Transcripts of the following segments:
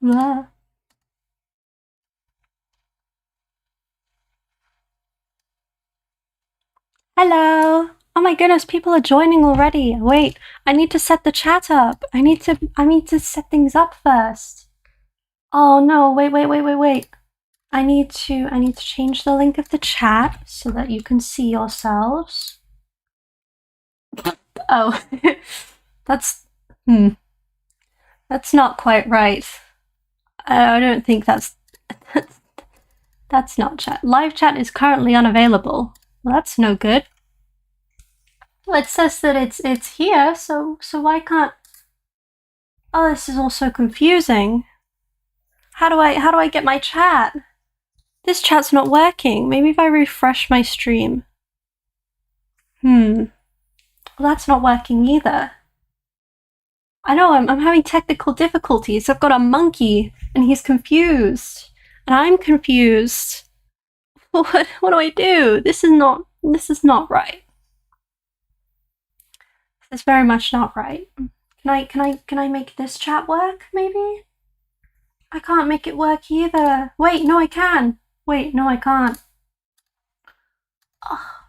Blah. Hello. Oh my goodness, people are joining already. Wait, I need to set the chat up. I need to set things up first. Oh no, wait. I need to change the link of the chat so that you can see yourselves. Oh. That's that's not quite right. I don't think that's not chat. Live chat is currently unavailable. Well, that's no good. Well, it says that it's here, so why can't? Oh, this is all so confusing. How do I get my chat? This chat's not working. Maybe if I refresh my stream. Well, that's not working either. I know, I'm having technical difficulties. I've got a monkey, and he's confused. And I'm confused. What do I do? This is not right. This is very much not right. Can I make this chat work, maybe? I can't make it work either. Wait, no I can. Wait, no I can't. Oh,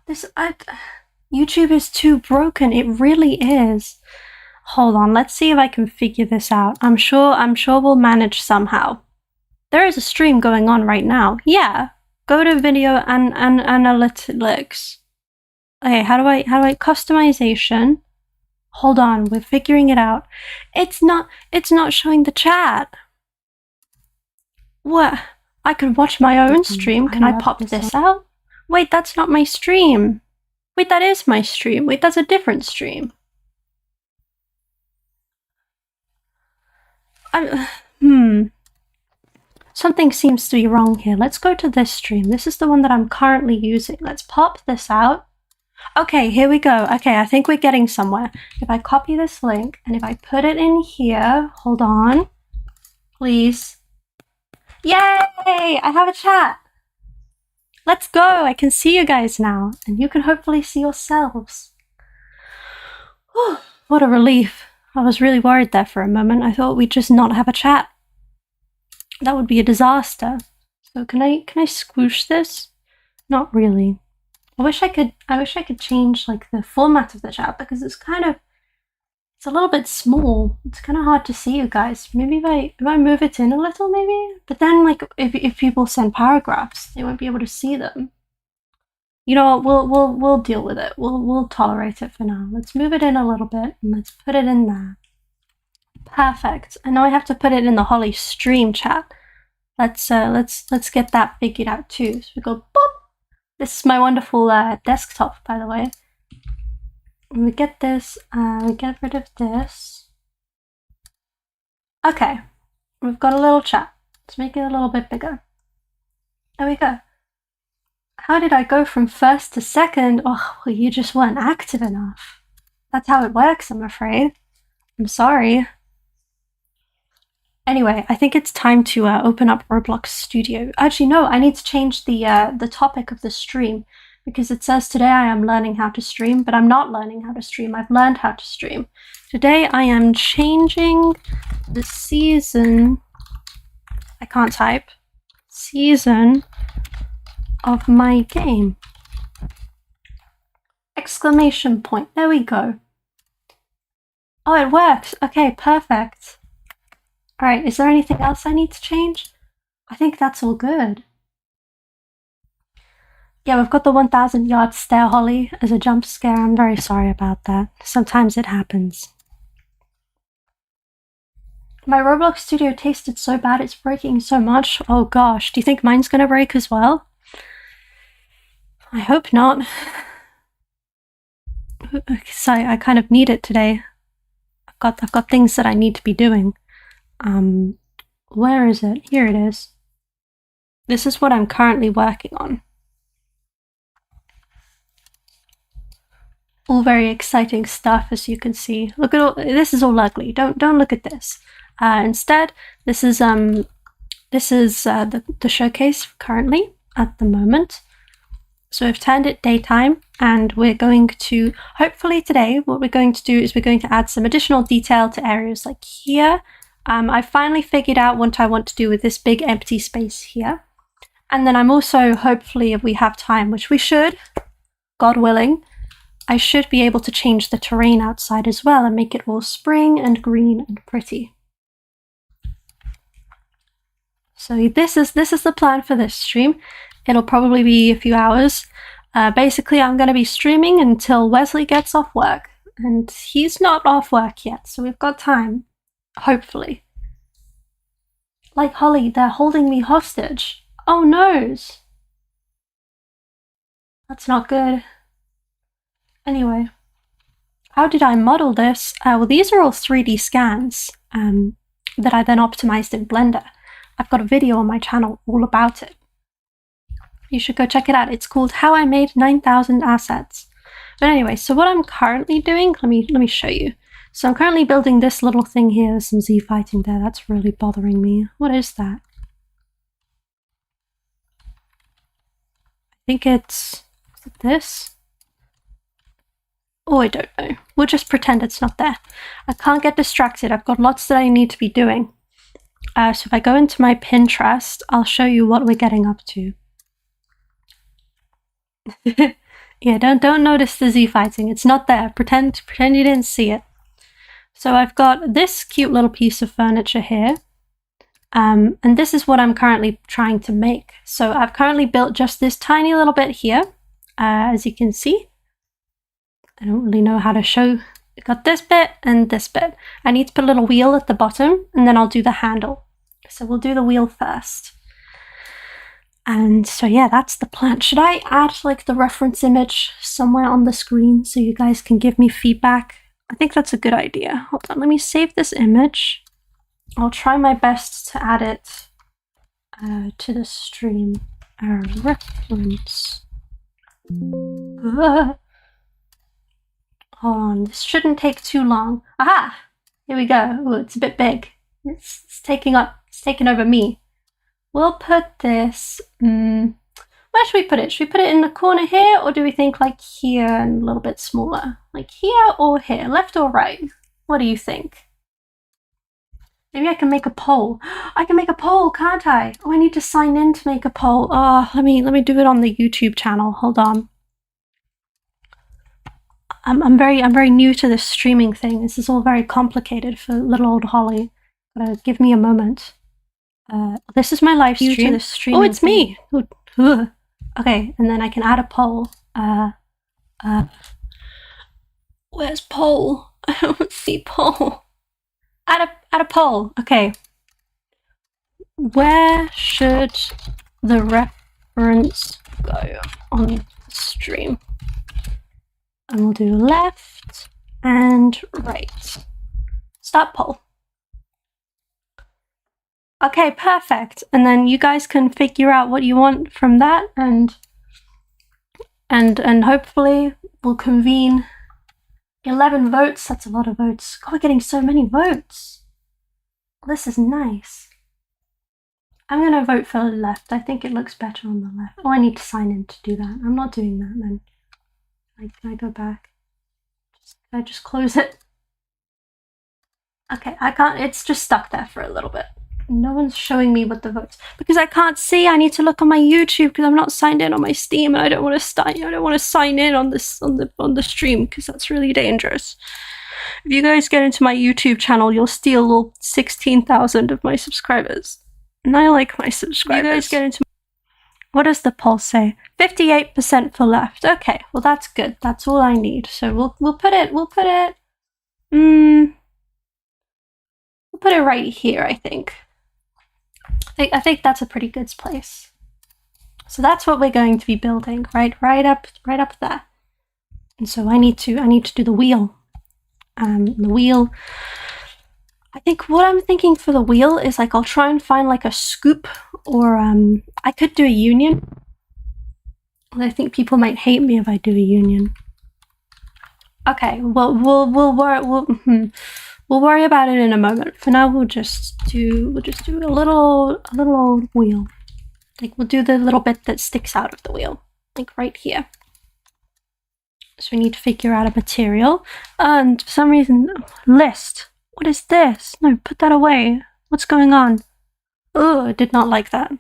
YouTube is too broken. It really is. Hold on, let's see if I can figure this out. I'm sure we'll manage somehow. There is a stream going on right now. Yeah. Go to video and analytics. Okay, how do I customization? Hold on, we're figuring it out. It's not showing the chat. What? I could watch my own stream. Can I pop this out? Wait, that's not my stream. Wait, that is my stream. Wait, that's a different stream. Something seems to be wrong here. Let's go to this stream. This is the one that I'm currently using. Let's pop this out. Okay, here we go. Okay, I think we're getting somewhere. If I copy this link and if I put it in here, hold on, please. Yay! I have a chat. Let's go. I can see you guys now, and you can hopefully see yourselves. Whew, what a relief. I was really worried there for a moment. I thought we'd just not have a chat. That would be a disaster. So can I squoosh this? Not really. I wish I could change like the format of the chat because it's a little bit small. It's kind of hard to see you guys. Maybe if I move it in a little, maybe. But then like if people send paragraphs, they won't be able to see them. You know what? We'll deal with it. We'll tolerate it for now. Let's move it in a little bit and let's put it in there. Perfect. And now I have to put it in the Holly stream chat. Let's get that figured out too. So we go boop. This is my wonderful desktop, by the way. And we get this, we get rid of this. Okay, we've got a little chat. Let's make it a little bit bigger. There we go. How did I go from first to second? Oh, well, you just weren't active enough. That's how it works, I'm afraid. I'm sorry. Anyway, I think it's time to open up Roblox Studio. Actually, no, I need to change the topic of the stream because it says today I am learning how to stream, but I'm not learning how to stream. I've learned how to stream. Today I am changing the season. I can't type. Season of my game. Exclamation point. There we go. Oh, it works. Okay, perfect. Alright, is there anything else I need to change? I think that's all good. Yeah, we've got the 1,000 yard stare Holly as a jump scare. I'm very sorry about that. Sometimes it happens. My Roblox Studio tasted so bad it's breaking so much. Oh gosh, do you think mine's gonna break as well? I hope not. Because I kind of need it today. I've got things that I need to be doing. Where is it? Here it is. This is what I'm currently working on. All very exciting stuff, as you can see. Look at all this is all ugly. Don't look at this. Instead, this is the showcase currently at the moment. So we've turned it daytime, and we're going to hopefully today what we're going to do is we're going to add some additional detail to areas like here. I finally figured out what I want to do with this big empty space here. And then I'm also, hopefully, if we have time, which we should, God willing, I should be able to change the terrain outside as well and make it all spring and green and pretty. So this is the plan for this stream. It'll probably be a few hours. Basically, I'm going to be streaming until Wesley gets off work. And he's not off work yet, so we've got time. Hopefully. Like Holly, they're holding me hostage. Oh noes. That's not good. Anyway. How did I model this? Well, these are all 3D scans that I then optimized in Blender. I've got a video on my channel all about it. You should go check it out. It's called How I Made 9,000 Assets. But anyway, so what I'm currently doing, let me show you. So I'm currently building this little thing here. There's some Z fighting there. That's really bothering me. What is that? I think is it this? Oh, I don't know. We'll just pretend it's not there. I can't get distracted. I've got lots that I need to be doing. So if I go into my Pinterest, I'll show you what we're getting up to. Yeah, don't notice the Z fighting. It's not there. Pretend you didn't see it. So I've got this cute little piece of furniture here. And this is what I'm currently trying to make. So I've currently built just this tiny little bit here, as you can see. I don't really know how to show. I've got this bit and this bit. I need to put a little wheel at the bottom, and then I'll do the handle. So we'll do the wheel first. And so yeah, that's the plan. Should I add like the reference image somewhere on the screen so you guys can give me feedback? I think that's a good idea. Hold on, let me save this image. I'll try my best to add it to the stream. Reference. Hold on, this shouldn't take too long. Aha! Here we go. Ooh, it's a bit big. It's taking over me. We'll put this, where should we put it? Should we put it in the corner here, or do we think like here and a little bit smaller? Like here or here, left or right? What do you think? Maybe I can make a poll. I can make a poll, can't I? Oh, I need to sign in to make a poll. Oh, let me do it on the YouTube channel. Hold on. I'm very new to this streaming thing. This is all very complicated for little old Holly. Give me a moment. This is my live stream. Oh, it's me. Okay, and then I can add a poll. Where's poll? I don't see poll. Add a poll. Okay. Where should the reference go on the stream? And we'll do left and right. Start poll. Okay, perfect. And then you guys can figure out what you want from that, and hopefully we'll convene 11 votes. That's a lot of votes. God, we're getting so many votes. This is nice. I'm gonna vote for left. I think it looks better on the left. Oh, I need to sign in to do that. I'm not doing that then. Can I go back? Can I just close it? Okay, I can't. It's just stuck there for a little bit. No one's showing me what the votes, because I can't see. I need to look on my YouTube because I'm not signed in on my Steam, and I don't want to sign in on this on the stream because that's really dangerous. If you guys get into my YouTube channel, you'll steal all 16,000 of my subscribers, and I like my subscribers. You guys get into. What does the poll say? 58% for left. Okay, well that's good. That's all I need. So we'll put it. We'll put it right here. I think that's a pretty good place. So that's what we're going to be building, right up there. And so I need to do the wheel. The wheel. I think what I'm thinking for the wheel is like I'll try and find like a scoop, or I could do a union. I think people might hate me if I do a union. Okay, well we'll worry about it in a moment. For now, we'll just do a little old wheel. Like we'll do the little bit that sticks out of the wheel, like right here. So we need to figure out a material, and for some reason, list. What is this? No, put that away. What's going on? Oh, I did not like that.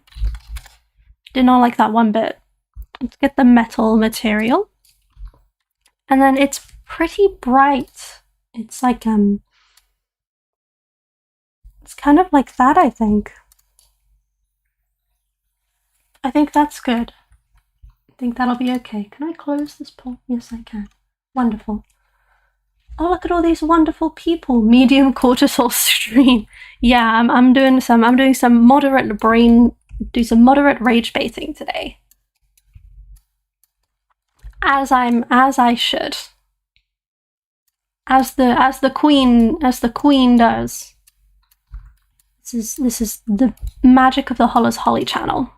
Did not like that one bit. Let's get the metal material. And then it's pretty bright. It's like, it's kind of like that, I think. I think that's good. I think that'll be okay. Can I close this poll? Yes, I can. Wonderful. Oh, look at all these wonderful people. Medium cortisol stream. Yeah, I'm doing some moderate rage baiting today. As I should. As the queen does. This is the magic of the HollersHolly channel.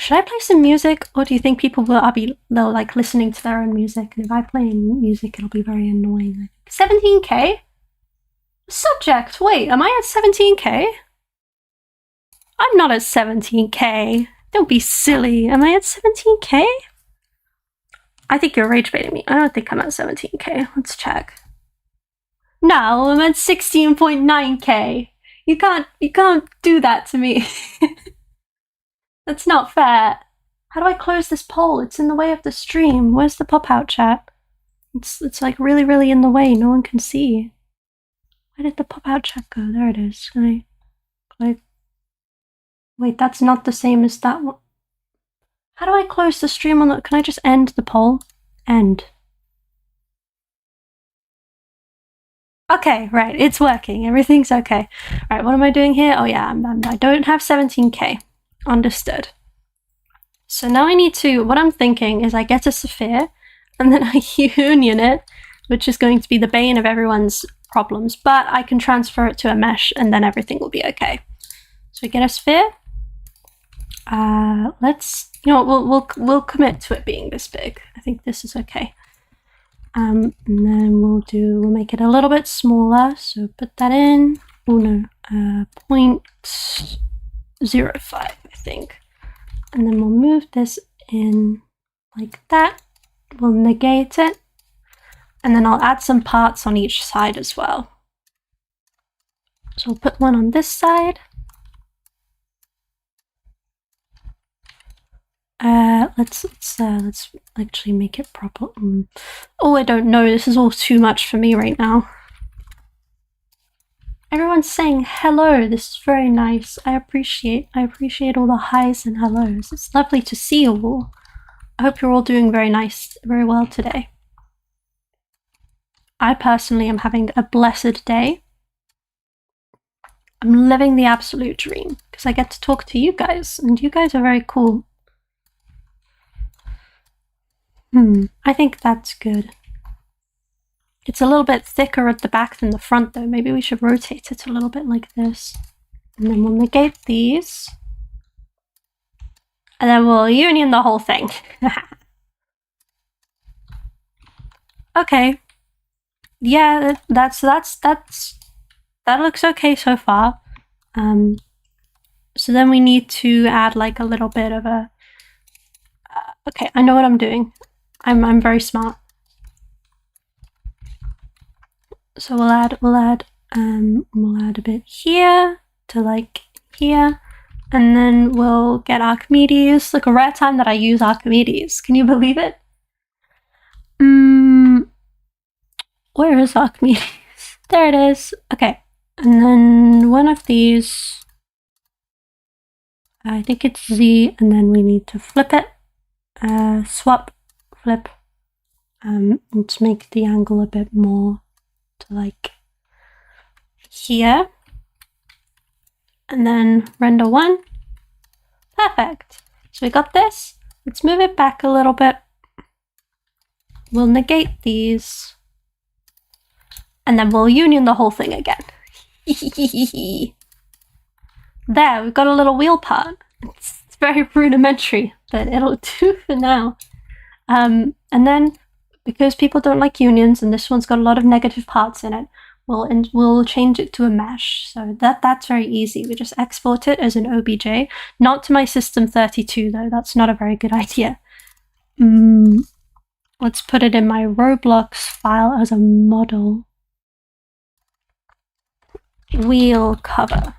Should I play some music, or do you think people they'll like listening to their own music? And if I play music, it'll be very annoying. 17k? Subject, wait, am I at 17k? I'm not at 17k. Don't be silly. Am I at 17k? I think you're rage baiting me. I don't think I'm at 17k. Let's check. No, I'm at 16.9k. You can't do that to me. That's not fair. How do I close this poll? It's in the way of the stream. Where's the pop-out chat? It's like really, really in the way. No one can see. Where did the pop-out chat go? There it is. Can I click? Wait, that's not the same as that one. How do I close the stream on the... Can I just end the poll? End. Okay, right. It's working. Everything's okay. Right, what am I doing here? Oh yeah, I don't have 17k. Understood. So now I need to, what I'm thinking is I get a sphere and then I union it, which is going to be the bane of everyone's problems, but I can transfer it to a mesh and then everything will be okay. So we get a sphere. Let's, you know what, we'll commit to it being this big. I think this is okay. And then we'll make it a little bit smaller. So put that in. Oh no, 0.05, I think. And then we'll move this in like that. We'll negate it. And then I'll add some parts on each side as well. So we'll put one on this side. Let's actually make it proper. Oh, I don't know. This is all too much for me right now. Everyone's saying hello. This is very nice. I appreciate all the highs and hellos. It's lovely to see you all. I hope you're all doing very well today. I personally am having a blessed day. I'm living the absolute dream because I get to talk to you guys, and you guys are very cool. I think that's good. It's a little bit thicker at the back than the front though. Maybe we should rotate it a little bit like this. And then we'll negate these. And then we'll union the whole thing. Okay. Yeah, that looks okay so far. So then we need to add like a little bit of a... okay, I know what I'm doing. I'm very smart. So we'll add a bit here to like here, and then we'll get Archimedes. Like a rare time that I use Archimedes. Can you believe it? Where is Archimedes? There it is. Okay, and then one of these. I think it's Z, and then we need to flip it. Swap, flip. Let's make the angle a bit more to like here. And then render one. Perfect. So we got this. Let's move it back a little bit. We'll negate these. And then we'll union the whole thing again. There, we've got a little wheel part. It's very rudimentary, but it'll do for now. And then, because people don't like unions, and this one's got a lot of negative parts in it, we'll change it to a mesh. So that's very easy. We just export it as an OBJ. Not to my system 32 though. That's not a very good idea. Let's put it in my Roblox file as a model. Wheel cover.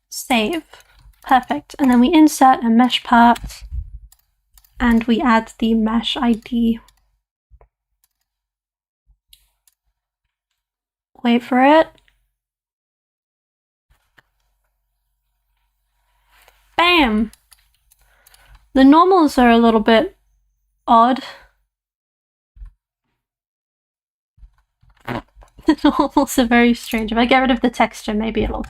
Save. Perfect. And then we insert a mesh part and we add the mesh ID. Wait for it. Bam! The normals are a little bit odd. The normals are very strange. If I get rid of the texture, maybe it'll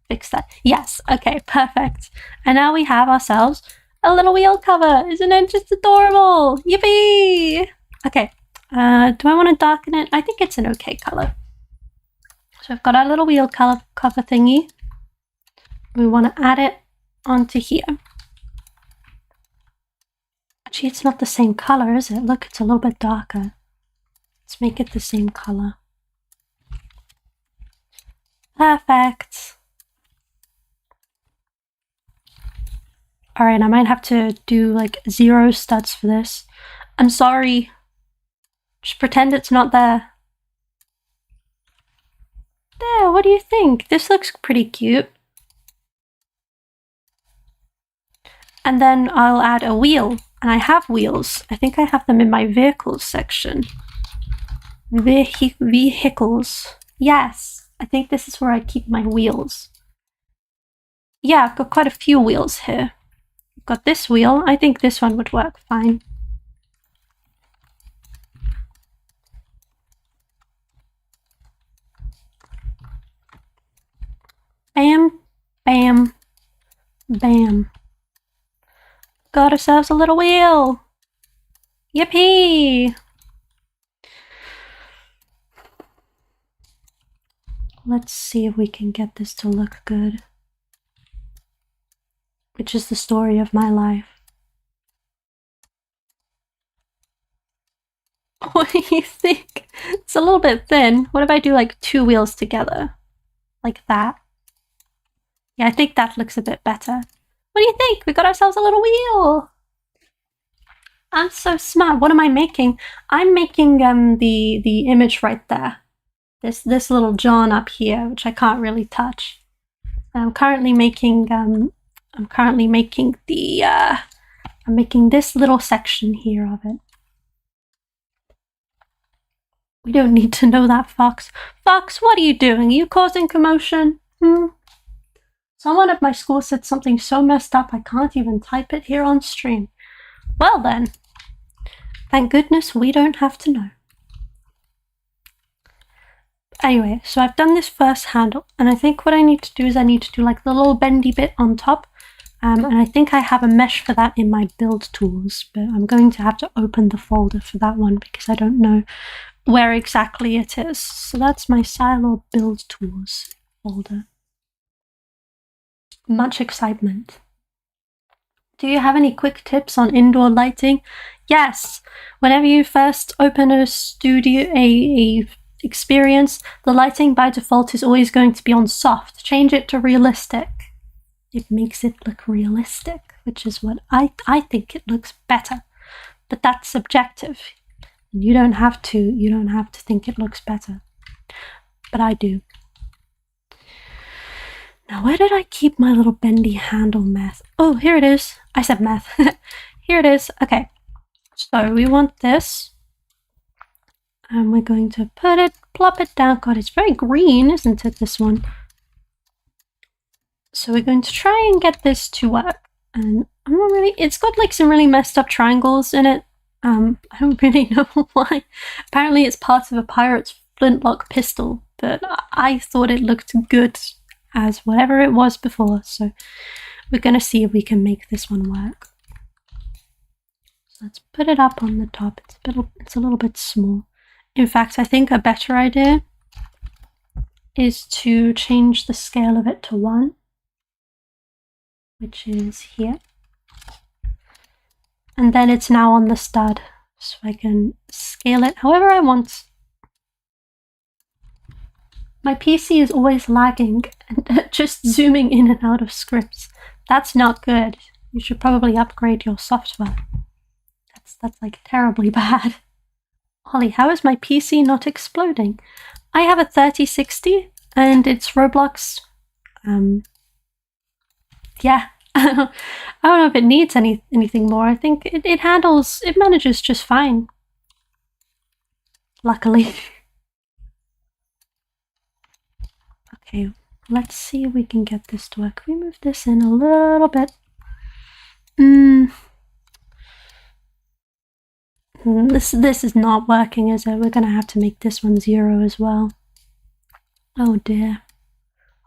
fix that. Yes, okay, perfect. And now we have ourselves a little wheel cover. Isn't it just adorable? Yippee! Okay, do I want to darken it? I think it's an okay color. So I've got our little wheel cover thingy. We want to add it onto here. Actually, it's not the same color, is it? Look, it's a little bit darker. Let's make it the same color. Perfect. Alright, I might have to do like 0 studs for this. I'm sorry. Just pretend it's not there. There, what do you think? This looks pretty cute. And then I'll add a wheel. And I have wheels. I think I have them in my vehicles section. Vehicles. Yes, I think this is where I keep my wheels. Yeah, I've got quite a few wheels here. I've got this wheel. I think this one would work fine. Bam, bam, bam. Got ourselves a little wheel. Yippee! Let's see if we can get this to look good. Which is the story of my life. What do you think? It's a little bit thin. What if I do like 2 wheels together? Like that. Yeah, I think that looks a bit better. What do you think? We got ourselves a little wheel. I'm so smart. What am I making? I'm making the image right there. This little John up here, which I can't really touch. I'm currently making I'm making this little section here of it. We don't need to know that, Fox. Fox, what are you doing? Are you causing commotion? Someone at my school said something so messed up I can't even type it here on stream. Well then, thank goodness we don't have to know. Anyway, so I've done this first handle, and I think what I need to do is I need to do like the little bendy bit on top, and I think I have a mesh for that in my build tools, but I'm going to have to open the folder for that one because I don't know where exactly it is. So that's my silo build tools folder. Much excitement. Do you have any quick tips on indoor lighting? Yes. Whenever you first open a studio, a experience, the lighting by default is always going to be on soft. Change it to realistic. It makes it look realistic, which is what I think it looks better. But that's subjective. You don't have to think it looks better. But I do. Now, where did I keep my little bendy handle meth? Oh, here it is. I said meth. Here it is. Okay. So we want this. And we're going to plop it down. God, it's very green, isn't it, this one? So we're going to try and get this to work. And I'm not really, it's got like some really messed up triangles in it. I don't really know why. Apparently it's part of a pirate's flintlock pistol, but I thought it looked good as whatever it was before, so we're going to see if we can make this one work. So let's put it up on the top. It's a little bit small. In fact, I think a better idea is to change the scale of it to 1, which is here. And then it's now on the stud, so I can scale it however I want. My PC is always lagging and just zooming in and out of scripts. That's not good. You should probably upgrade your software. That's like terribly bad. Holly, how is my PC not exploding? I have a 3060 and it's Roblox. Yeah. I don't know if it needs anything more. I think it manages just fine. Luckily. Okay, let's see if we can get this to work. Can we move this in a little bit? This is not working, is it? We're gonna have to make this one 0 as well. Oh dear.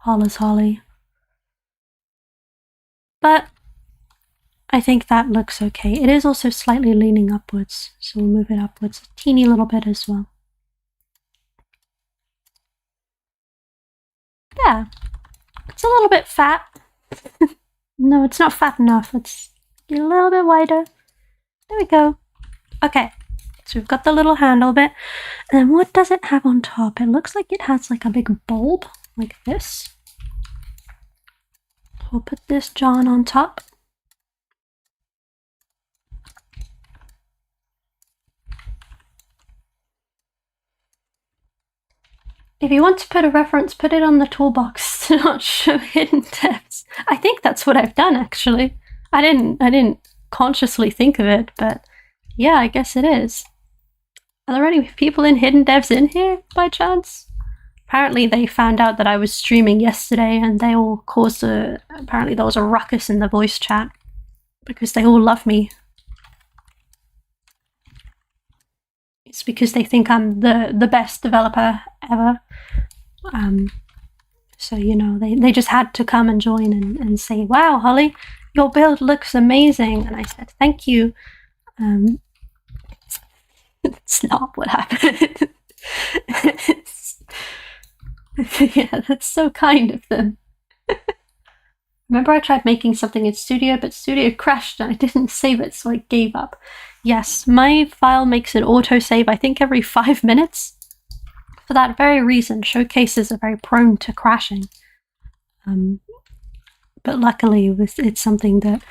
HollersHolly. But I think that looks okay. It is also slightly leaning upwards, so we'll move it upwards a teeny little bit as well. Yeah. It's a little bit fat. No, it's not fat enough. Let's get a little bit wider. There we go. Okay, so we've got the little handle bit. And then what does it have on top? It looks like it has like a big bulb, like this. We'll put this John on top. If you want to put a reference, put it on the toolbox to not show hidden depths. I think that's what I've done, actually. I didn't consciously think of it, but yeah, I guess it is. Are there any people in hidden devs in here, by chance? Apparently they found out that I was streaming yesterday and they all caused apparently there was a ruckus in the voice chat because they all love me. It's because they think I'm the best developer ever. So, you know, they just had to come and join and say, wow, Holly, your build looks amazing. And I said, thank you. It's not what happened. Yeah, that's so kind of them. Remember I tried making something in Studio, but Studio crashed and I didn't save it, so I gave up. Yes, my file makes an autosave, I think, every 5 minutes. For that very reason, showcases are very prone to crashing. But luckily, it's something that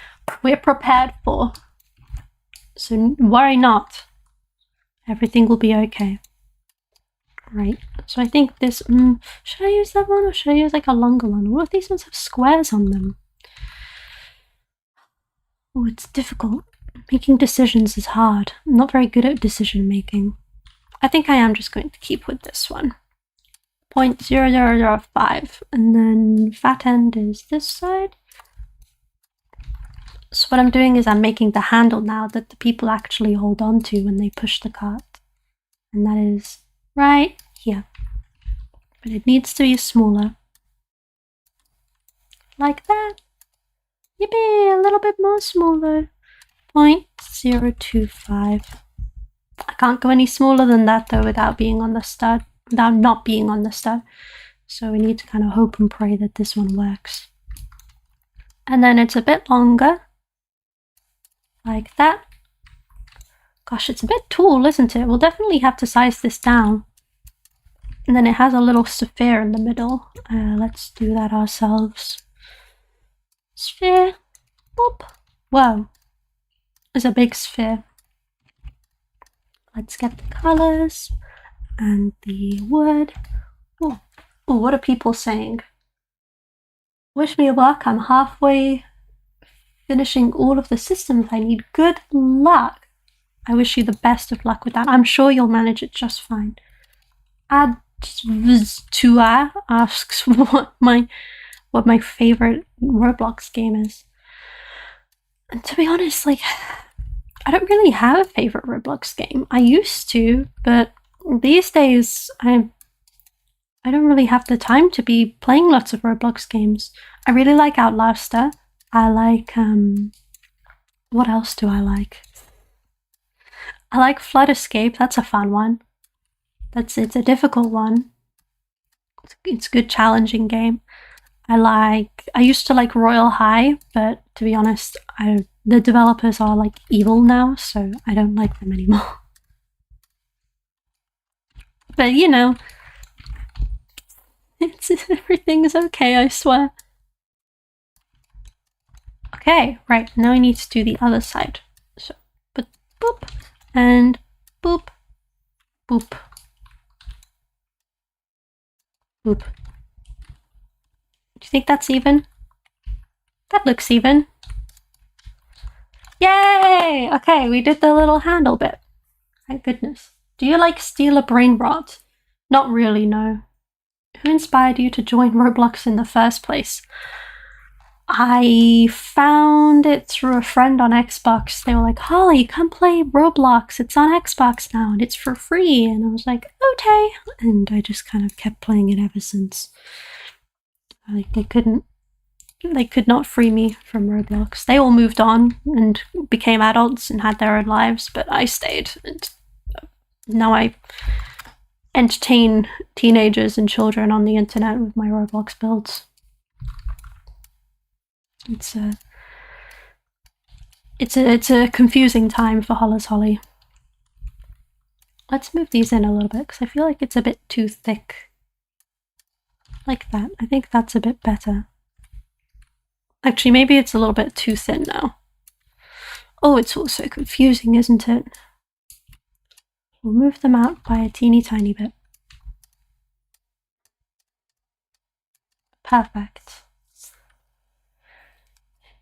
we're prepared for. So worry not. Everything will be okay. Right, so I think this, should I use that one or should I use like a longer one? What if these ones have squares on them? Oh, it's difficult. Making decisions is hard. I'm not very good at decision making. I think I am just going to keep with this one. 0.0005, and then fat end is this side. So what I'm doing is I'm making the handle now that the people actually hold on to when they push the cart. And that is right here. But it needs to be smaller. Like that. Yippee, a little bit more smaller. 0.025. I can't go any smaller than that though without being on the stud. Without not being on the stud. So we need to kind of hope and pray that this one works. And then it's a bit longer. Like that. Gosh, it's a bit tall, isn't it? We'll definitely have to size this down. And then it has a little sphere in the middle. Let's do that ourselves. Sphere. Boop. Whoa. It's a big sphere. Let's get the colors and the wood. Oh, what are people saying? Wish me luck. I'm halfway finishing all of the systems I need. Good luck. I wish you the best of luck with that. I'm sure you'll manage it just fine. Advztua asks what my favorite Roblox game is. And to be honest, like, I don't really have a favorite Roblox game. I used to, but these days I don't really have the time to be playing lots of Roblox games. I really like Outlaster. I like what else do I like? I like Flood Escape, that's a fun one. It's a difficult one. It's a good challenging game. I used to like Royal High, but to be honest, the developers are like evil now, so I don't like them anymore. But you know, everything's okay, I swear. Okay, right, now I need to do the other side. So boop, and boop, boop, boop. Do you think that's even? That looks even. Yay! Okay, we did the little handle bit. Thank goodness. Do you like steal a brain rot? Not really, no. Who inspired you to join Roblox in the first place? I found it through a friend on Xbox. They were like, Holly, come play Roblox. It's on Xbox now and it's for free. And I was like, okay. And I just kind of kept playing it ever since. Like, they could not free me from Roblox. They all moved on and became adults and had their own lives, but I stayed. And now I entertain teenagers and children on the internet with my Roblox builds. It's a confusing time for HollersHolly. Let's move these in a little bit because I feel like it's a bit too thick. Like that. I think that's a bit better. Actually, maybe it's a little bit too thin now. Oh, it's also confusing, isn't it? We'll move them out by a teeny tiny bit. Perfect.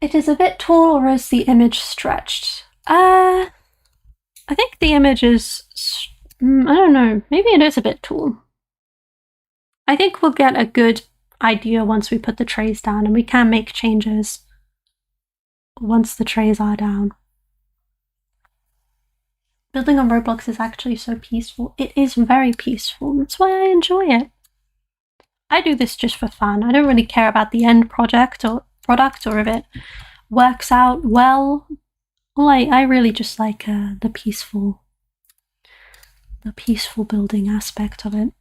It is a bit tall, or is the image stretched? I think the image is... I don't know. Maybe it is a bit tall. I think we'll get a good idea once we put the trays down, and we can make changes once the trays are down. Building on Roblox is actually so peaceful. It is very peaceful. That's why I enjoy it. I do this just for fun. I don't really care about the end product or if it works out well. Well, I really just like the peaceful building aspect of it.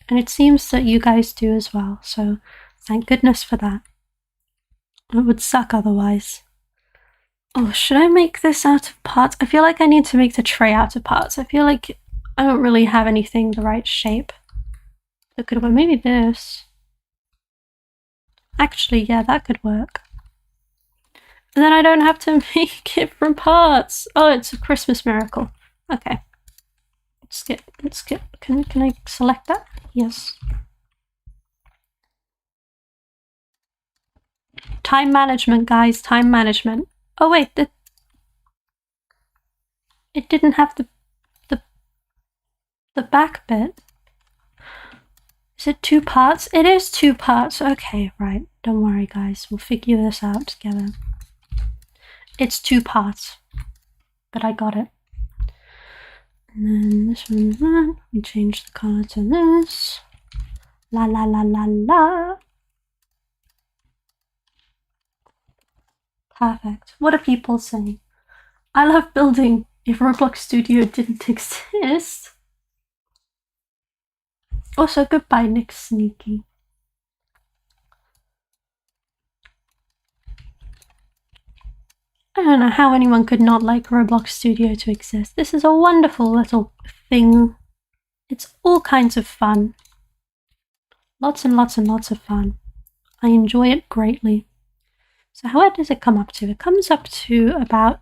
And it seems that you guys do as well, so thank goodness for that. It would suck otherwise. Oh, should I make this out of parts? I feel like I need to make the tray out of parts. I feel like I don't really have anything the right shape. Look at maybe this. Actually, yeah, that could work. And then I don't have to make it from parts. Oh, it's a Christmas miracle. Okay. Let's get, can I select that? Yes. Time management, guys, time management. Oh wait, it didn't have the back bit. Is it 2 parts? It is 2 parts. Okay, right. Don't worry, guys. We'll figure this out together. It's 2 parts, but I got it. And then this one's that. We change the color to this. La la la la la. Perfect. What are people saying? I love building if Roblox Studio didn't exist. Also, goodbye, Nick Sneaky. I don't know how anyone could not like Roblox Studio to exist. This is a wonderful little thing. It's all kinds of fun. Lots and lots and lots of fun. I enjoy it greatly. So how does it come up to? It comes up to about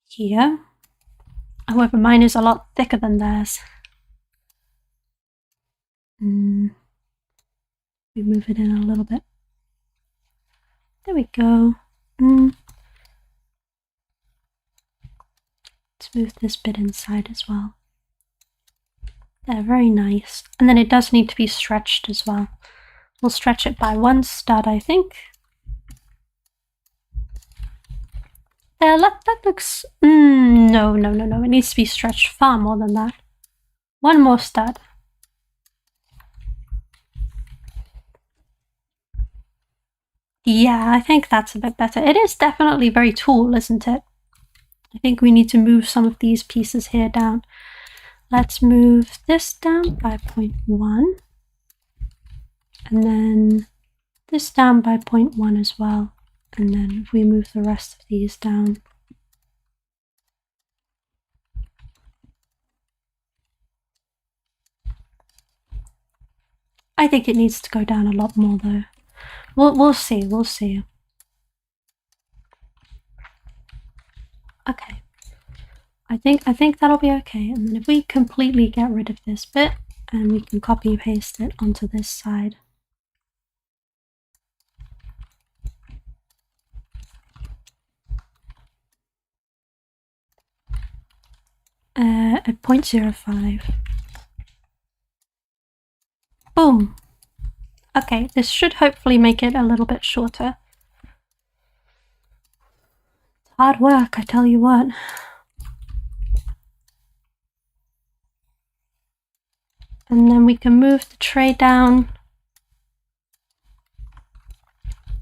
here. However, mine is a lot thicker than theirs. We move it in a little bit. There we go. Let's move this bit inside as well. They're very nice. And then it does need to be stretched as well. We'll stretch it by 1 stud, I think. There, that looks... no. It needs to be stretched far more than that. 1 more stud. Yeah, I think that's a bit better. It is definitely very tall, isn't it? I think we need to move some of these pieces here down. Let's move this down by 0.1. And then this down by 0.1 as well. And then if we move the rest of these down. I think it needs to go down a lot more though. We'll see. Okay. I think that'll be okay. And then if we completely get rid of this bit, and we can copy and paste it onto this side. At 0.05. Boom. Okay, this should hopefully make it a little bit shorter. It's hard work, I tell you what. And then we can move the tray down.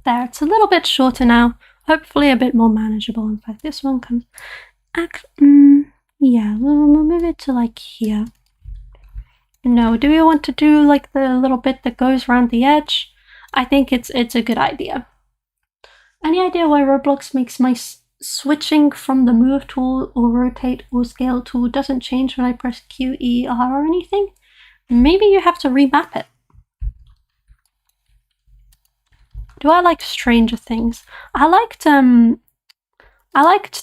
There, it's a little bit shorter now. Hopefully a bit more manageable. In fact, this one comes... yeah, we'll move it to like here. No, do we want to do like the little bit that goes around the edge? I think it's a good idea. Any idea why Roblox makes my switching from the move tool or rotate or scale tool doesn't change when I press Q, E, R or anything? Maybe you have to remap it. Do I like Stranger Things? I liked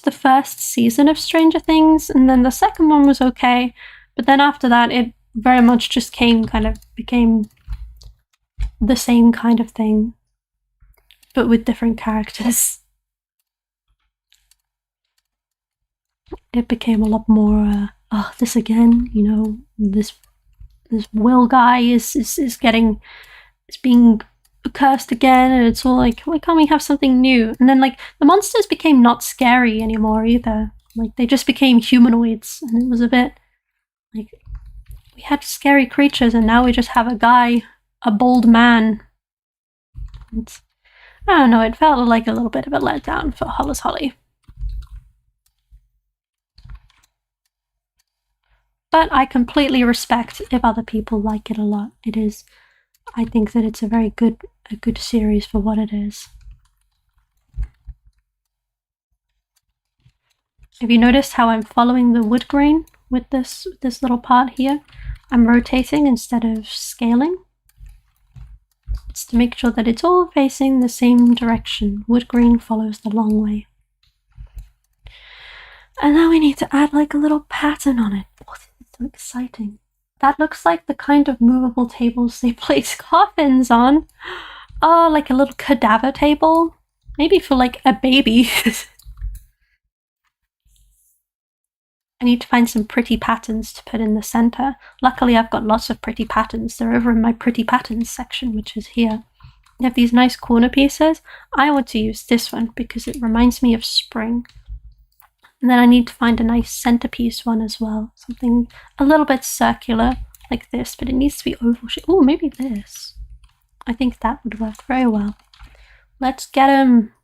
the first season of Stranger Things, and then the second one was okay, but then after that it very much just became the same kind of thing, but with different characters. It became a lot more, oh, this again, you know, this Will guy is being cursed again, and it's all like, why can't we have something new? And then like the monsters became not scary anymore either. Like they just became humanoids, and it was a bit like we had scary creatures and now we just have a guy, a bold man. It's, I don't know, it felt like a little bit of a letdown for HollersHolly. But I completely respect if other people like it a lot. It is, I think that it's a very good series for what it is. Have you noticed how I'm following the wood grain with this little part here? I'm rotating instead of scaling. It's to make sure that it's all facing the same direction. Wood grain follows the long way. And now we need to add like a little pattern on it. Oh, this is so exciting. That looks like the kind of movable tables they place coffins on. Oh, like a little cadaver table. Maybe for like a baby. I need to find some pretty patterns to put in the center. Luckily, I've got lots of pretty patterns. They're over in my pretty patterns section, which is here. They have these nice corner pieces. I want to use this one because it reminds me of spring. And then I need to find a nice centerpiece one as well. Something a little bit circular like this, but it needs to be oval shape. Oh, maybe this. I think that would work very well. Let's get him.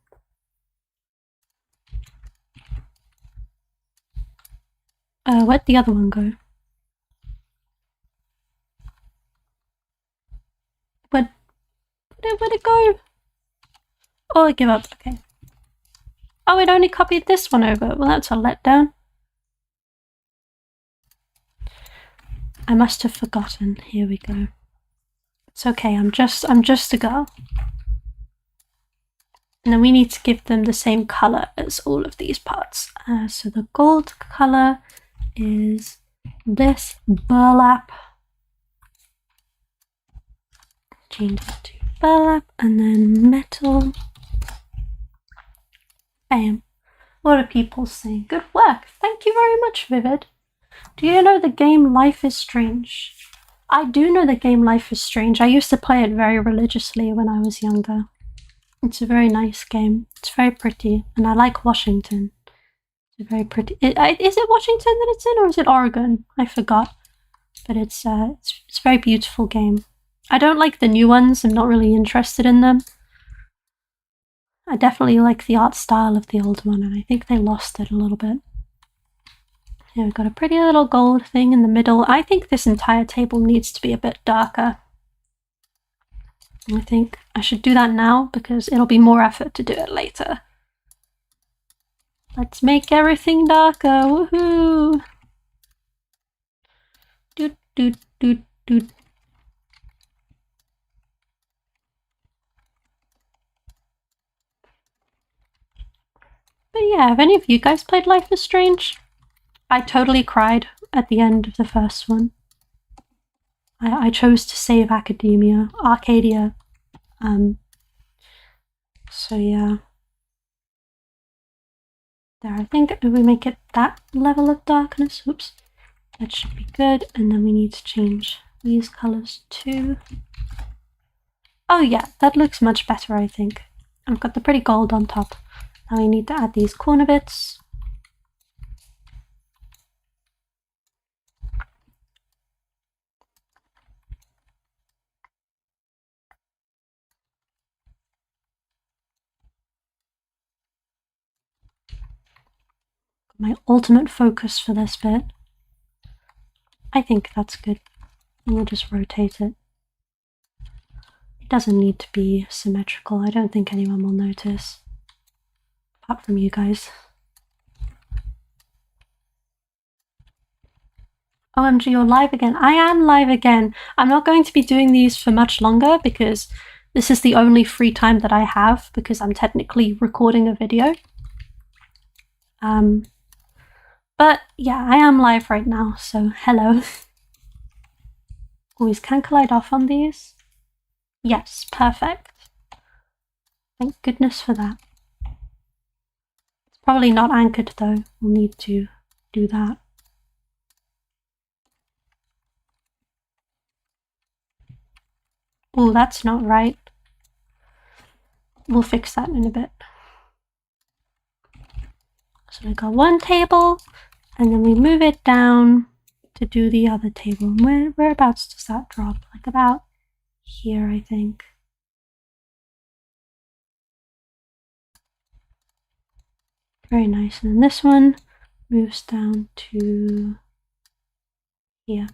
Where'd the other one go? Where'd it go? Oh, I give up. Okay. Oh, it only copied this one over. Well, that's a letdown. I must have forgotten. Here we go. It's okay. I'm just a girl. And then we need to give them the same color as all of these parts. So the gold color is this burlap. Change it to burlap, and then metal. Bam. What are people saying? Good work. Thank you very much, Vivid. Do you know the game Life is Strange? I do know the game Life is Strange. I used to play it very religiously when I was younger. It's a very nice game. It's very pretty, and I like Washington. It's very pretty. Is it Washington that it's in, or is it Oregon? I forgot. But it's a very beautiful game. I don't like the new ones. I'm not really interested in them. I definitely like the art style of the old one, and I think they lost it a little bit. Here we've got a pretty little gold thing in the middle. I think this entire table needs to be a bit darker. I think I should do that now because it'll be more effort to do it later. Let's make everything darker. Woohoo! Doot doot doot doot. But yeah, have any of you guys played Life is Strange? I totally cried at the end of the first one. I chose to save Arcadia. So yeah. There, I think if we make it that level of darkness, oops, that should be good. And then we need to change these colors too. Oh yeah, that looks much better, I think. I've got the pretty gold on top. Now we need to add these corner bits. My ultimate focus for this bit. I think that's good. And we'll just rotate it. It doesn't need to be symmetrical. I don't think anyone will notice. Apart from you guys. OMG, you're live again. I am live again. I'm not going to be doing these for much longer because this is the only free time that I have because I'm technically recording a video. But yeah, I am live right now, so hello. Always can collide off on these. Yes, perfect. Thank goodness for that. It's probably not anchored though. We'll need to do that. Oh, that's not right. We'll fix that in a bit. So we got one table, and then we move it down to do the other table. Whereabouts does that drop? Like about here, I think. Very nice. And then this one moves down to here.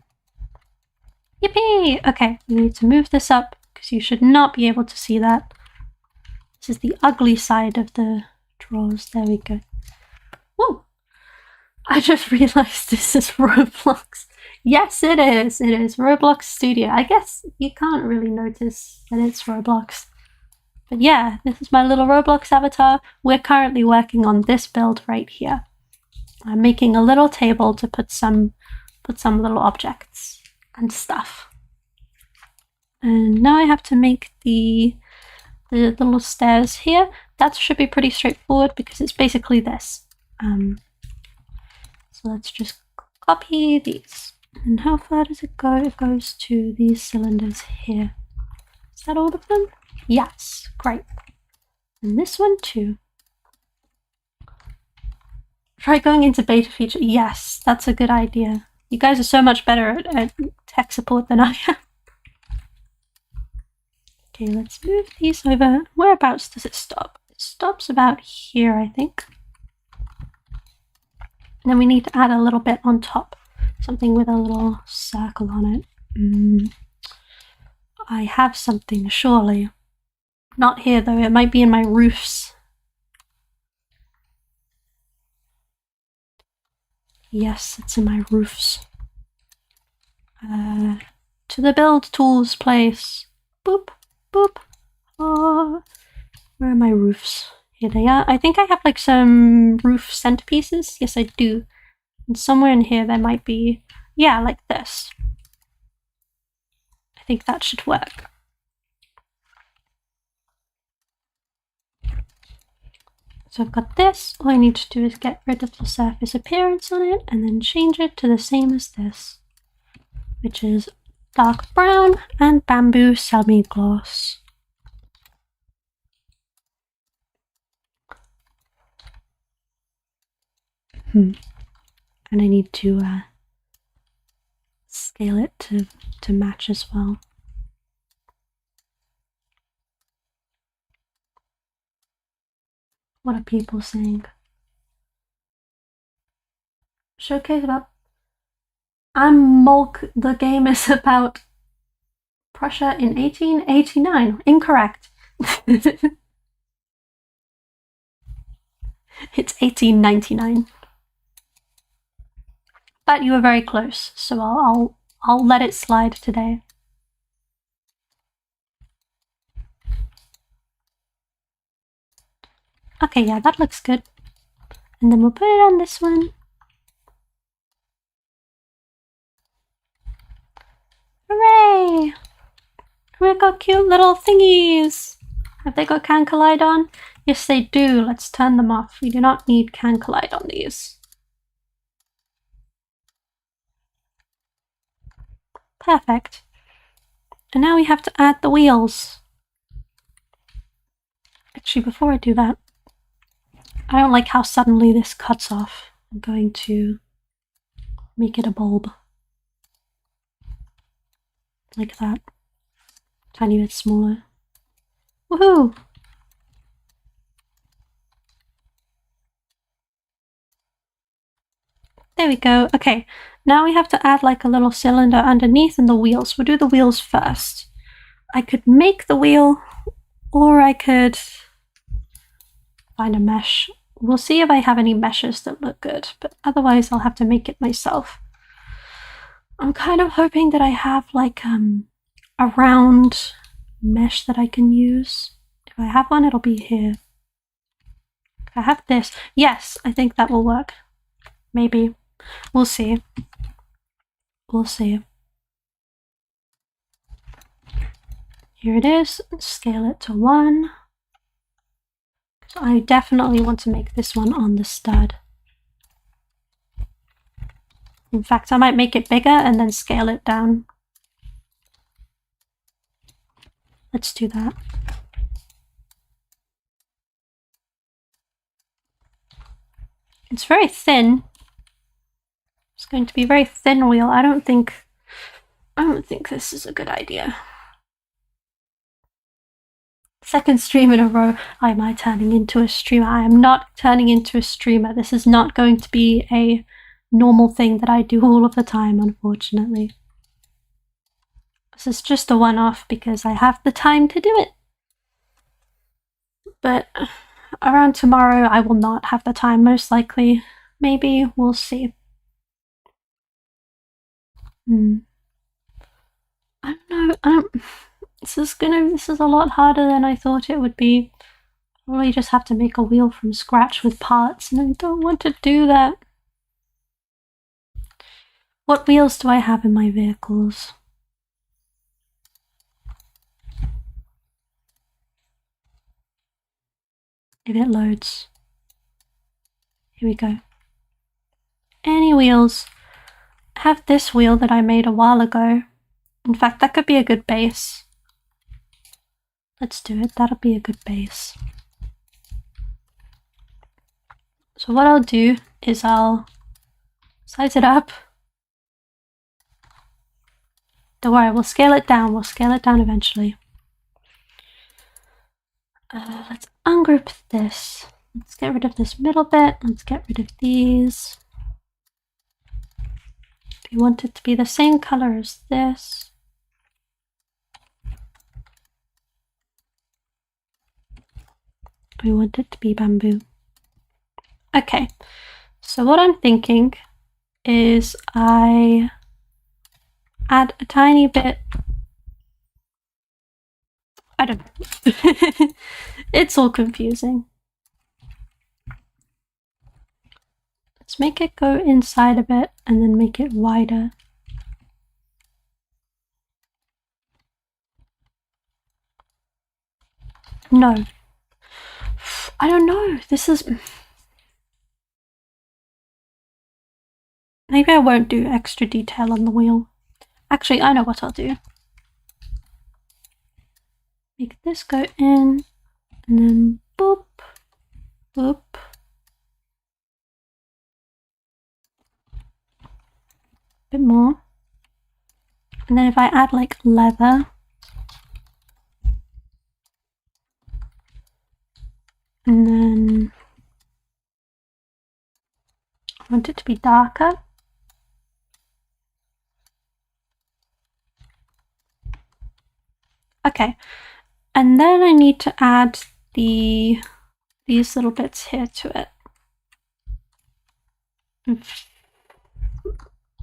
Yippee! Okay, we need to move this up because you should not be able to see that. This is the ugly side of the drawers. There we go. Whoa! I just realized this is Roblox. Yes, it is. It is Roblox Studio. I guess you can't really notice that it's Roblox. But yeah, this is my little Roblox avatar. We're currently working on this build right here. I'm making a little table to put some little objects and stuff. And now I have to make the little stairs here. That should be pretty straightforward because it's basically this. So let's just copy these. And how far does it go? It goes to these cylinders here. Is that all of them? Yes, great. And this one too. Try going into beta feature. Yes, that's a good idea. You guys are so much better at tech support than I am. Okay, let's move these over. Whereabouts does it stop? It stops about here, I think. And then we need to add a little bit on top. Something with a little circle on it. I have something, surely. Not here, though. It might be in my roofs. Yes, it's in my roofs. To the build tools place. Boop, boop. Oh, where are my roofs? Here they are. I think I have like some roof centerpieces. Yes, I do. And somewhere in here there might be, yeah, like this. I think that should work. So I've got this. All I need to do is get rid of the surface appearance on it and then change it to the same as this, which is dark brown and bamboo semi-gloss. And I need to scale it to match as well. What are people saying? Showcase about Molk, the game is about Prussia in 1889. Incorrect. It's 1899. But you were very close, so I'll let it slide today. Okay, yeah, that looks good. And then we'll put it on this one. Hooray! We got cute little thingies. Have they got can collide on? Yes, they do. Let's turn them off. We do not need can collide on these. Perfect. And now we have to add the wheels. Actually, before I do that, I don't like how suddenly this cuts off. I'm going to make it a bulb. Like that. Tiny bit smaller. Woohoo! There we go. Okay, now we have to add like a little cylinder underneath and the wheels. We'll do the wheels first. I could make the wheel, or I could find a mesh. We'll see if I have any meshes that look good, but otherwise I'll have to make it myself. I'm kind of hoping that I have like a round mesh that I can use. If I have one, it'll be here. I have this. Yes, I think that will work. Maybe. We'll see. We'll see. Here it is. Scale it to 1. So I definitely want to make this one on the stud. In fact, I might make it bigger and then scale it down. Let's do that. It's very thin. It's going to be a very thin wheel. I don't think this is a good idea. Second stream in a row. Am I turning into a streamer? I am not turning into a streamer. This is not going to be a normal thing that I do all of the time, unfortunately. This is just a one-off because I have the time to do it. But around tomorrow I will not have the time, most likely. Maybe, we'll see. I don't know, this is a lot harder than I thought it would be. I'll really just have to make a wheel from scratch with parts, and I don't want to do that. What wheels do I have in my vehicles? If it loads. Here we go. Any wheels. I have this wheel that I made a while ago. In fact, that could be a good base. Let's do it. That'll be a good base. So what I'll do is I'll size it up. Don't worry, we'll scale it down. We'll scale it down eventually. Let's ungroup this. Let's get rid of this middle bit. Let's get rid of these. We want it to be the same color as this. We want it to be bamboo. Okay, so what I'm thinking is I add a tiny bit. I don't know. It's all confusing. Let's make it go inside a bit and then make it wider. No. I don't know. This is... Maybe I won't do extra detail on the wheel. Actually, I know what I'll do. Make this go in, and then boop, boop. Bit more. And then if I add like leather, and then I want it to be darker. Okay, and then I need to add these little bits here to it.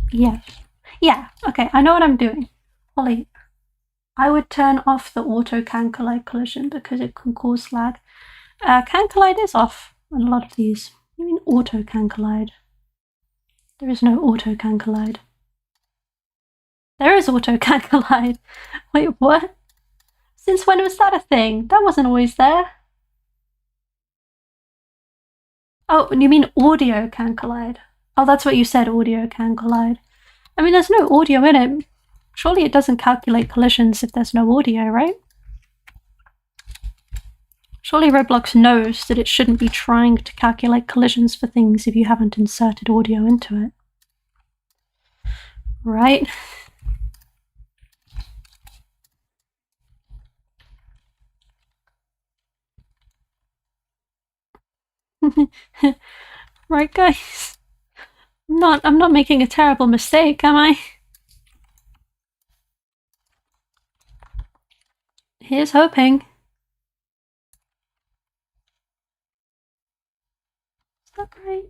Yeah, okay, I know what I'm doing. Holly, I would turn off the auto can collide collision because it can cause lag. Can collide is off on a lot of these. I mean auto can collide. There is no auto can collide. There is auto can collide. Wait, what? Since when was that a thing? That wasn't always there. Oh, you mean audio can collide? Oh, that's what you said, audio can collide. I mean, there's no audio in it. Surely it doesn't calculate collisions if there's no audio, right? Surely Roblox knows that it shouldn't be trying to calculate collisions for things if you haven't inserted audio into it. Right? Right, guys? I'm not making a terrible mistake, am I? Here's hoping. Is that right?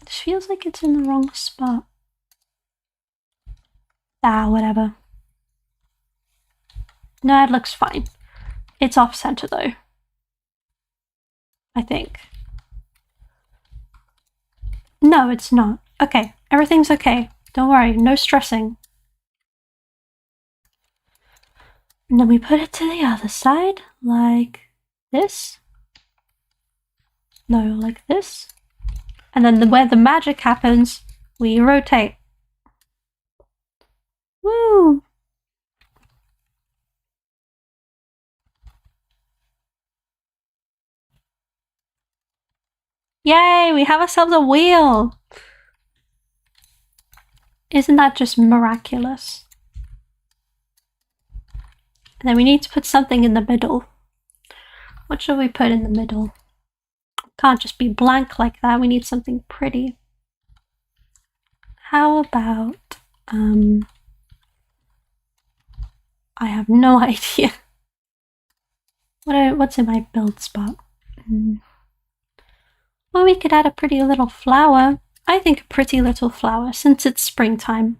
This feels like it's in the wrong spot. Ah, whatever. No, it looks fine. It's off-center though. I think. No, it's not. Okay, everything's okay. Don't worry, no stressing. And then we put it to the other side, like this. No, like this. And then where the magic happens, we rotate. Woo! Yay, we have ourselves a wheel! Isn't that just miraculous? And then we need to put something in the middle. What should we put in the middle? Can't just be blank like that, we need something pretty. How about, I have no idea. What's in my build spot? Well, we could add a pretty little flower. I think a pretty little flower, since it's springtime.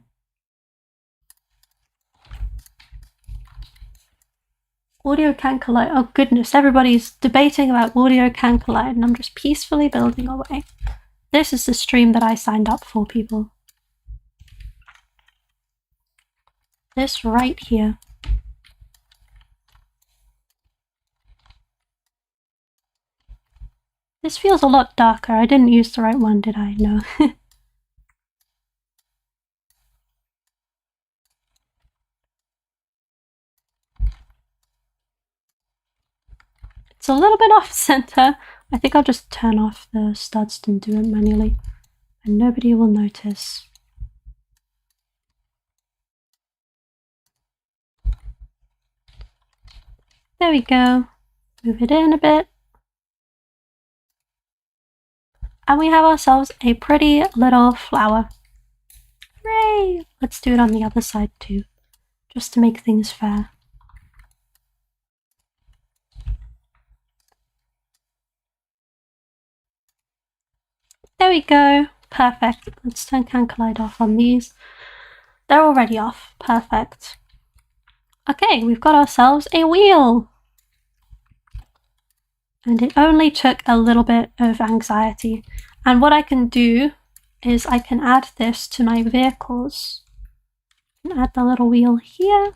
Audio can collide. Oh goodness, everybody's debating about audio can collide, and I'm just peacefully building away. This is the stream that I signed up for, people. This right here. This feels a lot darker. I didn't use the right one, did I? No. It's a little bit off center. I think I'll just turn off the studs and do it manually, and nobody will notice. There we go. Move it in a bit. And we have ourselves a pretty little flower. Hooray! Let's do it on the other side too, just to make things fair. There we go. Perfect. Let's turn Can Collide off on these. They're already off. Perfect. Okay, we've got ourselves a wheel. And it only took a little bit of anxiety. And what I can do is I can add this to my vehicles. And add the little wheel here.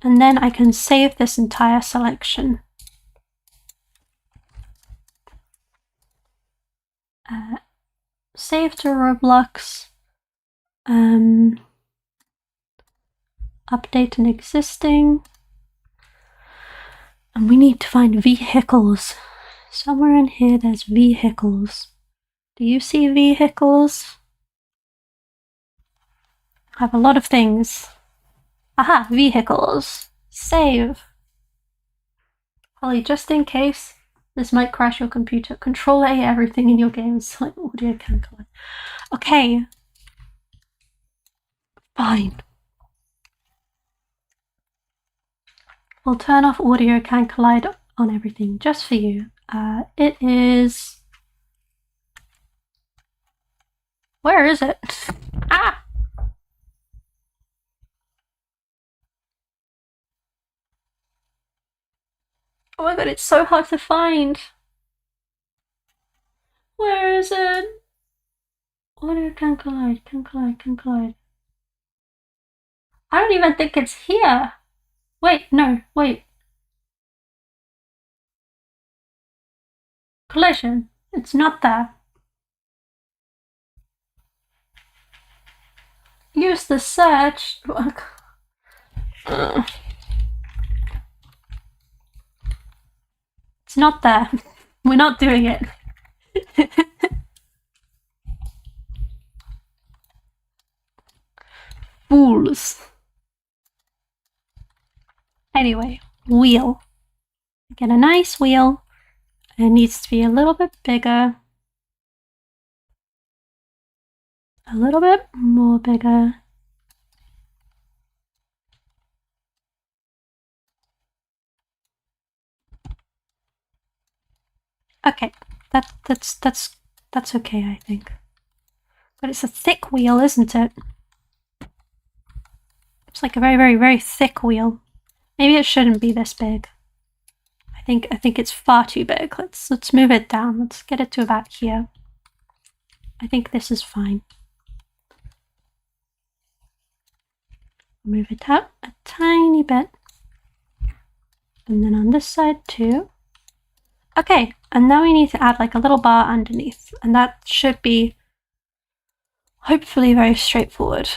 And then I can save this entire selection. Save to Roblox. Update an existing. And we need to find vehicles. Somewhere in here there's vehicles. Do you see vehicles? I have a lot of things. Aha, vehicles. Save. Holly, just in case this might crash your computer, Control A everything in your games. Like audio can collide. Okay. Fine. We'll turn off audio can collide on everything just for you. It is... Where is it? Ah! Oh my god, it's so hard to find. Where is it? Auto can collide, can collide, can collide. I don't even think it's here. Wait, no, wait. Collision. It's not there. Use the search. It's not there. We're not doing it. Fools. Anyway, wheel. Get a nice wheel. It needs to be a little bit bigger. A little bit more bigger. Okay, that's okay, I think. But it's a thick wheel, isn't it? It's like a very, very, very thick wheel. Maybe it shouldn't be this big. I think it's far too big. Let's move it down. Let's get it to about here. I think this is fine. Move it up a tiny bit. And then on this side too. Okay, and now we need to add like a little bar underneath. And that should be hopefully very straightforward.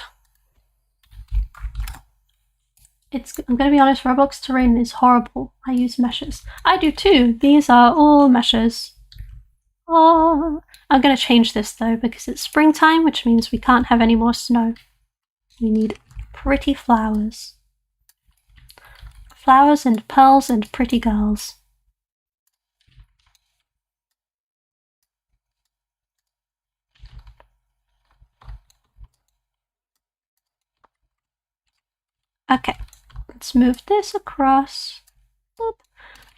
I'm going to be honest, Roblox terrain is horrible. I use meshes. I do too. These are all meshes. Oh, I'm going to change this though because it's springtime, which means we can't have any more snow. We need pretty flowers. Flowers and pearls and pretty girls. Okay. Let's move this across. Boop.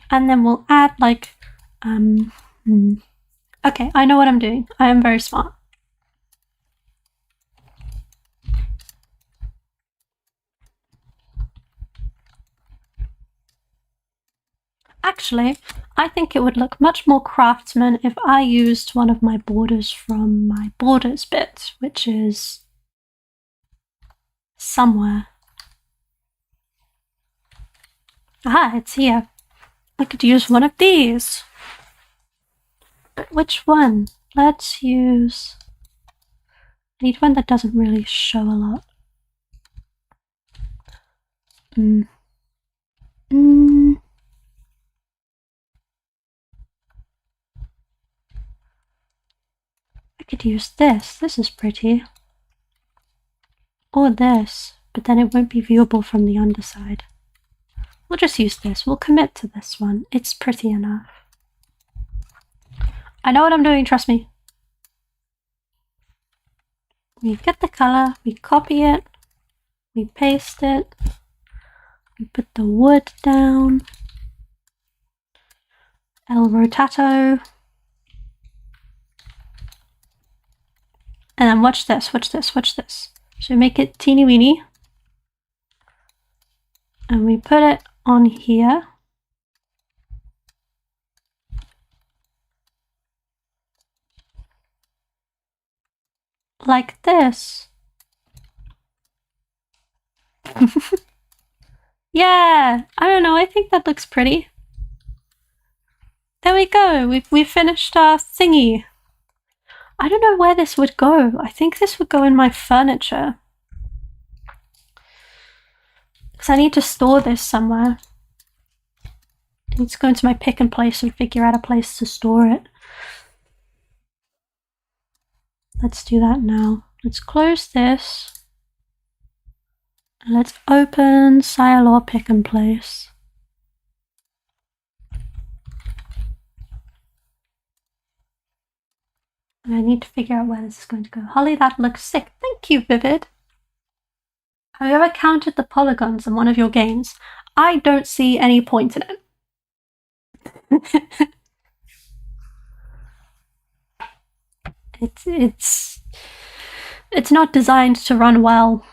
And then we'll add like, okay, I know what I'm doing. I am very smart. Actually, I think it would look much more craftsman if I used one of my borders from my borders bit, which is somewhere. Ah, it's here. I could use one of these. But which one? Let's use... I need one that doesn't really show a lot. I could use this. This is pretty. Or this, but then it won't be viewable from the underside. We'll just use this. We'll commit to this one. It's pretty enough. I know what I'm doing, trust me. We get the color, we copy it, we paste it, we put the wood down. El Rotato. And then watch this, watch this, watch this. So we make it teeny weeny. And we put it on here. Like this. Yeah, I don't know, I think that looks pretty. There we go, we've finished our thingy. I don't know where this would go. I think this would go in my furniture. Because I need to store this somewhere. I need to go into my pick and place and figure out a place to store it. Let's do that now. Let's close this. And let's open Scilor Pick and Place. And I need to figure out where this is going to go. Holly, that looks sick. Thank you, Vivid. Have you ever counted the polygons in one of your games? I don't see any point in it. It's not designed to run well.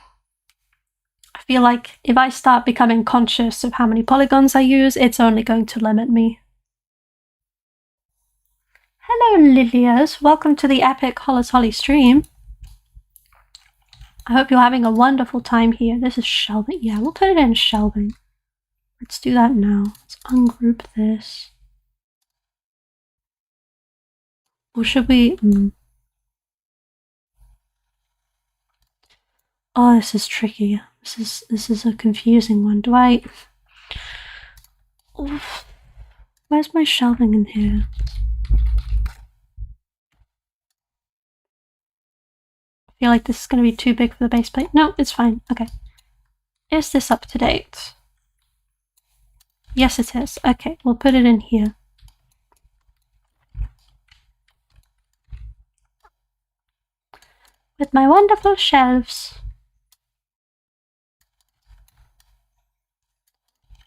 I feel like if I start becoming conscious of how many polygons I use, it's only going to limit me. Hello, Lilias. Welcome to the epic HollersHolly stream. I hope you're having a wonderful time here. This is shelving. Yeah, we'll put it in shelving. Let's do that now. Let's ungroup this. Or should we... Oh, this is tricky. This is a confusing one. Do I... Oof. Where's my shelving in here? I feel like this is going to be too big for the base plate. No, it's fine. Okay. Is this up to date? Yes, it is. Okay, we'll put it in here. With my wonderful shelves.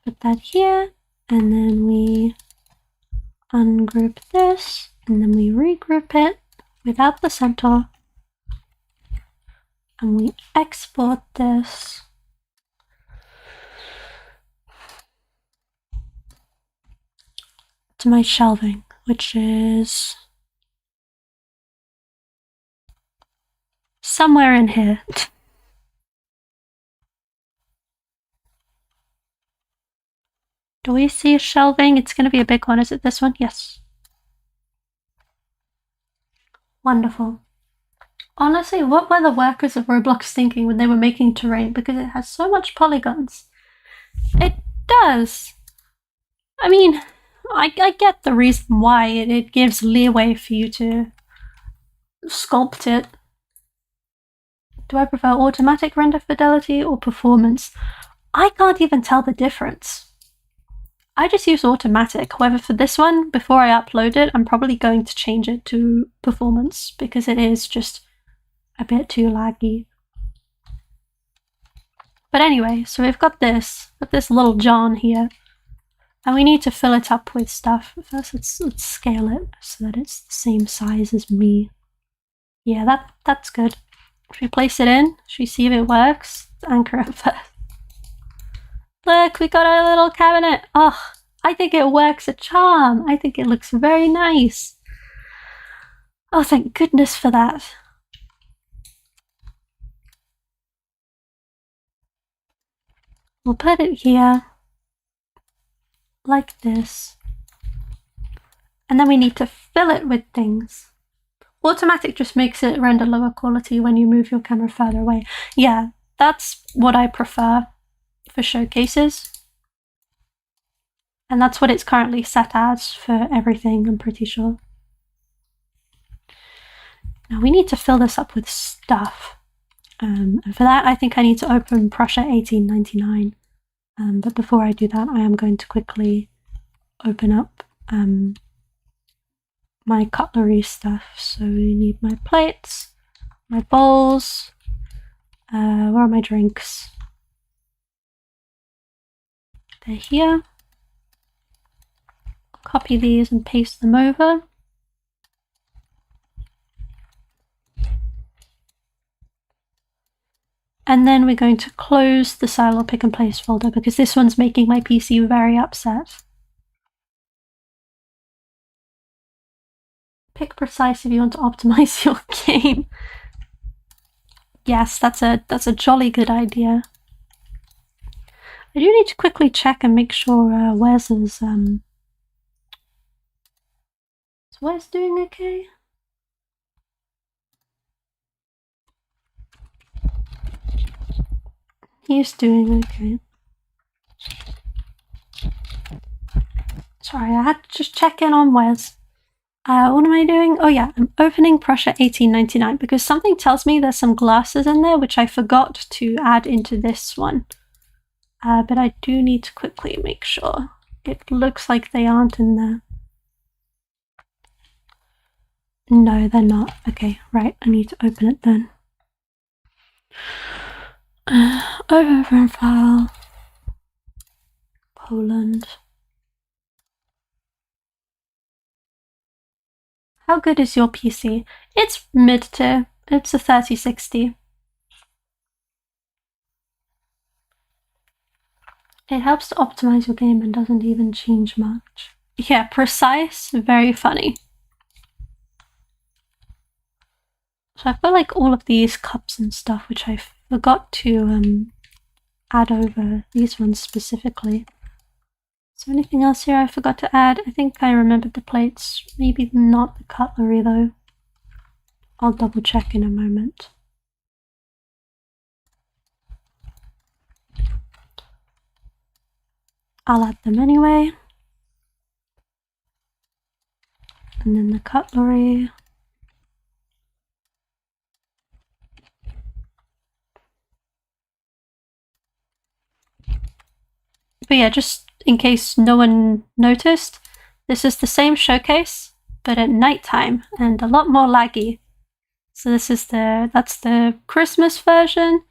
Put that here, and then we ungroup this, and then we regroup it without the center. And we export this. To my shelving, which is somewhere in here. Do we see a shelving? It's going to be a big one. Is it this one? Yes. Wonderful. Honestly, what were the workers of Roblox thinking when they were making terrain? Because it has so much polygons. It does. I mean, I get the reason why. It gives leeway for you to sculpt it. Do I prefer automatic render fidelity or performance? I can't even tell the difference. I just use automatic. However, for this one, before I upload it, I'm probably going to change it to performance because it is just a bit too laggy. But anyway, so we've got this little John here. And we need to fill it up with stuff. First, let's scale it so that it's the same size as me. Yeah, that's good. Should we place it in? Should we see if it works? Let's anchor it first. Look, we got our little cabinet. Oh, I think it works a charm. I think it looks very nice. Oh, thank goodness for that. We'll put it here. Like this. And then we need to fill it with things. Automatic just makes it render lower quality when you move your camera further away. Yeah, that's what I prefer for showcases. And that's what it's currently set as for everything, I'm pretty sure. Now we need to fill this up with stuff. And for that, I think I need to open Prussia 1899. But before I do that, I am going to quickly open up my cutlery stuff. So we need my plates, my bowls. Where are my drinks? They're here. I'll copy these and paste them over. And then we're going to close the silo pick and place folder because this one's making my PC very upset. Pick precise if you want to optimize your game. Yes, that's a jolly good idea. I do need to quickly check and make sure Wes is Wes doing okay? He's doing okay. Sorry, I had to just check in on Wes. What am I doing? Oh yeah, I'm opening Prussia 1899 because something tells me there's some glasses in there which I forgot to add into this one. But I do need to quickly make sure. It looks like they aren't in there. No, they're not. Okay, right, I need to open it then. Open file. Poland. How good is your PC? It's mid-tier. It's a 3060. It helps to optimize your game and doesn't even change much. Yeah, precise, very funny. So I've got like all of these cups and stuff, which I forgot to add over these ones specifically. Is there anything else here I forgot to add? I think I remembered the plates. Maybe not the cutlery though. I'll double check in a moment. I'll add them anyway. And then the cutlery. But yeah, just in case no one noticed, this is the same showcase, but at nighttime and a lot more laggy. So this is that's the Christmas version,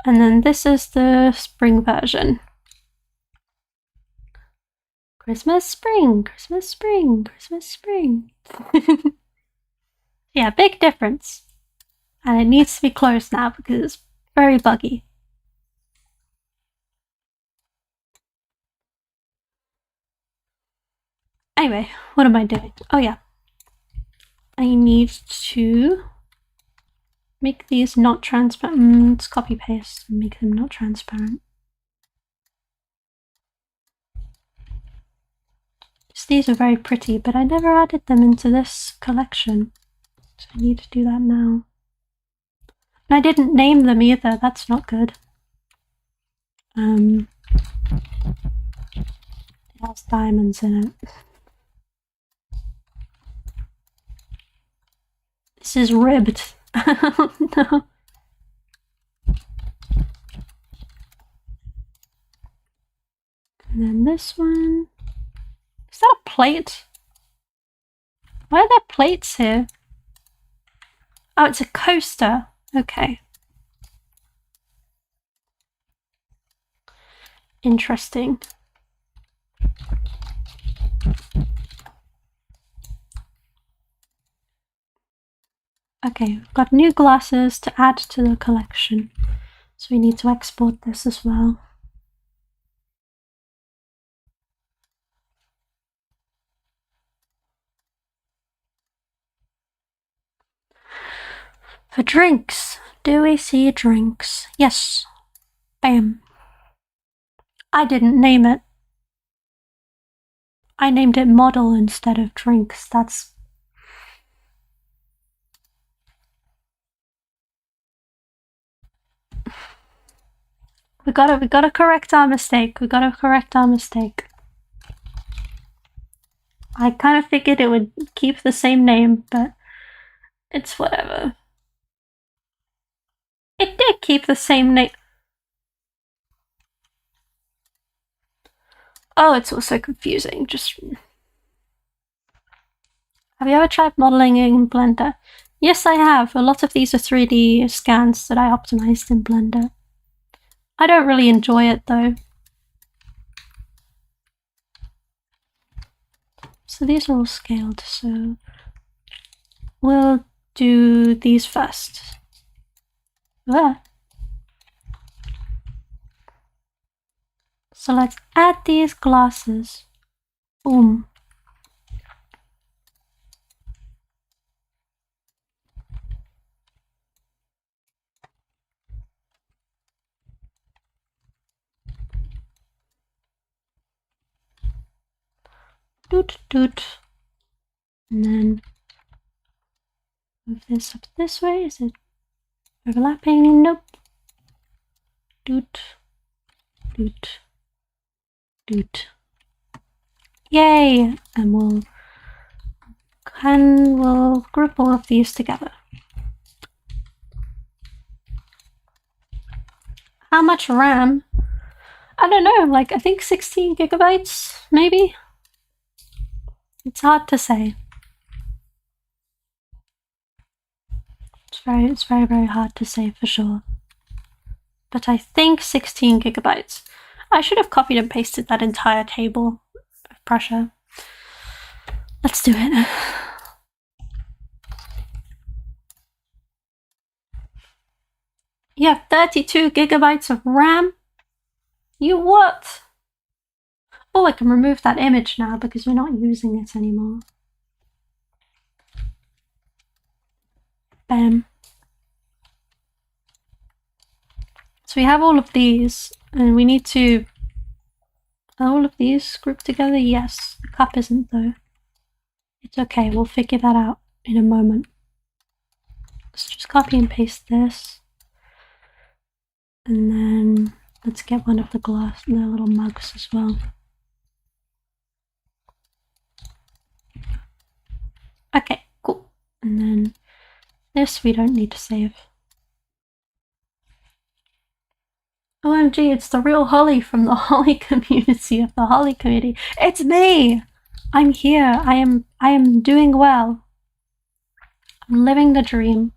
and then this is the spring version. Christmas, spring, Christmas, spring, Christmas, spring. Yeah, big difference. And it needs to be closed now because it's very buggy. Anyway, what am I doing? Oh yeah. I need to make these not transparent. Let's copy paste and make them not transparent. These are very pretty, but I never added them into this collection. So I need to do that now. And I didn't name them either, that's not good. It has diamonds in it. This is ribbed. No. And then this one. Is that a plate? Why are there plates here? Oh, it's a coaster. Okay. Interesting. Okay, we've got new glasses to add to the collection. So we need to export this as well. For drinks, do we see drinks? Yes. Bam. I didn't name it. I named it model instead of drinks. That's... We gotta correct our mistake. We gotta correct our mistake. I kind of figured it would keep the same name, but it's whatever. It did keep the same name. Oh, it's also confusing. Just... Have you ever tried modeling in Blender? Yes, I have. A lot of these are 3D scans that I optimized in Blender. I don't really enjoy it though. So these are all scaled, so we'll do these first. Ah. So let's add these glasses. Boom. Doot doot. And then move this up this way. Is it overlapping? Nope. Doot. Doot. Doot. Yay! And we'll group all of these together. How much RAM? I don't know, like I think 16 gigabytes, maybe? It's hard to say. It's very, very hard to say for sure. But I think 16 gigabytes. I should have copied and pasted that entire table of pressure. Let's do it. You have 32 gigabytes of RAM? You what? Oh, I can remove that image now because we're not using it anymore. Bam. So we have all of these, and we need to... Are all of these grouped together? Yes. The cup isn't, though. It's okay, we'll figure that out in a moment. Let's just copy and paste this. And then let's get one of the little mugs as well. Okay, cool. And then this we don't need to save. OMG, it's the real Holly from the Holly community of the Holly community. It's me! I'm here. I am doing well. I'm living the dream.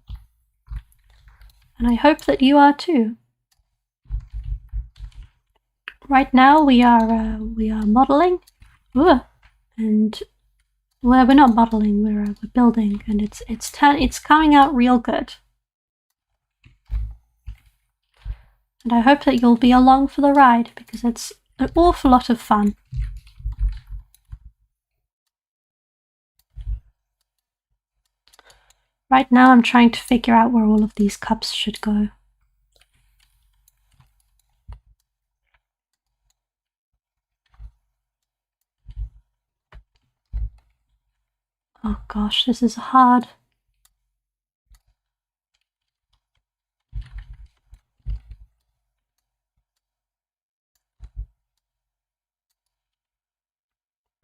And I hope that you are too. Right now we are modeling. Ooh. And well, we're not modeling, we're building, and it's coming out real good. And I hope that you'll be along for the ride, because it's an awful lot of fun. Right now I'm trying to figure out where all of these cups should go. Oh gosh, this is hard.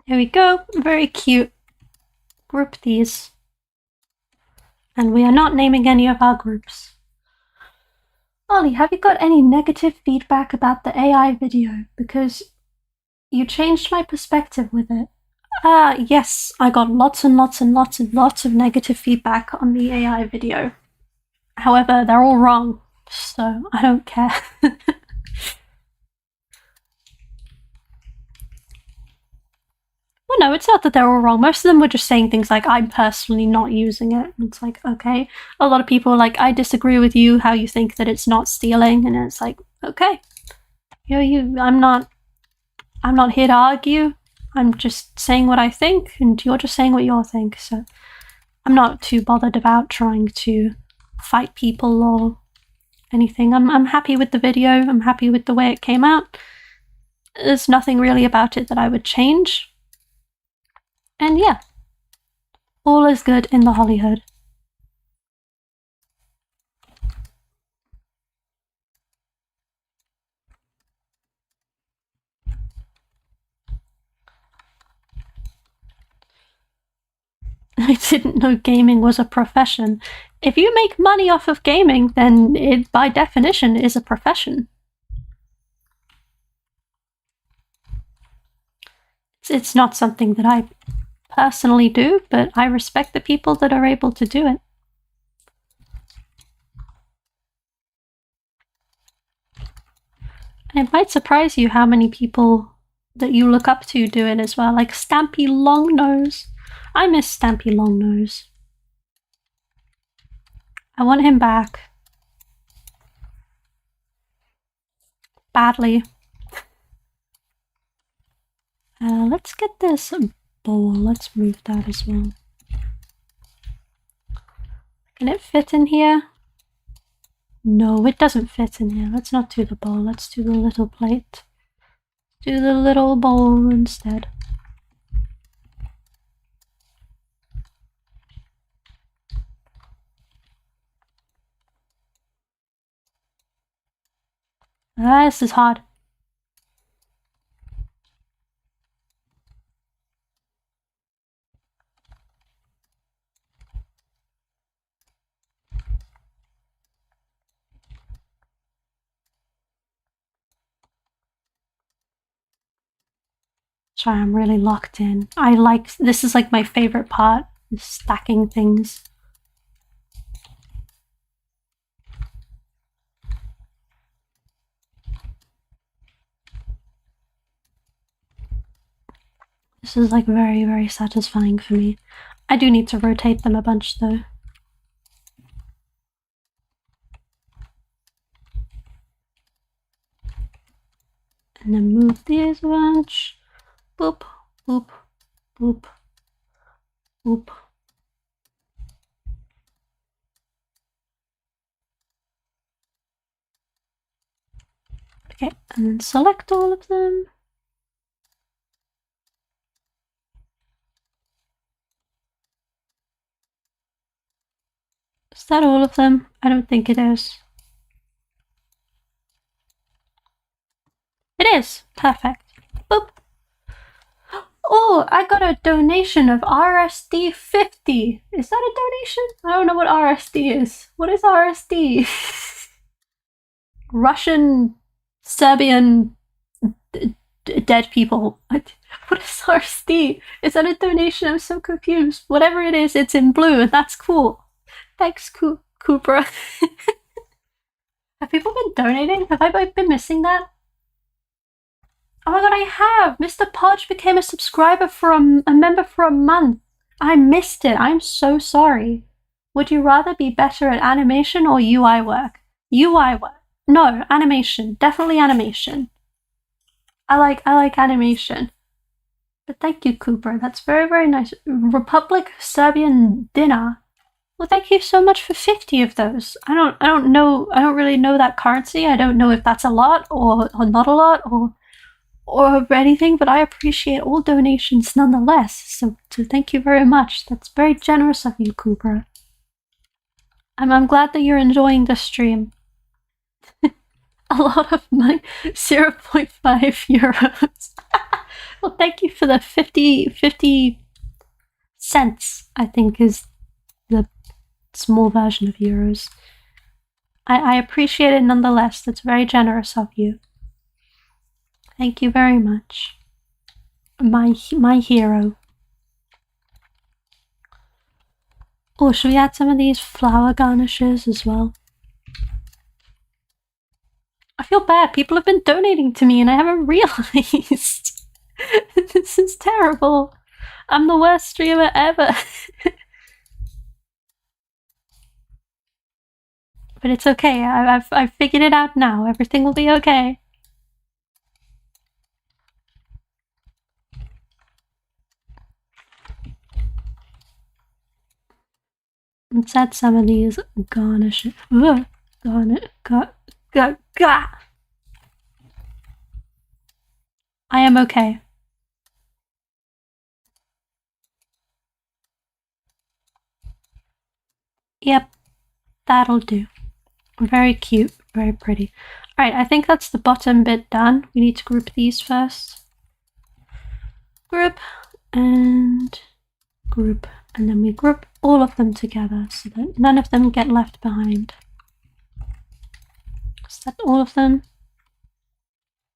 Here we go, very cute. Group these. And we are not naming any of our groups. Ollie, have you got any negative feedback about the AI video? Because you changed my perspective with it. Yes, I got lots and lots and lots and lots of negative feedback on the AI video. However, they're all wrong, so I don't care. Well, no, it's not that they're all wrong. Most of them were just saying things like, I'm personally not using it. And it's like, okay. A lot of people are like, I disagree with you, how you think that it's not stealing. And it's like, okay. I'm not here to argue. I'm just saying what I think, and you're just saying what you think. So I'm not too bothered about trying to fight people or anything. I'm happy with the video. I'm happy with the way it came out. There's nothing really about it that I would change. And yeah, all is good in the Hollyhood. I didn't know gaming was a profession. If you make money off of gaming, then it, by definition, is a profession. It's not something that I personally do, but I respect the people that are able to do it. And it might surprise you how many people that you look up to do it as well, like Stampy Longnose. I miss Stampy Longnose. I want him back. Badly. Let's get this bowl. Let's move that as well. Can it fit in here? No, it doesn't fit in here. Let's not do the bowl. Let's do the little plate. Do the little bowl instead. This is hard. Sorry, I'm really locked in. This is like my favorite part, is stacking things. This is like very, very satisfying for me. I do need to rotate them a bunch though. And then move these a bunch. Boop, boop, boop, boop. Okay, and then select all of them. Is that all of them? I don't think it is. It is! Perfect. Boop! Oh, I got a donation of RSD 50. Is that a donation? I don't know what RSD is. What is RSD? Russian, Serbian, dead people. What is RSD? Is that a donation? I'm so confused. Whatever it is, it's in blue, and that's cool. Thanks, Cooper. Have people been donating? Have I been missing that? Oh my god, I have! Mr. Podge became a subscriber for a member for a month. I missed it. I'm so sorry. Would you rather be better at animation or UI work? UI work. No, animation. Definitely animation. I like animation. But thank you, Cooper. That's very, very nice. Republic Serbian dinner. Well, thank you so much for 50 of those. I don't know. I don't really know that currency. I don't know if that's a lot or not a lot or anything, but I appreciate all donations nonetheless. So thank you very much. That's very generous of you, Cooper. I'm glad that you're enjoying the stream. A lot of money, 0.5 euros. Well, thank you for the 50 cents, I think is the small version of euros. I appreciate it nonetheless. That's very generous of you. Thank you very much. My hero. Oh, should we add some of these flower garnishes as well? I feel bad. People have been donating to me and I haven't realized. This is terrible. I'm the worst streamer ever. But it's okay. I've figured it out now. Everything will be okay. Let's add some of these garnishes. I am okay. Yep, that'll do. Very cute, very pretty. Alright, I think that's the bottom bit done. We need to group these first. Group and group, and then we group all of them together so that none of them get left behind. Is that all of them?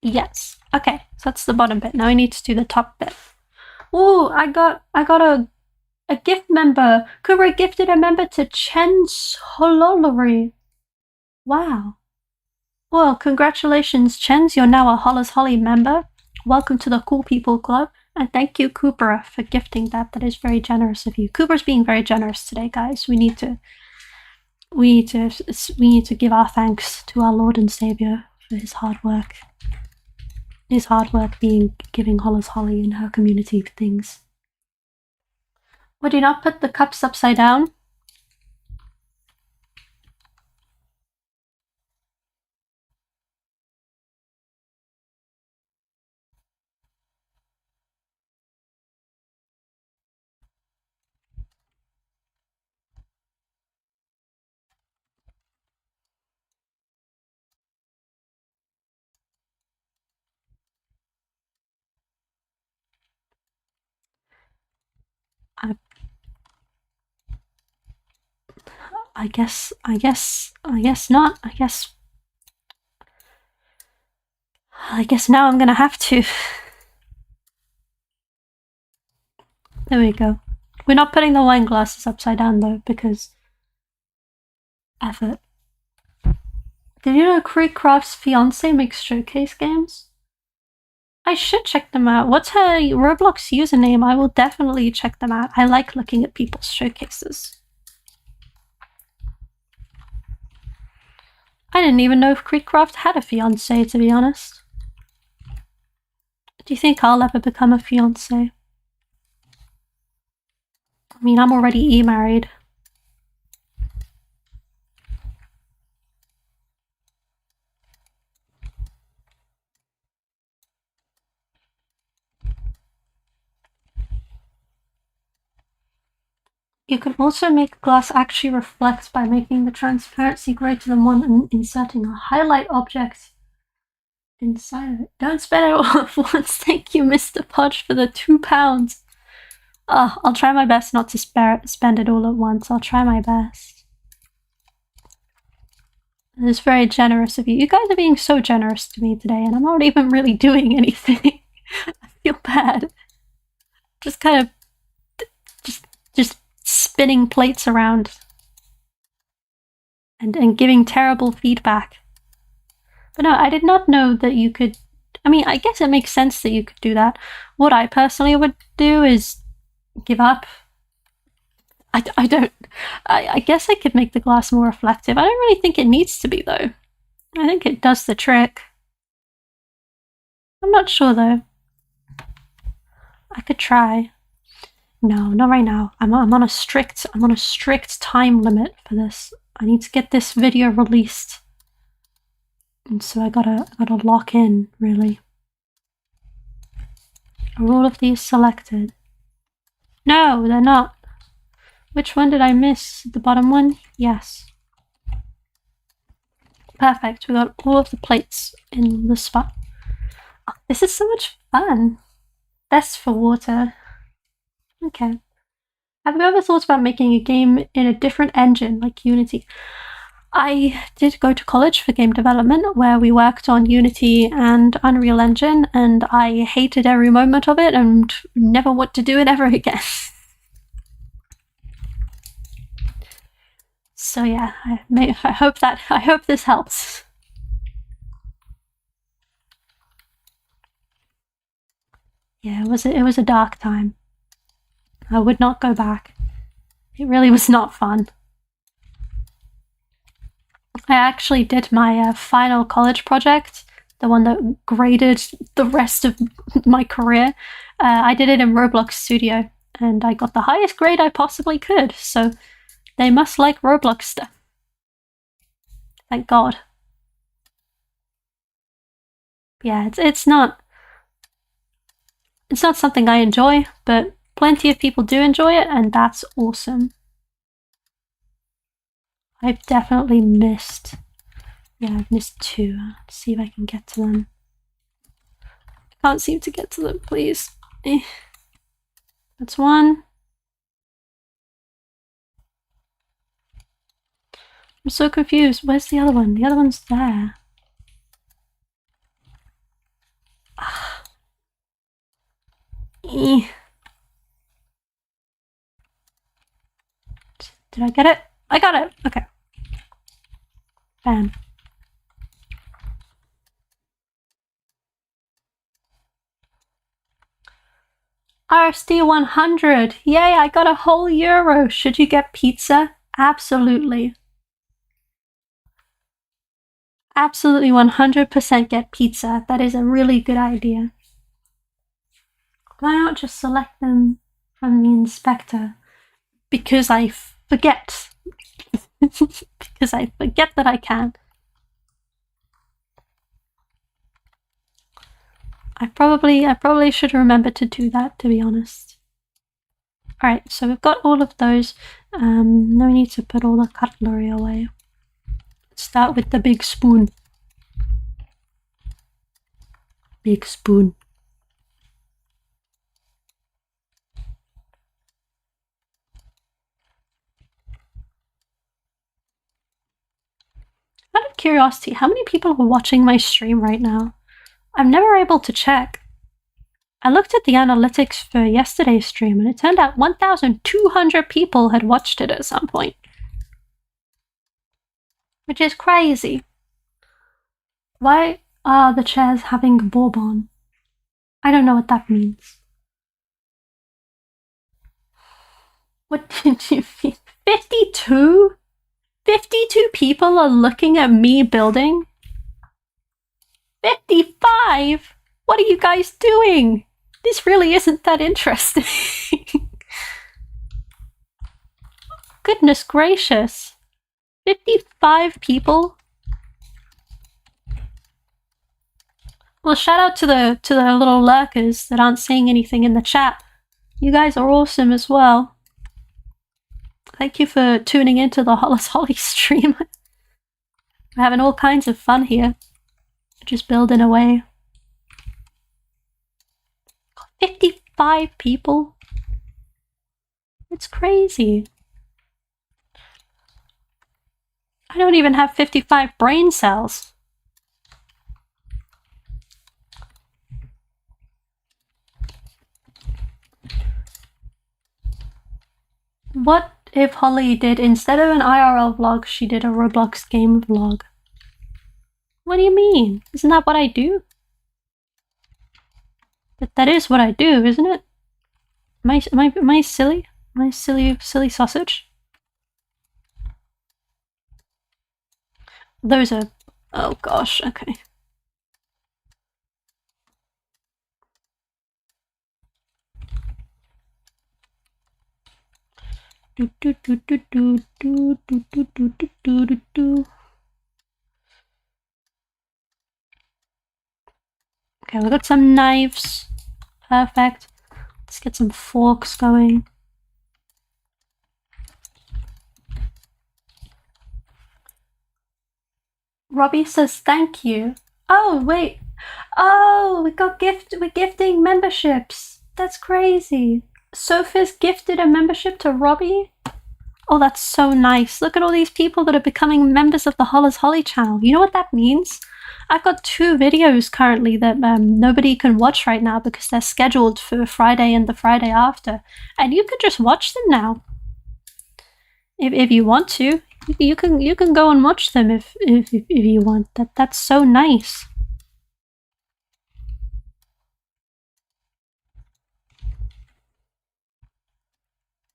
Yes. Okay, so that's the bottom bit. Now we need to do the top bit. Ooh, I got a gift member. Kura gifted a member to Chen's HollersHolly. Wow. Well, congratulations, Chens. You're now a HollersHolly member. Welcome to the Cool People Club. And thank you, Cooper, for gifting that. That is very generous of you. Cooper's being very generous today, guys. We need to give our thanks to our Lord and Savior for his hard work. His hard work being giving HollersHolly and her community things. Would you not put the cups upside down? I guess not. I guess now I'm gonna have to. There we go. We're not putting the wine glasses upside down though, because effort. Did you know Creekcraft's fiance makes showcase games? I should check them out. What's her Roblox username? I will definitely check them out. I like looking at people's showcases. I didn't even know if Creekcraft had a fiance, to be honest. Do you think I'll ever become a fiance? I mean, I'm already e-married. You can also make glass actually reflect by making the transparency greater than 1 and inserting a highlight object inside of it. Don't spend it all at once. Thank you, Mr. Podge, for the £2. Oh, I'll try my best not to spend it all at once. I'll try my best. It's very generous of you. You guys are being so generous to me today, and I'm not even really doing anything. I feel bad. Just kind of just spinning plates around and giving terrible feedback. But no, I did not know that you could. I mean, I guess it makes sense that you could do that. What I personally would do is give up. I guess I could make the glass more reflective. I don't really think it needs to be, though. I think it does the trick. I'm not sure, though. I could try. No, not right now. I'm on a strict time limit for this. I need to get this video released. And so I gotta lock in, really. Are all of these selected? No, they're not. Which one did I miss? The bottom one? Yes. Perfect. We got all of the plates in the spot. Oh, this is so much fun. Best for water. Okay. Have you ever thought about making a game in a different engine, like Unity? I did go to college for game development, where we worked on Unity and Unreal Engine, and I hated every moment of it and never want to do it ever again. So yeah, I hope this helps. Yeah, it was a dark time. I would not go back. It really was not fun. I actually did my final college project, the one that graded the rest of my career. I did it in Roblox Studio, and I got the highest grade I possibly could, so they must like Roblox stuff. Thank God. Yeah, it's not something I enjoy, but plenty of people do enjoy it, and that's awesome. I've definitely missed. Yeah, I've missed 2. Let's see if I can get to them. I can't seem to get to them, please. That's 1. I'm so confused. Where's the other one? The other one's there. Did I get it? I got it! Okay. Bam. RSD 100! Yay, I got a whole euro! Should you get pizza? Absolutely. Absolutely 100% get pizza. That is a really good idea. Why not just select them from the inspector? Because I forget. Because I forget that I can. I probably should remember to do that, to be honest. Alright, so we've got all of those. Now we need to put all the cutlery away. Let's start with the big spoon. Big spoon. Out of curiosity, how many people are watching my stream right now? I'm never able to check. I looked at the analytics for yesterday's stream, and it turned out 1,200 people had watched it at some point. Which is crazy. Why are the chairs having bourbon? I don't know what that means. What did you mean? 52? 52 people are looking at me building? 55? What are you guys doing? This really isn't that interesting. Goodness gracious. 55 people? Well, shout out to the little lurkers that aren't saying anything in the chat. You guys are awesome as well. Thank you for tuning into the HollersHolly stream. We're having all kinds of fun here. Just building away. 55 people? It's crazy. I don't even have 55 brain cells. What if Holly did, instead of an IRL vlog, she did a Roblox game vlog? What do you mean? Isn't that what I do? That is what I do, isn't it? Am I silly? Am I silly sausage? Those are... oh gosh, okay. Okay, we got some knives. Perfect. Let's get some forks going. Robbie says thank you. Oh, wait. Oh, we're gifting memberships. That's crazy. Sophie's gifted a membership to Robbie. Oh, that's so nice. Look at all these people that are becoming members of the HollersHolly channel. You know what that means? I've got 2 videos currently that nobody can watch right now because they're scheduled for Friday and the Friday after. And you can just watch them now. If you want to. You can go and watch them if you want. That's so nice.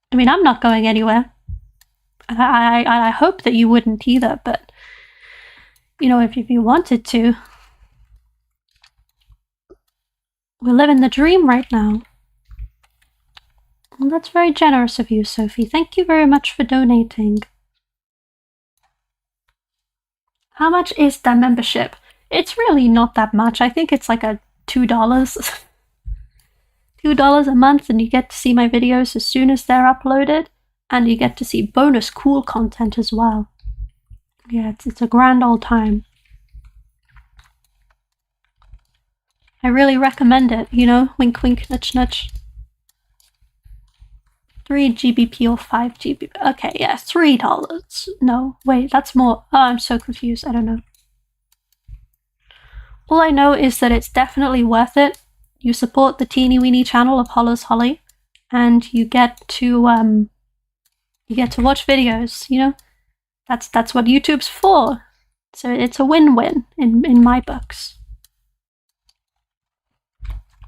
I mean, I'm not going anywhere. I hope that you wouldn't either, but you know, if you wanted to. We're living the dream right now. Well, that's very generous of you, Sophie. Thank you very much for donating. How much is the membership? It's really not that much. I think it's like a $2. $2 a month, and you get to see my videos as soon as they're uploaded, and you get to see bonus cool content as well. Yeah, it's a grand old time. I really recommend it, you know? Wink wink, nudge nudge. 3 GBP or 5 GBP. Okay, yeah, $3. No, wait, that's more. Oh, I'm so confused. I don't know. All I know is that it's definitely worth it. You support the teeny weeny channel of HollersHolly, and you get to watch videos, you know? That's what YouTube's for. So it's a win-win in my books.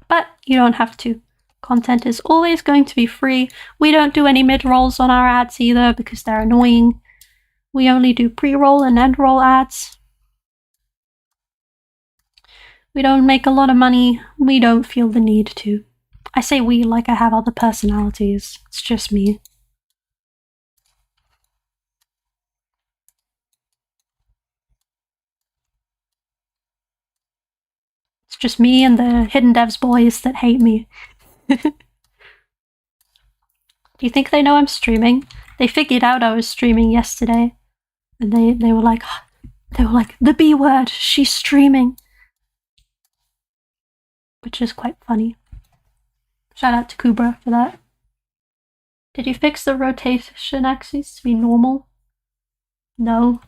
But you don't have to. Content is always going to be free. We don't do any mid-rolls on our ads either because they're annoying. We only do pre-roll and end-roll ads. We don't make a lot of money. We don't feel the need to. I say we like I have other personalities. It's just me. It's just me and the Hidden Devs boys that hate me. Do you think they know I'm streaming? They figured out I was streaming yesterday. And they were like, the B word, she's streaming. Which is quite funny. Shout out to Kubra for that. Did you fix the rotation axis to be normal? No.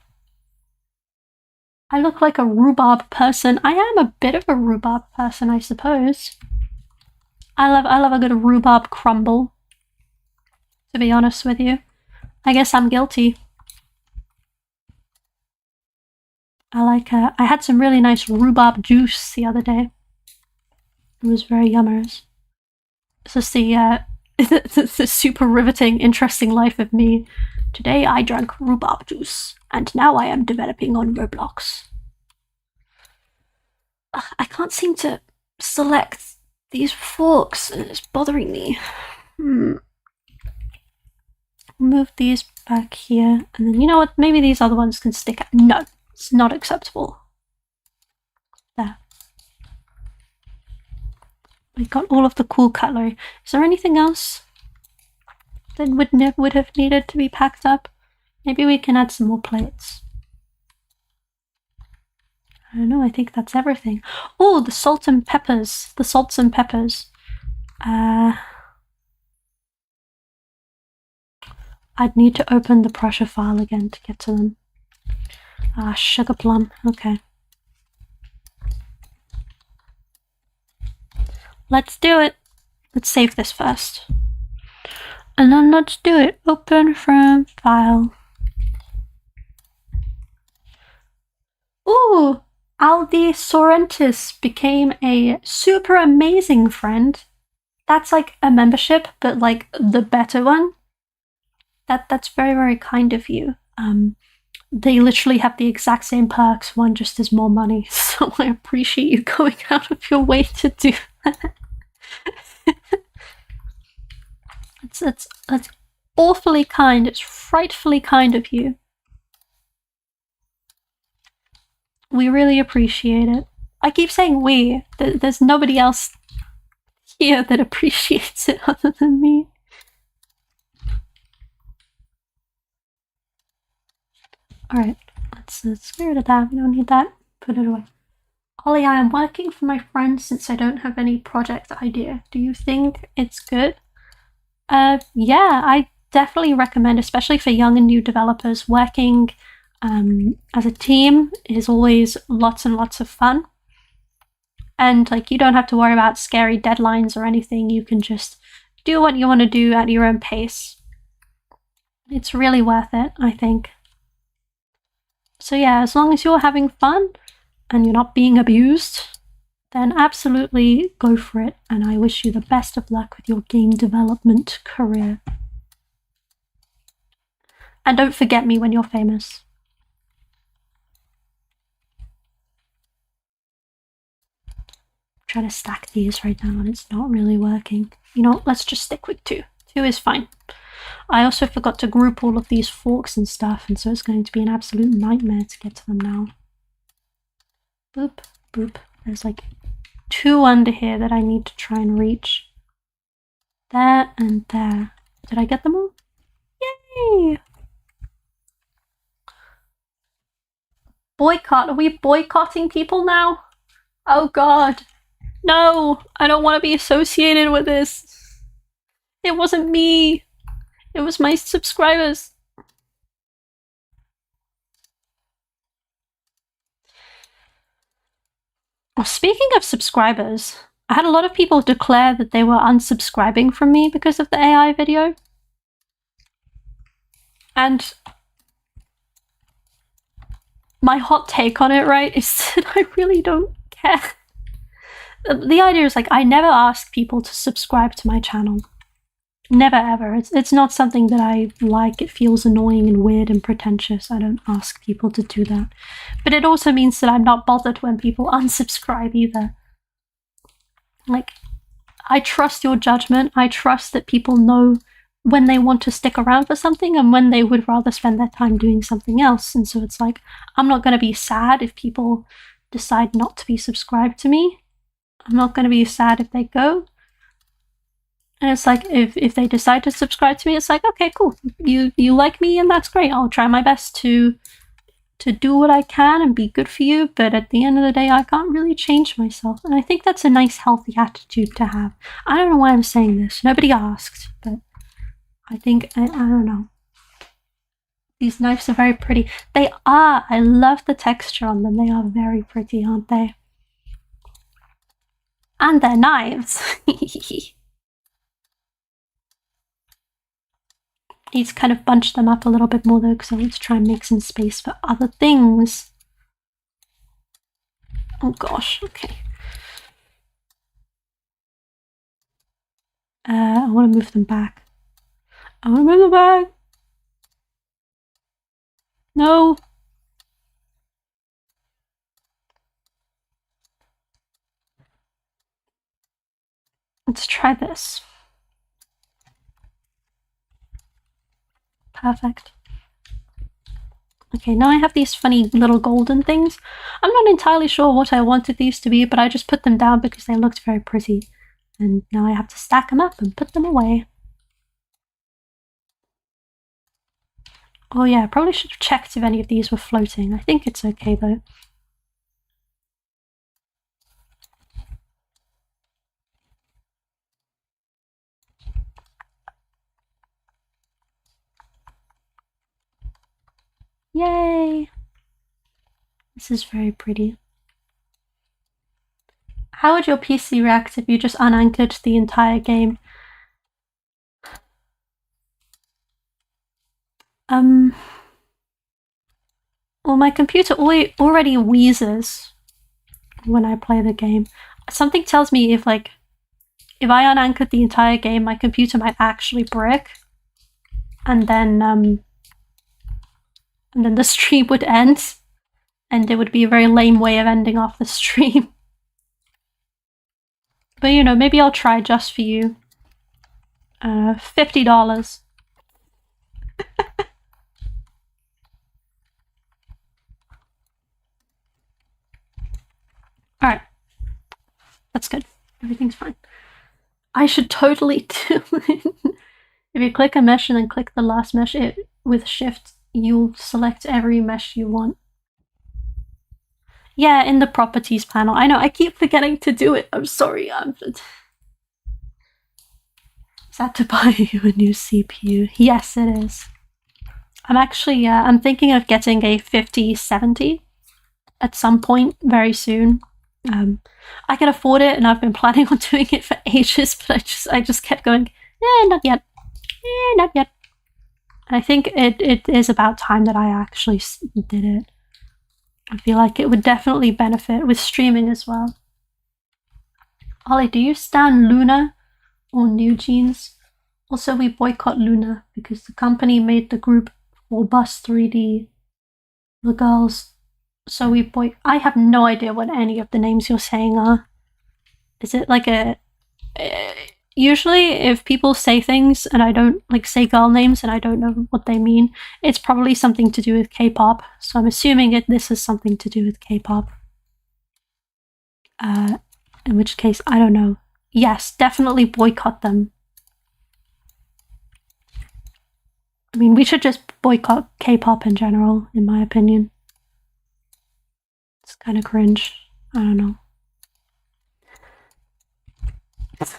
I look like a rhubarb person. I am a bit of a rhubarb person, I suppose. I love a good rhubarb crumble. To be honest with you. I guess I'm guilty. I had some really nice rhubarb juice the other day. It was very yummers. This is the super riveting, interesting life of me. Today I drank rhubarb juice, and now I am developing on Roblox. I can't seem to select these forks, and it's bothering me. Move these back here, and then you know what? Maybe these other ones can stick out. No, it's not acceptable. There. We got all of the cool cutlery. Is there anything else? that would have needed to be packed up. Maybe we can add some more plates. I don't know, I think that's everything. Oh, the salt and peppers. The salts and peppers. I'd need to open the pressure file again to get to them. Ah, sugar plum. Okay. Let's do it. Let's save this first. And then let's do it. Open from file. Ooh! Aldi Sorrentis became a super amazing friend. That's like a membership, but like the better one. That's very, very kind of you. They literally have the exact same perks, one just has more money, so I appreciate you going out of your way to do that. It's awfully kind, it's frightfully kind of you. We really appreciate it. I keep saying we, there's nobody else here that appreciates it other than me. Alright, let's get rid of that. We don't need that. Put it away. Holly, I am working for my friends since I don't have any project idea. Do you think it's good? Yeah, I definitely recommend, especially for young and new developers, working as a team is always lots and lots of fun. And like, you don't have to worry about scary deadlines or anything. You can just do what you want to do at your own pace. It's really worth it, I think. So yeah, as long as you're having fun and you're not being abused, then absolutely go for it. And I wish you the best of luck with your game development career. And don't forget me when you're famous. I'm trying to stack these right now and it's not really working. You know, let's just stick with 2. 2 is fine. I also forgot to group all of these forks and stuff, and so it's going to be an absolute nightmare to get to them now. Boop, boop. There's like 2 under here that I need to try and reach. There and there. Did I get them all? Yay! Boycott. Are we boycotting people now? Oh god. No! I don't want to be associated with this. It wasn't me. It was my subscribers. Well, speaking of subscribers, I had a lot of people declare that they were unsubscribing from me because of the AI video. And my hot take on it, right, is that I really don't care. The idea is like, I never ask people to subscribe to my channel. Never ever. It's not something that I like. It feels annoying and weird and pretentious. I don't ask people to do that. But it also means that I'm not bothered when people unsubscribe either. Like, I trust your judgment. I trust that people know when they want to stick around for something and when they would rather spend their time doing something else. And so it's like, I'm not going to be sad if people decide not to be subscribed to me. I'm not going to be sad if they go. And it's like, if they decide to subscribe to me, it's like, okay, cool. You like me and that's great. I'll try my best to do what I can and be good for you. But at the end of the day, I can't really change myself. And I think that's a nice, healthy attitude to have. I don't know why I'm saying this. Nobody asked, but I think, I don't know. These knives are very pretty. They are. I love the texture on them. They are very pretty, aren't they? And they're knives. Need to kind of bunch them up a little bit more though, because I want to try and make some space for other things. Oh gosh, okay. I want to move them back. I want to move them back! No! Let's try this. Perfect. Okay, now I have these funny little golden things. I'm not entirely sure what I wanted these to be, but I just put them down because they looked very pretty. And now I have to stack them up and put them away. Oh yeah, I probably should have checked if any of these were floating. I think it's okay though. Yay! This is very pretty. How would your PC react if you just unanchored the entire game? Well, my computer already wheezes when I play the game. Something tells me if I unanchored the entire game, my computer might actually brick, and then the stream would end, and it would be a very lame way of ending off the stream. But you know, maybe I'll try just for you. $50. Alright. That's good. Everything's fine. I should totally do it. If you click a mesh and then click the last mesh with shift, you'll select every mesh you want. Yeah, in the properties panel. I know, I keep forgetting to do it. I'm sorry. Is that to buy you a new CPU? Yes, it is. I'm actually, I'm thinking of getting a 5070 at some point very soon. I can afford it, and I've been planning on doing it for ages, but I just kept going, not yet. Not yet. And I think it is about time that I actually did it. I feel like it would definitely benefit with streaming as well. Ollie, do you stand Luna or New Jeans? Also, we boycott Luna because the company made the group for Bus 3D, the girls. So I have no idea what any of the names you're saying are. Is it like usually if people say things and I don't say girl names and I don't know what they mean, it's probably something to do with K-pop. So I'm assuming this is something to do with K-pop. In which case, I don't know. Yes, definitely boycott them. I mean, we should just boycott K-pop in general, in my opinion. It's kind of cringe. I don't know.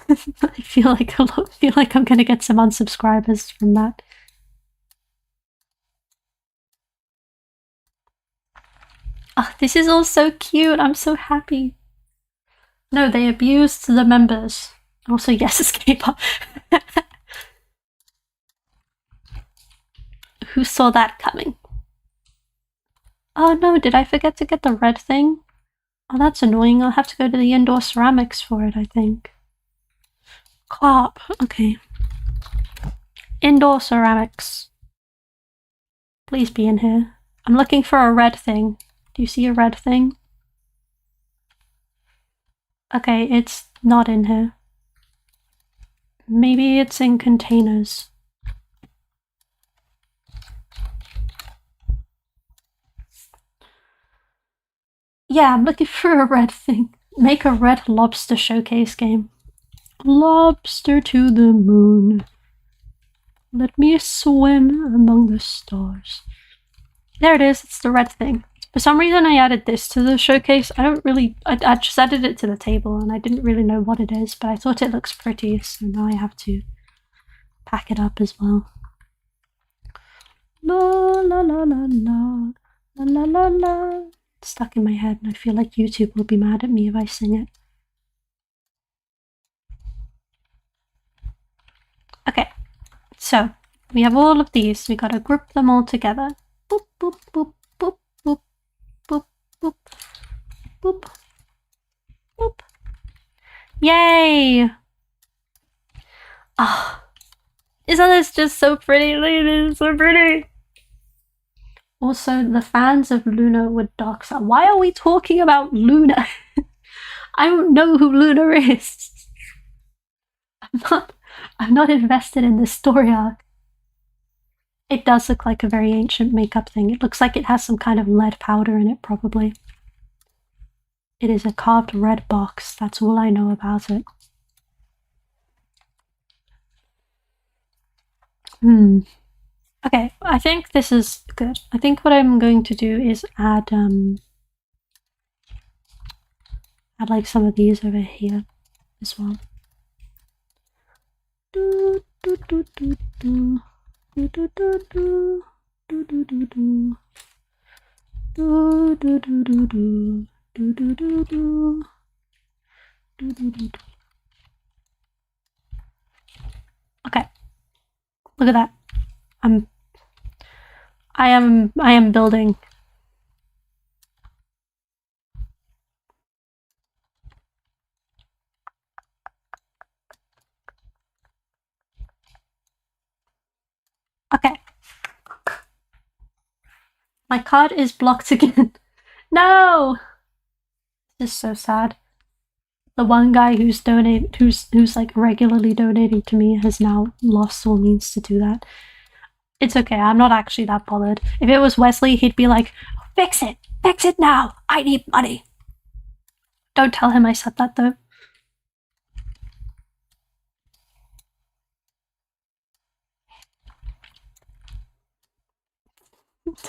I feel like I'm gonna get some unsubscribers from that. Oh, this is all so cute. I'm so happy. No, they abused the members. Also, yes, it's K-pop. Who saw that coming? Oh no, did I forget to get the red thing? Oh, that's annoying. I'll have to go to the indoor ceramics for it, I think. Cop. Okay. Indoor ceramics. Please be in here. I'm looking for a red thing. Do you see a red thing? Okay, it's not in here. Maybe it's in containers. Yeah, I'm looking for a red thing. Make a red lobster showcase game. Lobster to the moon. Let me swim among the stars. There it is, it's the red thing. For some reason I added this to the showcase. I just added it to the table and I didn't really know what it is, but I thought it looks pretty, so now I have to pack it up as well. La la la la la la la la la. It's stuck in my head and I feel like YouTube will be mad at me if I sing it. Okay, so we have all of these. We gotta group them all together. Boop, boop, boop, boop, boop, boop, boop, boop, boop. Yay! Ah, isn't this just so pretty? Look at this, so pretty. Also, the fans of Luna would dox. Why are we talking about Luna? I don't know who Luna is. I'm not invested in this story arc. It does look like a very ancient makeup thing. It looks like it has some kind of lead powder in it, probably. It is a carved red box. That's all I know about it. Okay, I think this is good. I think what I'm going to do is add like some of these over here as well. Do, do, do, do, do. Do, do, do, do. Do, do, do, do. Do, do, do, do, do. Do, do, do, do. Do, do, do, do. Okay. Look at that. I am building. Okay. My card is blocked again. No! This is so sad. The one guy who's like regularly donating to me has now lost all means to do that. It's okay, I'm not actually that bothered. If it was Wesley, he'd be like, fix it now, I need money. Don't tell him I said that though.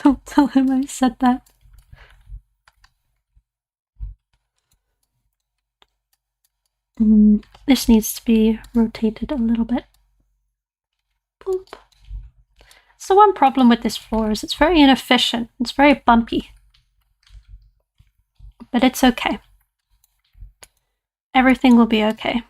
Don't tell him I said that. This needs to be rotated a little bit. Boop. So one problem with this floor is it's very inefficient. It's very bumpy. But it's okay. Everything will be okay.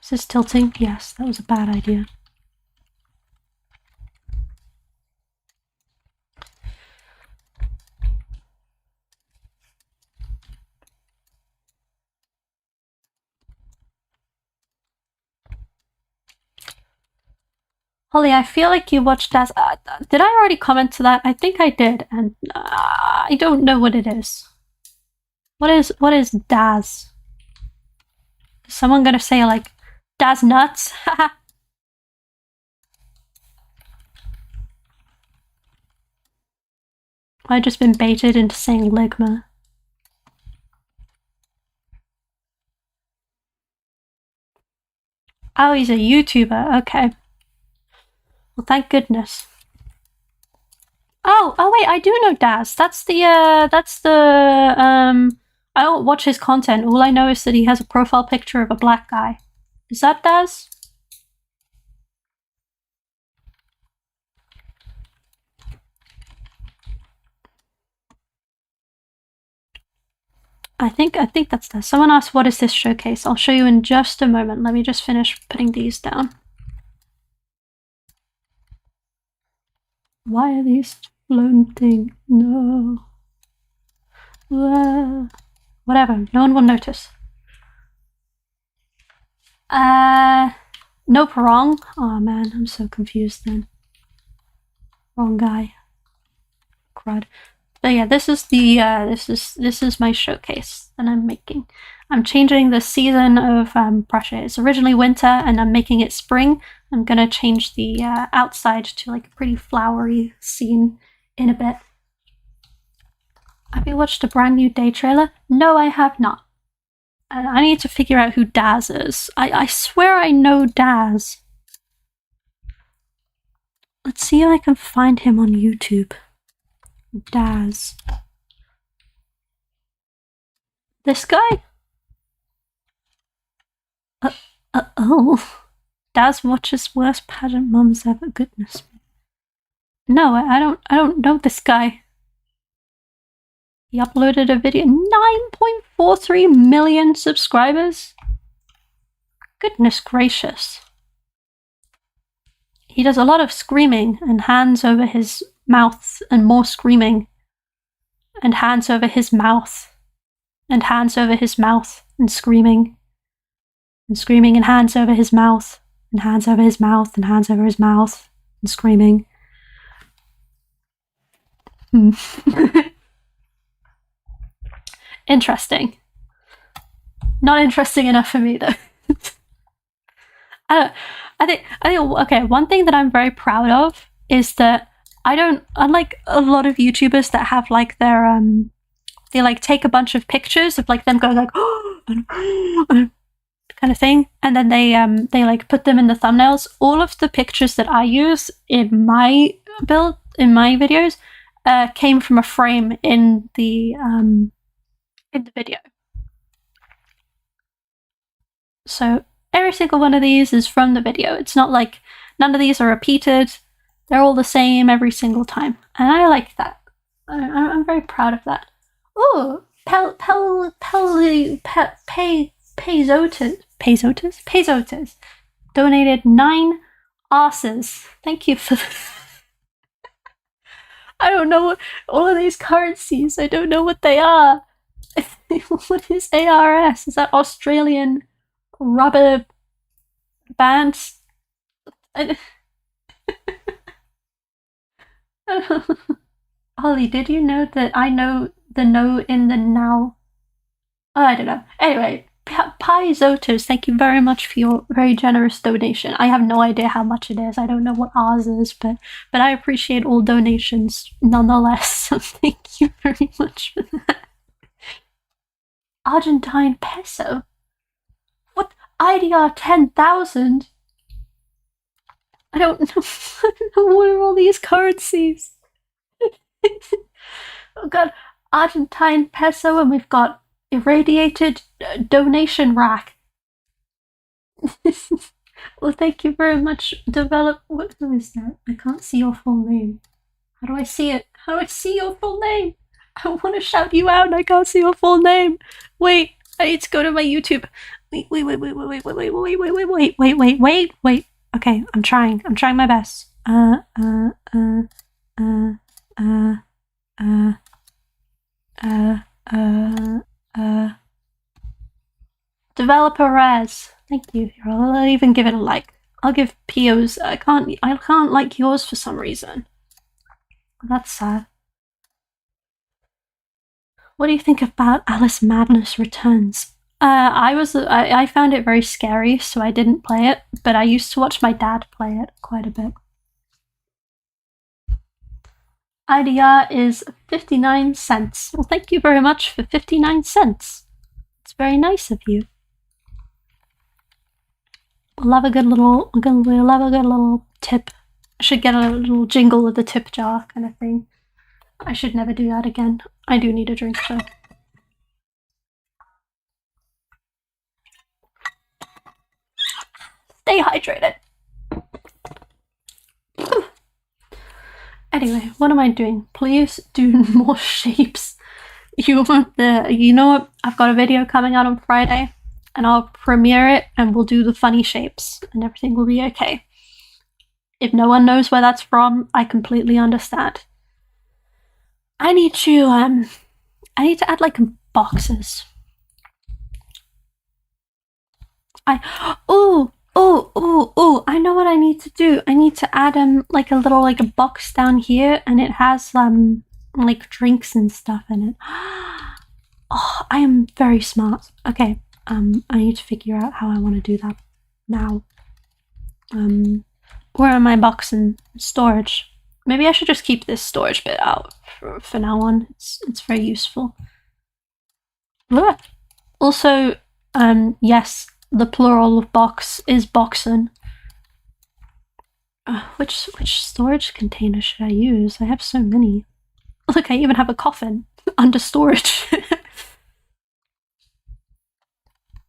Is this tilting? Yes, that was a bad idea. Holly, I feel like you watched Daz. Did I already comment to that? I think I did, and I don't know what it is. What is Daz? Is someone gonna say like Daz nuts? I've just been baited into saying Ligma. Oh, he's a YouTuber. Okay. Well, thank goodness. Oh wait, I do know Daz. That's the I don't watch his content. All I know is that he has a profile picture of a black guy. Is that Daz? I think that's Daz. Someone asked, what is this showcase? I'll show you in just a moment. Let me just finish putting these down. Why are these floating? No. Whatever, no one will notice. Nope, wrong. Oh man, I'm so confused then. Wrong guy. Crud. But yeah, this is the this is my showcase that I'm making. I'm changing the season of Prussia. It's originally winter, and I'm making it spring. I'm gonna change the outside to like a pretty flowery scene in a bit. Have you watched a brand new day trailer? No, I have not. And I need to figure out who Daz is. I swear I know Daz. Let's see if I can find him on YouTube. Daz. This guy? Oh. Daz watches worst pageant mums ever. Goodness me. No, I don't know this guy. He uploaded a video. 9.43 million subscribers? Goodness gracious. He does a lot of screaming and hands over his mouth and more screaming. And hands over his mouth. And hands over his mouth and screaming. And screaming and hands over his mouth. And hands over his mouth and hands over his mouth. And screaming. Interesting. Not interesting enough for me though. I think okay, one thing that I'm very proud of is that I don't, unlike a lot of YouTubers that have like their they like take a bunch of pictures of like them going like kind of thing, and then they like put them in the thumbnails. All of the pictures that I use in my videos came from a frame in the video. So every single one of these is from the video. It's not like none of these are repeated. They're all the same every single time. And I like that. I'm very proud of that. Ooh, Pezotas donated 9 asses. Thank you for I don't know what all of these currencies. I don't know what they are. What is ARS? Is that Australian rubber bands? Holly, did you know that I know the no in the now? Oh, I don't know. Anyway, Paizotos, thank you very much for your very generous donation. I have no idea how much it is. I don't know what ours is, but I appreciate all donations nonetheless. So thank you very much for that. Argentine peso? What? IDR 10,000? I don't know. I don't know what are all these currencies. We've got Argentine peso, and we've got irradiated donation rack. Well, thank you very much. What is that? I can't see your full name. How do I see it? How do I see your full name? I want to shout you out and I can't see your full name. Wait, I need to go to my YouTube. Wait. Okay, I'm trying my best. Developer Raz. Thank you. I'll even give it a like. I'll give Pio's. I can't like yours for some reason. That's sad. What do you think about Alice Madness Returns? I found it very scary, so I didn't play it, but I used to watch my dad play it quite a bit. IDR is 59 cents. Well, thank you very much for 59 cents. It's very nice of you. Love a good little tip. I should get a little jingle with the tip jar kind of thing. I should never do that again. I do need a drink though. Stay hydrated. Anyway, what am I doing? Please do more shapes. You know what? I've got a video coming out on Friday, and I'll premiere it, and we'll do the funny shapes, and everything will be okay. If no one knows where that's from, I completely understand. I need to add like boxes. I I know what I need to do. I need to add like a little like a box down here, and it has like drinks and stuff in it. Oh, I am very smart. Okay, I need to figure out how I want to do that now. Where am my box and storage? Maybe I should just keep this storage bit out for now on. It's very useful. Ugh. Also, yes, the plural of box is boxen. Which storage container should I use? I have so many. Look, I even have a coffin under storage.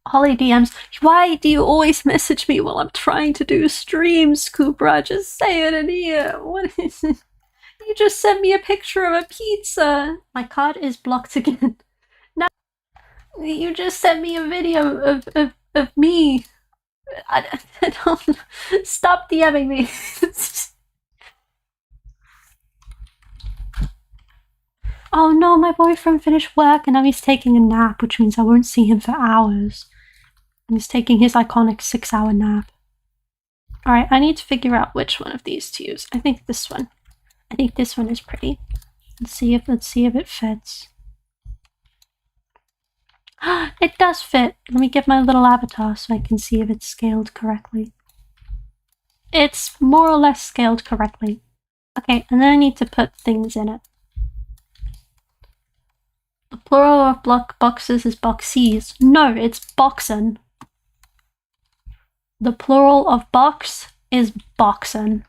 Holly DMs, why do you always message me while I'm trying to do streams, Cooper? Just say it in here. What is it? You just sent me a picture of a pizza. My card is blocked again. Now, you just sent me a video of me. I don't... Stop DMing me. Oh no, my boyfriend finished work and now he's taking a nap, which means I won't see him for hours. He's taking his iconic 6-hour nap. Alright, I need to figure out which one of these to use. I think this one. I think this one is pretty. Let's see if it fits. It does fit! Let me get my little avatar so I can see if it's scaled correctly. It's more or less scaled correctly. Okay, and then I need to put things in it. The Plural of boxes is boxies. No, it's boxen. The plural of box is boxen.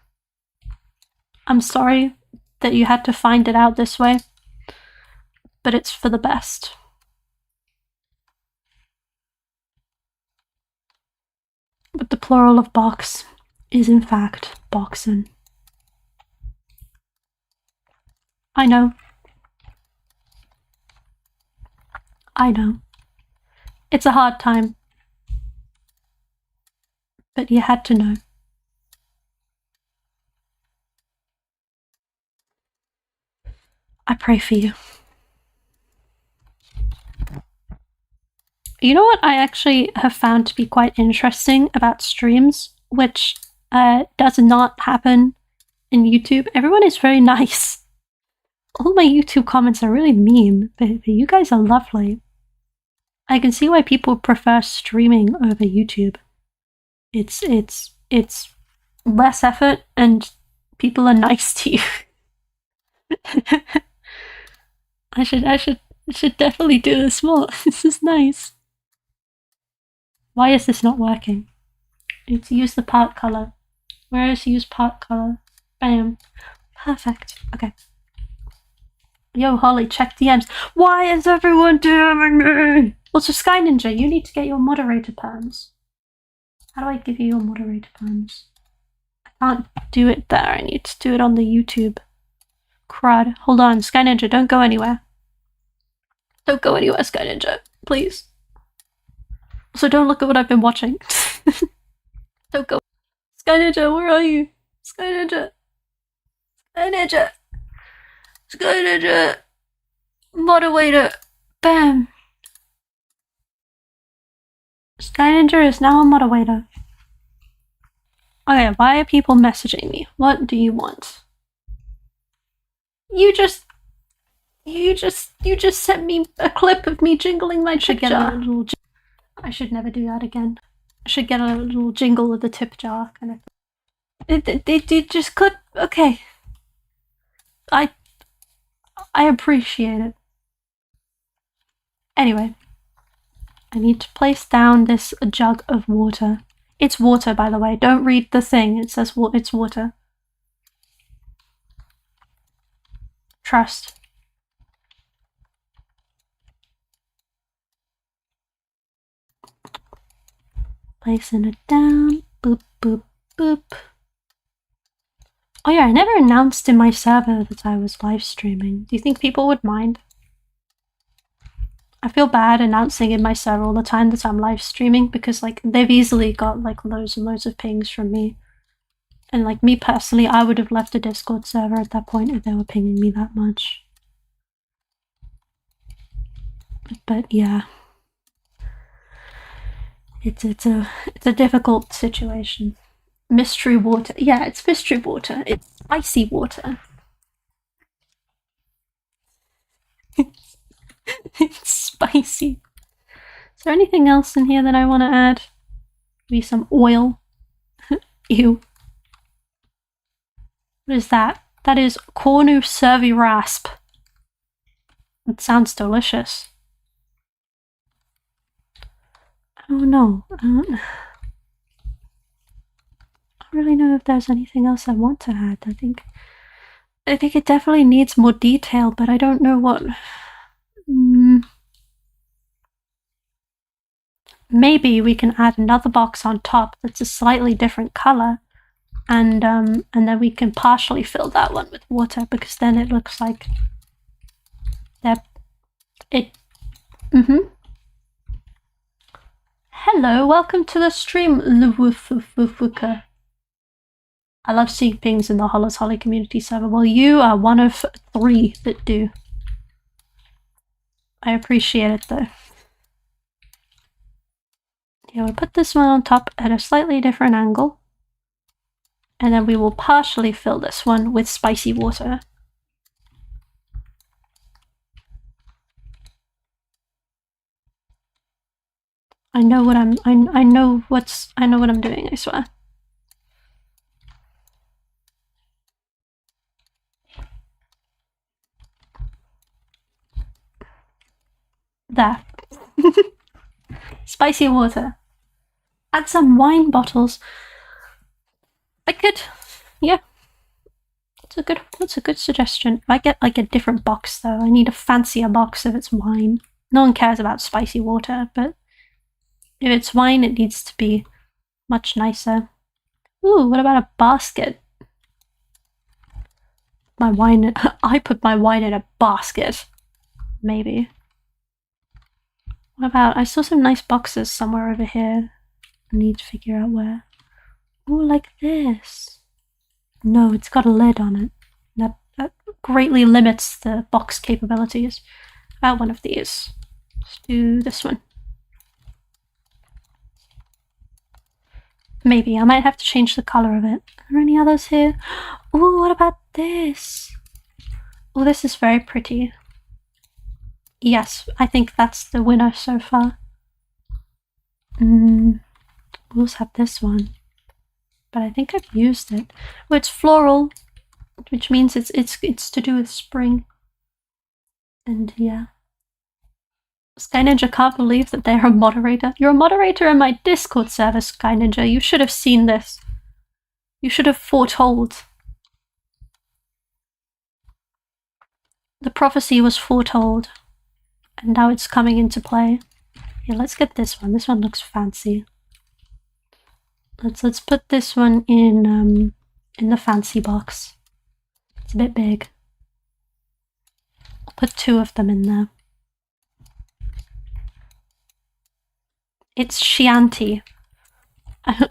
I'm sorry that you had to find it out this way, but it's for the best. But the plural of box is in fact boxen. I know. I know. It's a hard time. But you had to know. I pray for you. You know what I actually have found to be quite interesting about streams, which does not happen in YouTube? Everyone is very nice. All my YouTube comments are really mean, but you guys are lovely. I can see why people prefer streaming over YouTube. It's less effort and people are nice to you. I should definitely do this more. This is nice. Why is this not working? I need to use the part color. Where is use part color? Bam. Perfect. Okay. Yo, Holly, check DMs. Why is everyone DMing me? Also, Sky Ninja, you need to get your moderator perms. How do I give you your moderator perms? I can't do it there. I need to do it on the YouTube. Crud. Hold on, Sky Ninja, don't go anywhere. Don't go anywhere, Sky Ninja. Please. Also, don't look at what I've been watching. Don't go. Sky Ninja, where are you? Sky Ninja. Sky Ninja. Sky Ninja. Moderator. Bam. Sky Ninja is now a moderator. Okay, why are people messaging me? What do you want? You just sent me a clip of me jingling my tip jar. I should never do that again. I should get a little jingle with the tip jar kind of thing. It just clip. Okay. I appreciate it. Anyway, I need to place down this jug of water. It's water, by the way. Don't read the thing. It says it's water. Trust. Placing it down. Boop, boop, boop. Oh yeah, I never announced in my server that I was live streaming. Do you think people would mind? I feel bad announcing in my server all the time that I'm live streaming because like they've easily got like loads and loads of pings from me. And like me personally, I would have left a Discord server at that point if they were pinging me that much. But yeah. It's a difficult situation. Mystery water. Yeah, it's mystery water. It's icy water. It's spicy. Is there anything else in here that I want to add? Maybe some oil. Ew. What is that? That is cornu cervi rasp. It sounds delicious. Oh no. I don't really know if there's anything else I want to add. I think it definitely needs more detail, but I don't know what. Maybe we can add another box on top that's a slightly different color, and then we can partially fill that one with water because then it looks like Hello, welcome to the stream, Luwufufuka. I love seeing pings in the HollersHolly community server. Well, you are one of 3 that do. I appreciate it though. Yeah, we'll put this one on top at a slightly different angle. And then we will partially fill this one with spicy water. I know what I'm doing, I swear. There. Spicy water. Add some wine bottles. I could, yeah. That's a good suggestion. If I get like a different box though, I need a fancier box if it's wine. No one cares about spicy water, but if it's wine, it needs to be much nicer. Ooh, what about a basket? My wine. I put my wine in a basket. Maybe. What about? I saw some nice boxes somewhere over here. I need to figure out where. Ooh, like this. No, it's got a lid on it. That greatly limits the box capabilities. About one of these. Let's do this one. Maybe. I might have to change the colour of it. Are there any others here? Ooh, what about this? Oh, this is very pretty. Yes, I think that's the winner so far. We also have this one. But I think I've used it. Oh, it's floral, which means it's to do with spring. And yeah. Sky Ninja can't believe that they're a moderator. You're a moderator in my Discord server, Sky Ninja. You should have seen this. You should have foretold. The prophecy was foretold. And now it's coming into play. Yeah, let's get this one. This one looks fancy. Let's put this one in the fancy box. It's a bit big. I'll put 2 of them in there. It's Chianti. I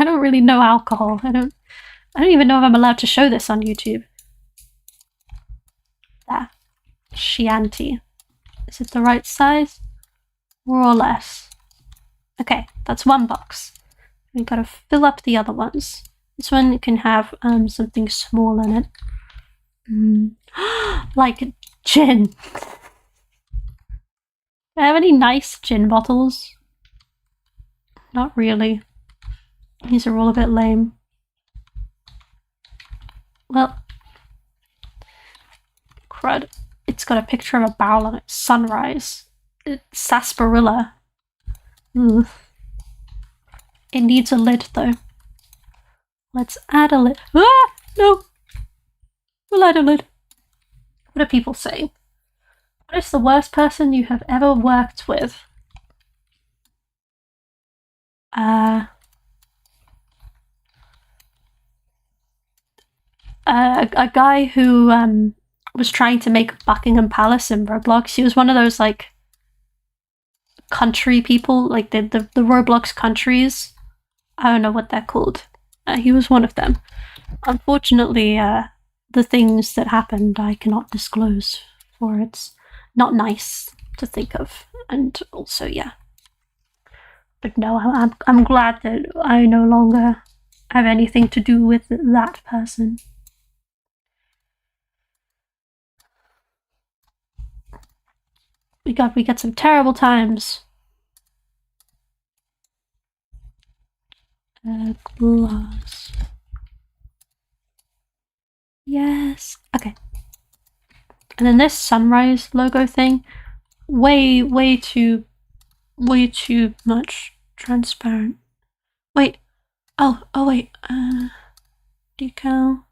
don't really know alcohol. I don't even know if I'm allowed to show this on YouTube. There. Chianti. Is it the right size? More or less. Okay, that's one box. We've got to fill up the other ones. This one can have something small in it. Like gin. Do I have any nice gin bottles? Not really. These are all a bit lame. Well, crud. It's got a picture of a barrel on it. Sunrise. It's sarsaparilla. Ugh. It needs a lid though. Let's add a lid. Ah! No! We'll add a lid. What are people saying? What is the worst person you have ever worked with? A guy who was trying to make Buckingham Palace in Roblox. He was one of those like country people, like the Roblox countries. I don't know what they're called. He was one of them. Unfortunately, the things that happened I cannot disclose, for it's not nice to think of, and also yeah. But no, I'm glad that I no longer have anything to do with that person. We got some terrible times. Glass. Yes. Okay. And then this sunrise logo thing, way too much transparent. Wait. Oh wait. Decal.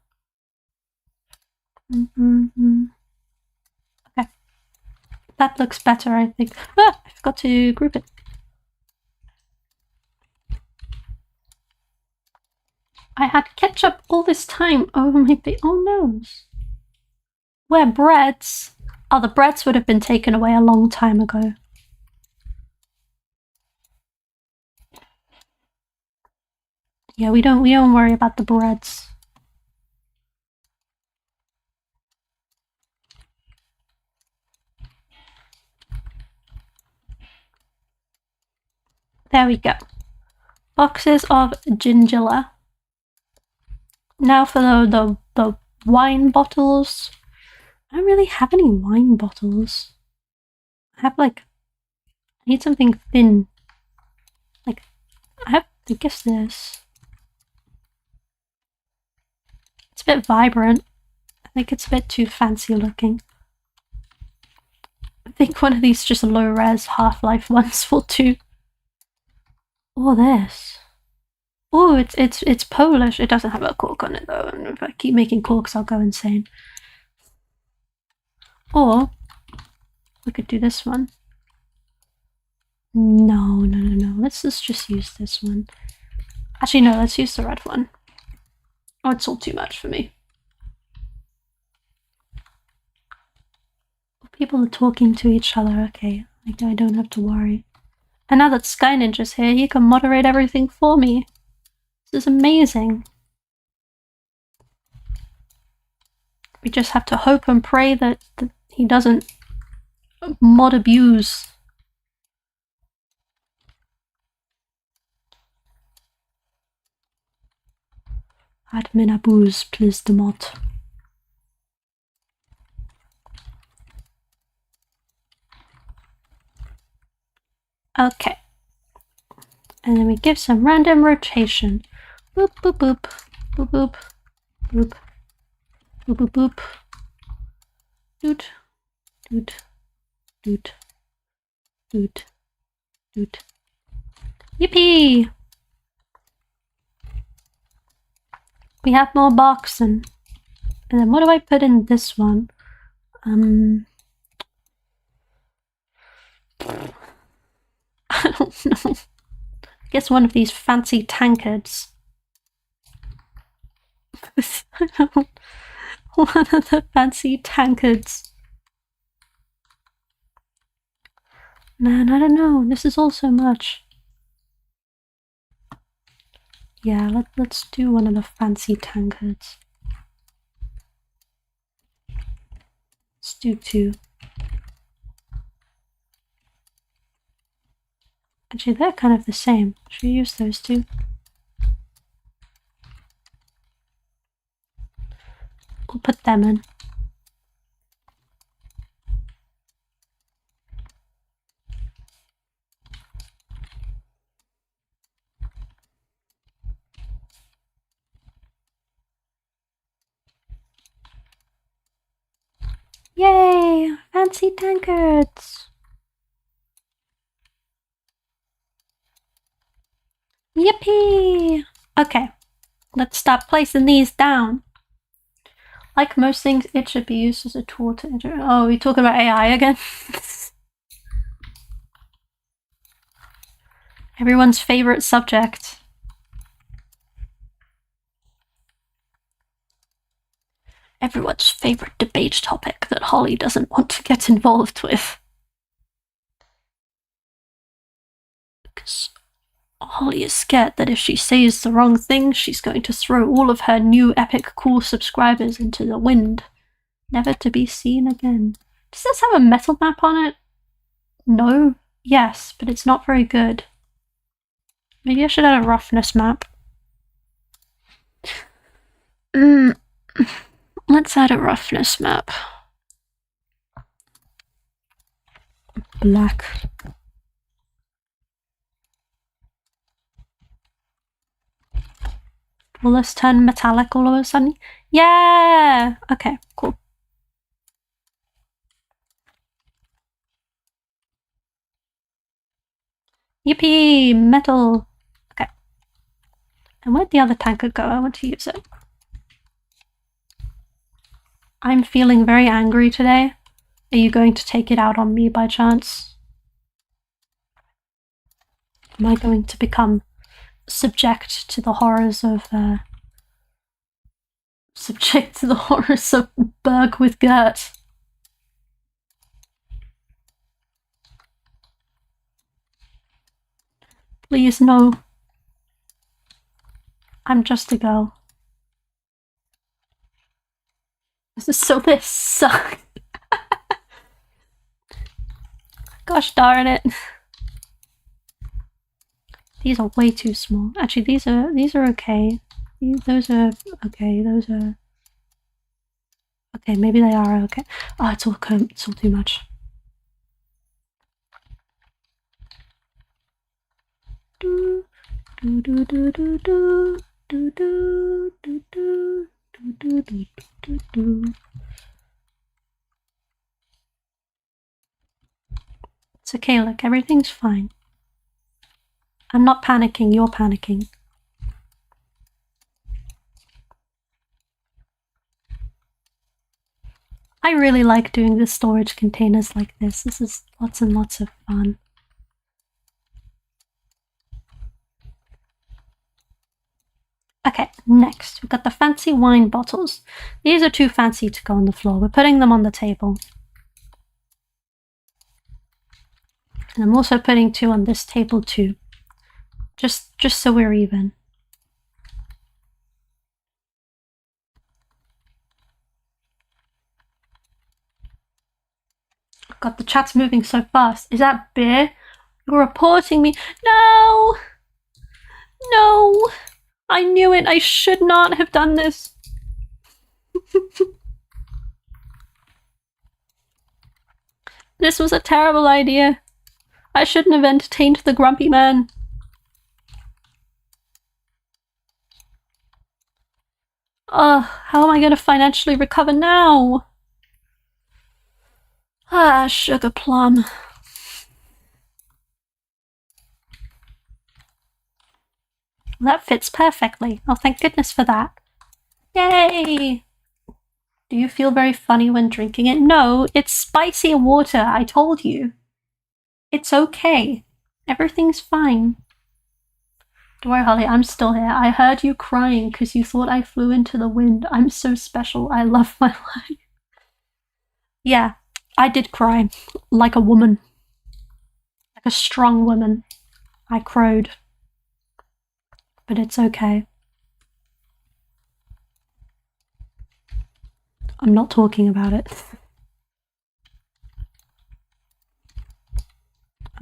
Okay. That looks better, I think. Ah, I forgot to group it. I had ketchup all this time over my nose. Where breads? Oh, the breads would have been taken away a long time ago. Yeah, we don't worry about the breads. There we go. Boxes of gingilla. Now for the wine bottles. I don't really have any wine bottles. I have I need something thin. I guess this. It's a bit vibrant. I think it's a bit too fancy looking. think one of these just low-res Half-Life ones will do. Or this. Oh, it's Polish. It doesn't have a cork on it though, and if I keep making corks, I'll go insane. Or we could do this one. No. Let's just use this one. Actually, no, let's use the red one. Oh, it's all too much for me. People are talking to each other, okay. Like, I don't have to worry. And now that Sky Ninja's here, he can moderate everything for me. This is amazing. We just have to hope and pray that he doesn't mod abuse. Admin abuse, please the mod. Okay. And then we give some random rotation. Boop, boop, boop. Boop, boop. Boop. Boop, boop, boop. Doot. Doot. Doot. Doot. Doot. Yippee! We have more boxing. And then what do I put in this one? I don't know. I guess one of these fancy tankards. One of the fancy tankards. Man, I don't know. This is all so much. Yeah, let's do one of the fancy tankards. Let's do 2. Actually, they're kind of the same. Should we use those 2? We'll put them in. Yay! Fancy tankards! Yippee! Okay, let's start placing these down. Like most things, it should be used as a tool to oh, we talking about AI again? Everyone's favorite subject. Everyone's favorite debate topic that Holly doesn't want to get involved with. Because Holly is scared that if she says the wrong thing, she's going to throw all of her new epic cool subscribers into the wind, never to be seen again. Does this have a metal map on it? No? Yes, but it's not very good. Maybe I should add a roughness map. Let's add a roughness map. Black. Will this turn metallic all of a sudden? Yeah! Okay, cool. Yippee! Metal! Okay. And where'd the other tanker go? I want to use it. I'm feeling very angry today. Are you going to take it out on me by chance? Am I going to become subject to the horrors of Berg with Gert? Please, no. I'm just a girl. So this sucks. Gosh darn it. These are way too small. Actually, these are okay. Those are okay. Those are okay. Maybe they are okay. Oh, it's all too much. Do do do do do do do do do do do do do do. It's okay, look, everything's fine. I'm not panicking, you're panicking. I really like doing the storage containers like this. This is lots and lots of fun. Okay, next, we've got the fancy wine bottles. These are too fancy to go on the floor. We're putting them on the table. And I'm also putting 2 on this table too. Just so we're even. God, the chat's moving so fast. Is that beer? You're reporting me. No! No! I knew it. I should not have done this. This was a terrible idea. I shouldn't have entertained the grumpy man. How am I going to financially recover now? Ah, sugar plum. That fits perfectly. Oh, thank goodness for that. Yay! Do you feel very funny when drinking it? No, it's spicy water, I told you. It's okay. Everything's fine. Don't worry, Holly, I'm still here. I heard you crying because you thought I flew into the wind. I'm so special. I love my life. Yeah, I did cry. Like a woman. Like a strong woman. I crowed. But it's okay. I'm not talking about it.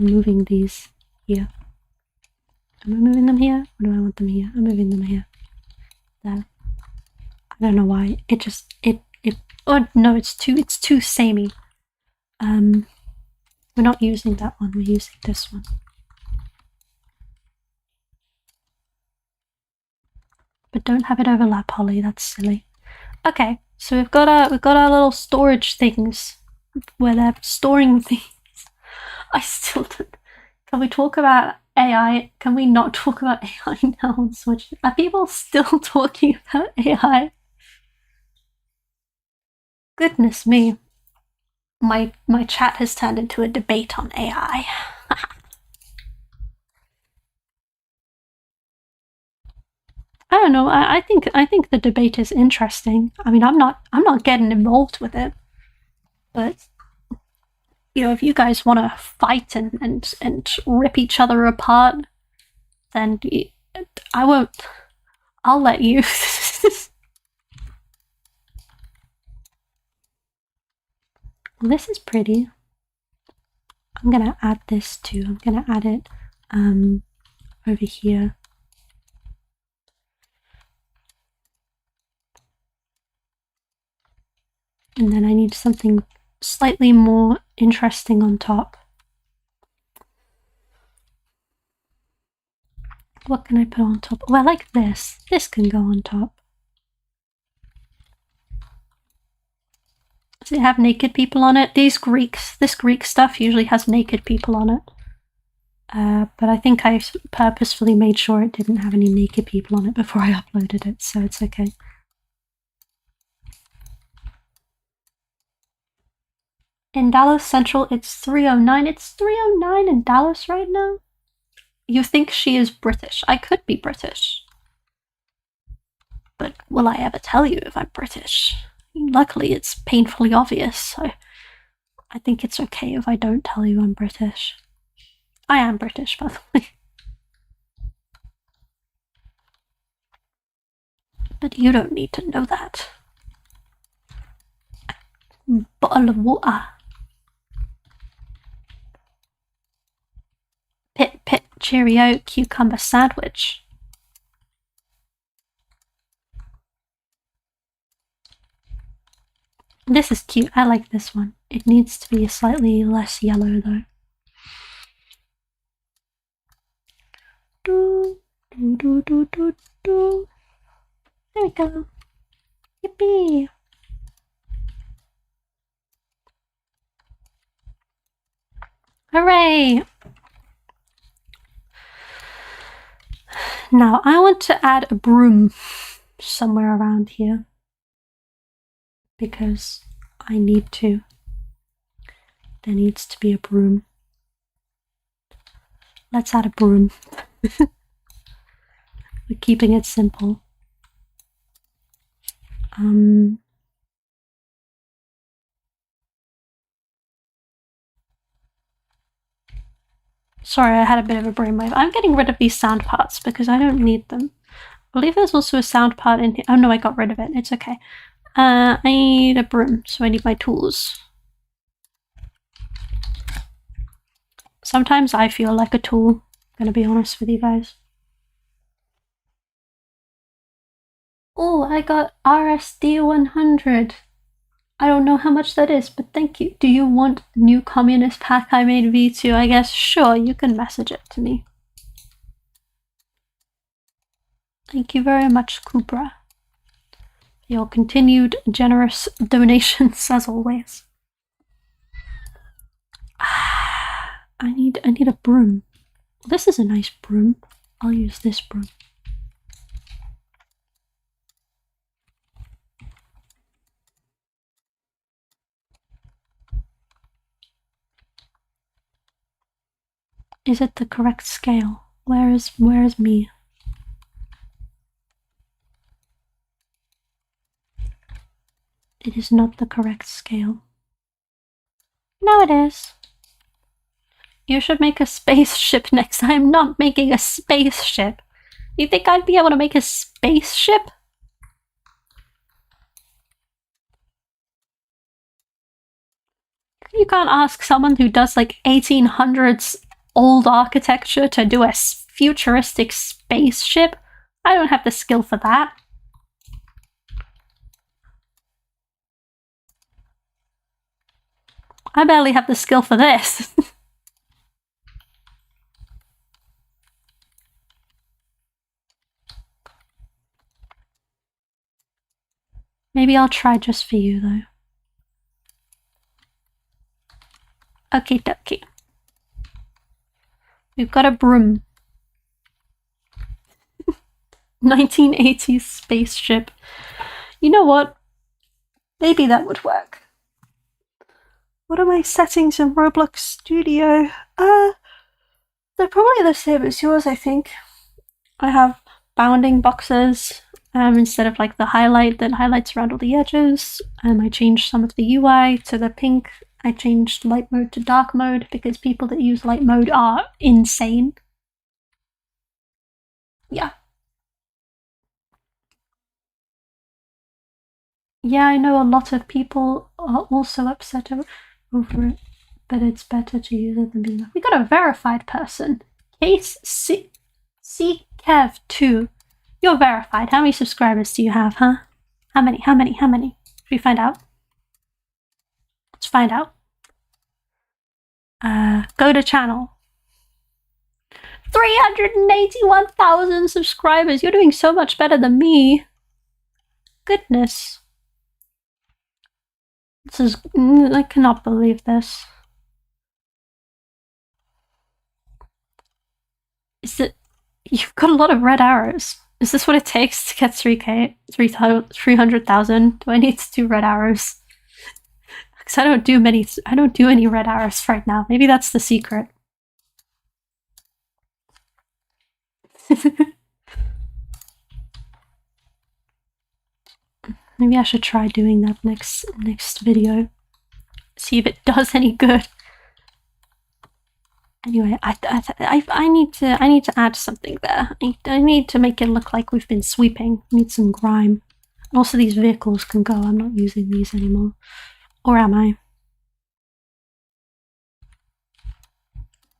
I'm moving these here. Am I moving them here? Or do I want them here? I'm moving them here. There. I don't know why. Oh no, it's too samey. We're not using that one, we're using this one. But don't have it overlap, Holly, that's silly. Okay, so we've got our little storage things where they're storing things. I still don't. Can we talk about AI? Can we not talk about AI now on Switch? Are people still talking about AI? Goodness me. My chat has turned into a debate on AI. I don't know. I think the debate is interesting. I mean, I'm not getting involved with it, but you know, if you guys want to fight and rip each other apart, then I won't. I'll let you. Well, this is pretty. I'm gonna add this too. I'm gonna add it over here. And then I need something slightly more interesting on top. What can I put on top? Oh, I like this. This can go on top. Does it have naked people on it? This Greek stuff usually has naked people on it. But I think I purposefully made sure it didn't have any naked people on it before I uploaded it, so it's okay. In Dallas Central, it's 3:09. It's 3:09 in Dallas right now? You think she is British. I could be British. But will I ever tell you if I'm British? Luckily, it's painfully obvious, so I think it's okay if I don't tell you I'm British. I am British, by the way. But you don't need to know that. Bottle of water. Pit pit Cheerio cucumber sandwich. This is cute. I like this one. It needs to be slightly less yellow though. Do, do, do, do, do, do. There we go. Yippee! Hooray! Now, I want to add a broom somewhere around here. Because I need to. There needs to be a broom. Let's add a broom. We're keeping it simple. Sorry, I had a bit of a brainwave. I'm getting rid of these sound parts because I don't need them. I believe there's also a sound part in here. Oh no, I got rid of it. It's okay. I need a broom, so I need my tools. Sometimes I feel like a tool, I'm gonna be honest with you guys. Oh, I got RSD 100. I don't know how much that is, but thank you. Do you want new communist pack I made V2? I guess, sure, you can message it to me. Thank you very much, Kubra. Your continued generous donations, as always. I need a broom. This is a nice broom. I'll use this broom. Is it the correct scale? Where is me? It is not the correct scale. No, it is. You should make a spaceship next time. I'm not making a spaceship. You think I'd be able to make a spaceship? You can't ask someone who does like 1800s old architecture to do a futuristic spaceship. I don't have the skill for that. I barely have the skill for this. Maybe I'll try just for you, though. Okie dokie. We've got a broom. 1980s spaceship. You know what? Maybe that would work. What are my settings in Roblox Studio? They're probably the same as yours, I think. I have bounding boxes instead of like the highlight that highlights around all the edges. I changed some of the UI to the pink. I changed light mode to dark mode because people that use light mode are insane. Yeah. Yeah, I know a lot of people are also upset over it, but it's better to use it than being like, we got a verified person. Case Kev2. You're verified. How many subscribers do you have, huh? How many? Should we find out? Let's find out. Go to channel. 381,000 subscribers. You're doing so much better than me. Goodness. This is... I cannot believe this. Is it... You've got a lot of red arrows. Is this what it takes to get 300,000? Do I need to do red arrows? Because I don't do any red arrows right now. Maybe that's the secret. Maybe I should try doing that next video. See if it does any good. Anyway, I need to add something there. I need to make it look like we've been sweeping. I need some grime. Also, these vehicles can go. I'm not using these anymore. Or am I?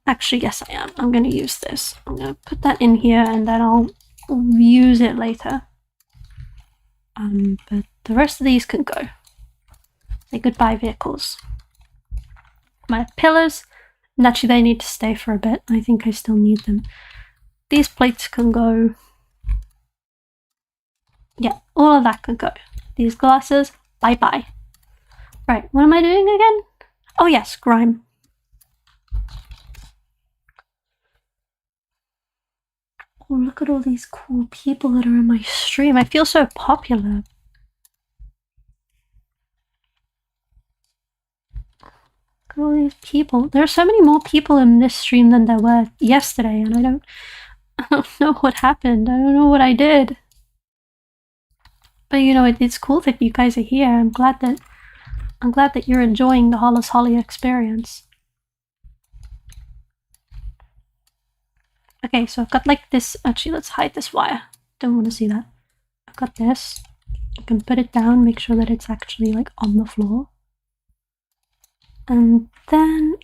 Actually, yes, I am. I'm going to use this. I'm going to put that in here and then I'll use it later. But the rest of these can go. Say goodbye, vehicles. My pillars, naturally they need to stay for a bit. I think I still need them. These plates can go. Yeah, all of that can go. These glasses, bye-bye. Right, what am I doing again? Oh yes, grime. look at all these cool people that are in my stream. I feel so popular. Look at all these people. There are so many more people in this stream than there were yesterday, and I don't know what happened. I don't know what I did. But you know, it's cool that you guys are here. I'm glad that you're enjoying the HollersHolly experience. Okay, so I've got like this. Actually, let's hide this wire. Don't want to see that. I've got this. I can put it down, make sure that it's actually like on the floor. And then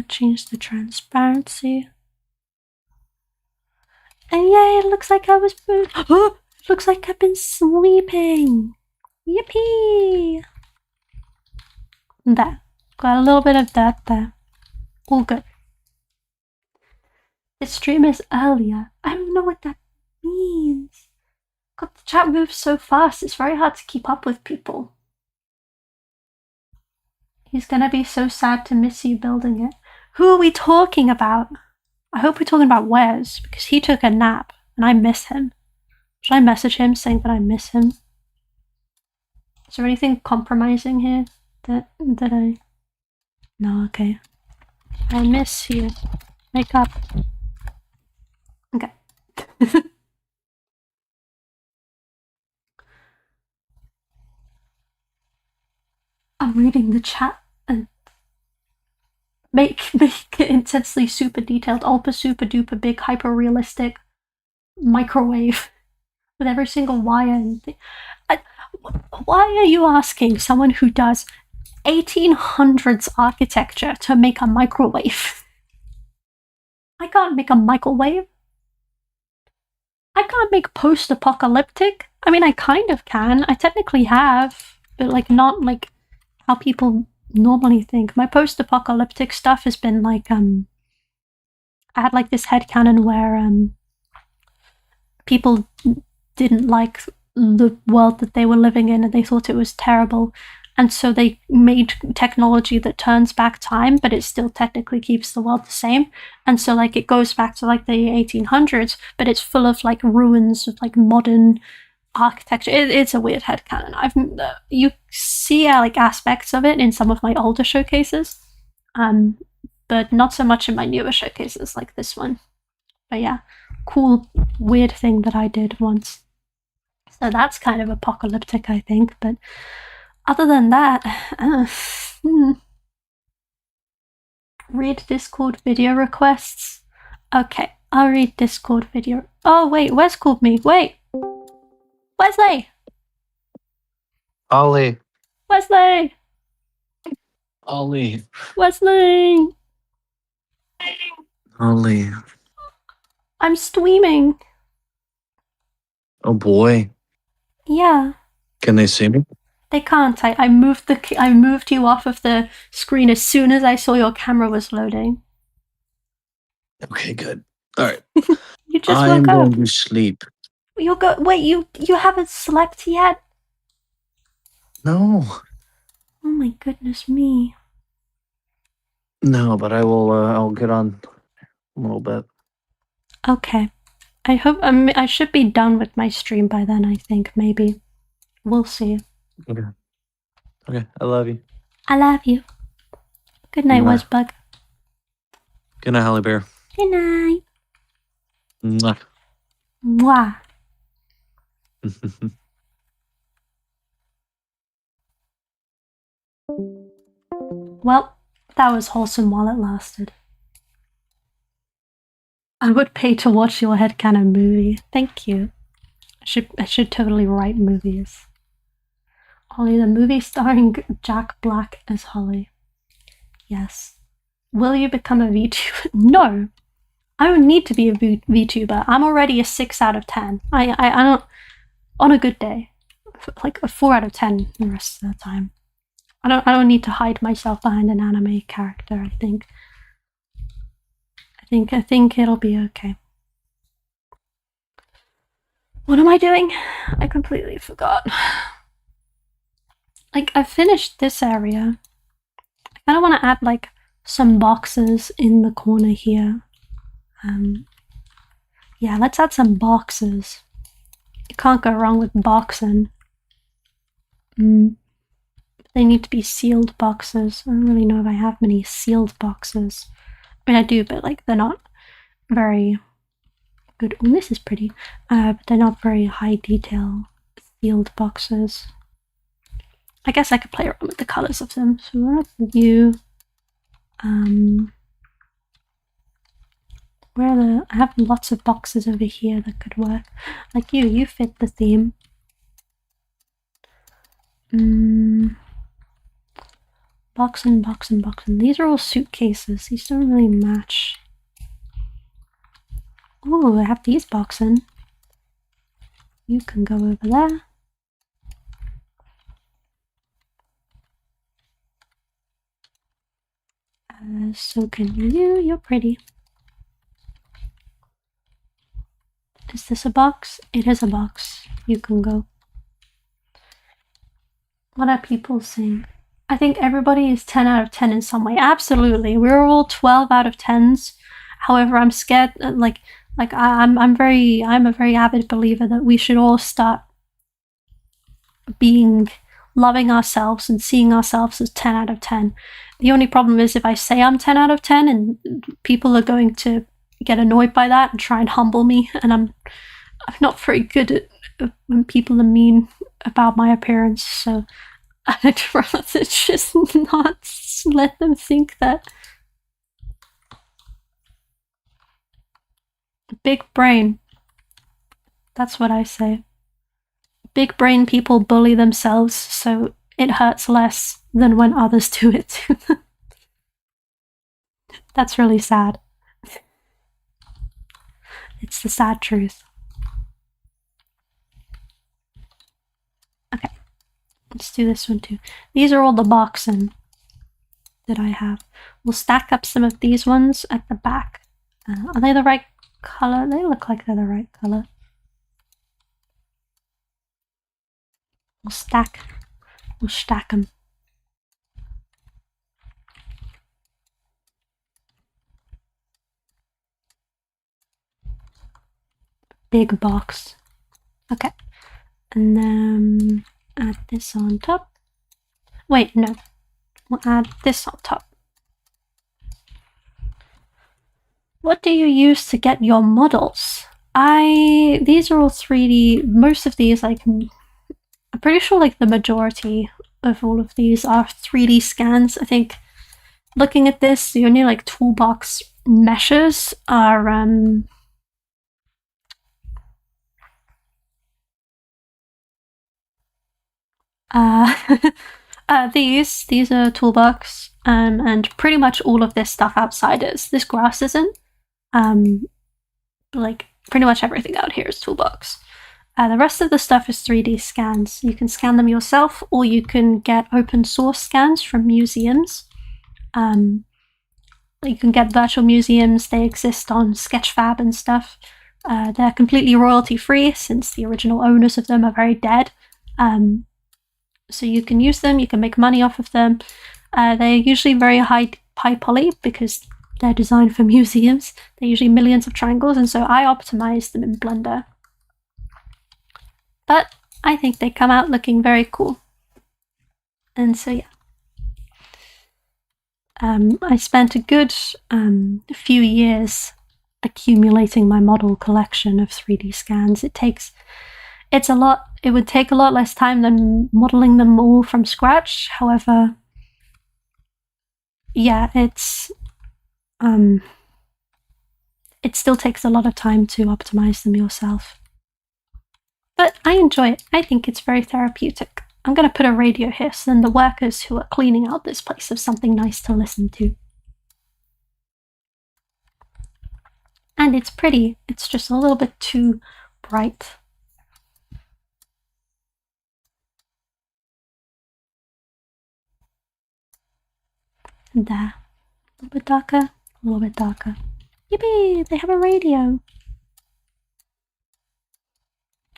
change the transparency. And yay, it looks like I was oh, it looks like I've been sweeping. Yippee! There. Got a little bit of dirt there. All good. The stream is earlier. I don't know what that means. God, the chat moves so fast, it's very hard to keep up with people. He's gonna be so sad to miss you building it. Who are we talking about? I hope we're talking about Wes, because he took a nap, and I miss him. Should I message him saying that I miss him? Is there anything compromising here that I... No, okay. I miss you. Wake up. Okay. I'm reading the chat and make it intensely super detailed, ultra super duper big, hyper realistic microwave with every single wire and thing. Why are you asking someone who does 1800s architecture to make a microwave? I can't make a microwave. I can't make post-apocalyptic. I mean, I kind of can. I technically have, but like not like how people normally think. My post-apocalyptic stuff has been like I had like this headcanon where people didn't like the world that they were living in and they thought it was terrible, and so they made technology that turns back time, but it still technically keeps the world the same. And so like it goes back to like the 1800s, but it's full of like ruins of like modern architecture. It's a weird headcanon. You see like aspects of it in some of my older showcases, but not so much in my newer showcases like this one. But yeah, cool weird thing that I did once. So that's kind of apocalyptic, I think. But other than that, read Discord video requests. Okay, I'll read Discord video. Oh wait, Wes called me. Wait, Wesley. Ollie. Wesley. Ollie. Wesley. Ollie. I'm streaming. Oh boy. Yeah. Can they see me? They can't. I moved you off of the screen as soon as I saw your camera was loading. Okay, good. All right. You just I'm woke up. going to sleep. Wait, you haven't slept yet? No. Oh my goodness me. No, but I will. I'll get on a little bit. Okay. I hope I should be done with my stream by then. I think maybe. We'll see. Okay. Okay. I love you. I love you. Good night, Mwah. Wesbug. Good night, Holly Bear. Good night. Mwah. Mwah. Well, that was wholesome while it lasted. I would pay to watch your headcanon movie. Thank you. I should totally write movies. Holly, the movie starring Jack Black as Holly. Yes. Will you become a VTuber? No. I don't need to be a VTuber. I'm already a 6 out of 10. I don't... On a good day. Like a 4 out of 10 the rest of the time. I don't need to hide myself behind an anime character, I think. I think it'll be okay. What am I doing? I completely forgot. Like, I've finished this area. I kind of want to add, like, some boxes in the corner here. Yeah, let's add some boxes. You can't go wrong with boxing. They need to be sealed boxes. I don't really know if I have many sealed boxes. I mean, I do, but like they're not very good. Oh, this is pretty. But they're not very high detail sealed boxes. I guess I could play around with the colors of them. So we're up with you. Where are the? I have lots of boxes over here that could work. Like you fit the theme. Boxing. These are all suitcases. These don't really match. Oh, I have these boxing. You can go over there. So can you. You're pretty. Is this a box? It is a box. You can go. What are people saying? I think everybody is 10 out of 10 in some way. Absolutely. We're all 12 out of 10s. However, I'm scared, I'm a very avid believer that we should all start loving ourselves and seeing ourselves as 10 out of 10. The only problem is if I say I'm 10 out of 10 and people are going to get annoyed by that and try and humble me, and I'm not very good at when people are mean about my appearance, so I'd rather just not let them think that. Big brain. That's what I say. Big brain people bully themselves, so it hurts less than when others do it to them. That's really sad. It's the sad truth. Okay, let's do this one too. These are all the boxing that I have. We'll stack up some of these ones at the back. Are they the right color? They look like they're the right color. We'll stack them. Big box. Okay. And then add this on top. Wait, no. We'll add this on top. What do you use to get your models? These are all 3D. Most of these I'm pretty sure like the majority of all of these are 3D scans. I think looking at this, the only like toolbox meshes are these are toolbox, and pretty much all of this stuff outside is. This grass isn't. Like pretty much everything out here is toolbox. The rest of the stuff is 3D scans. You can scan them yourself, or you can get open source scans from museums. You can get virtual museums. They exist on Sketchfab and stuff. They're completely royalty free since the original owners of them are very dead. So you can use them, you can make money off of them. They're usually very high poly because they're designed for museums. They're usually millions of triangles, and so I optimize them in Blender. But I think they come out looking very cool. And so yeah. I spent a good few years accumulating my model collection of 3D scans. It would take a lot less time than modeling them all from scratch. However, yeah, it still takes a lot of time to optimize them yourself. But I enjoy it. I think it's very therapeutic. I'm going to put a radio here so then the workers who are cleaning out this place have something nice to listen to. And it's pretty. It's just a little bit too bright. And there. A little bit darker, a little bit darker. Yippee! They have a radio.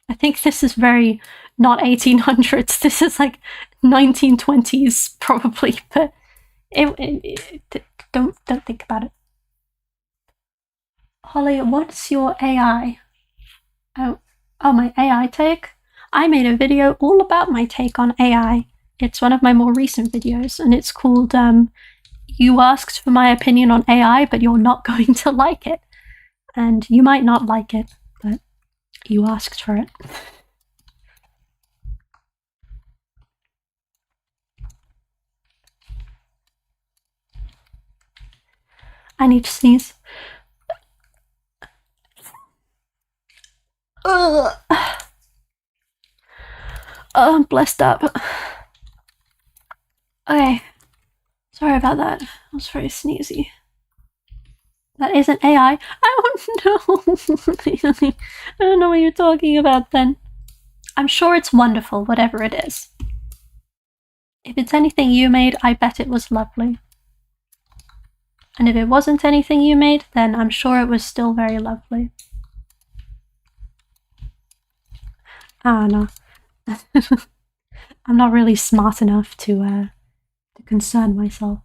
I think this is very not 1800s. This is like 1920s probably, but don't think about it. Holly, what's your AI? Oh, my AI take? I made a video all about my take on AI. It's one of my more recent videos, and it's called, You Asked for My Opinion on AI, but You're Not Going to Like It. And you might not like it, but you asked for it. I need to sneeze. Ugh. Oh, I'm blessed up. Okay. Sorry about that. It was very sneezy. That isn't AI. I don't know. I don't know what you're talking about then. I'm sure it's wonderful, whatever it is. If it's anything you made, I bet it was lovely. And if it wasn't anything you made, then I'm sure it was still very lovely. I don't know. I'm not really smart enough to concern myself.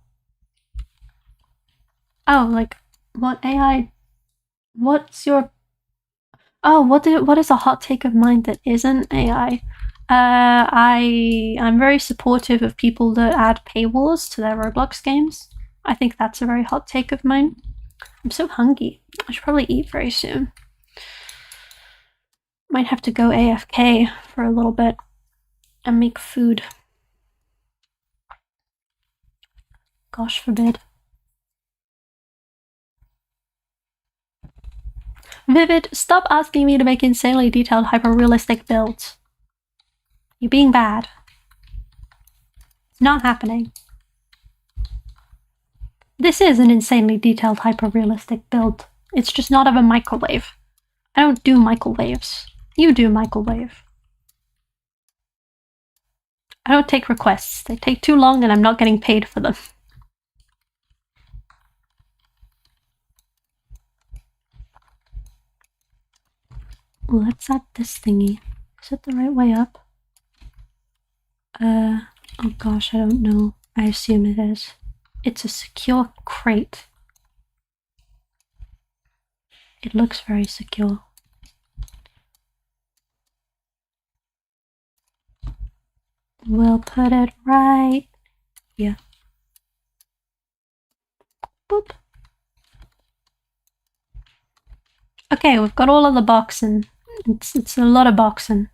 Oh, like, what AI? What's your... Oh, what is a hot take of mine that isn't AI? I'm very supportive of people that add paywalls to their Roblox games. I think that's a very hot take of mine. I'm so hungry. I should probably eat very soon. Might have to go AFK for a little bit and make food. Gosh forbid. Vivid, stop asking me to make insanely detailed, hyper-realistic builds. You're being bad. It's not happening. This is an insanely detailed, hyper-realistic build. It's just not of a microwave. I don't do microwaves. You do microwave. I don't take requests. They take too long and I'm not getting paid for them. Let's add this thingy. Is it the right way up? Oh gosh, I don't know. I assume it is. It's a secure crate. It looks very secure. We'll put it right here. Boop. Okay, we've got all of the boxing. It's a lot of boxing.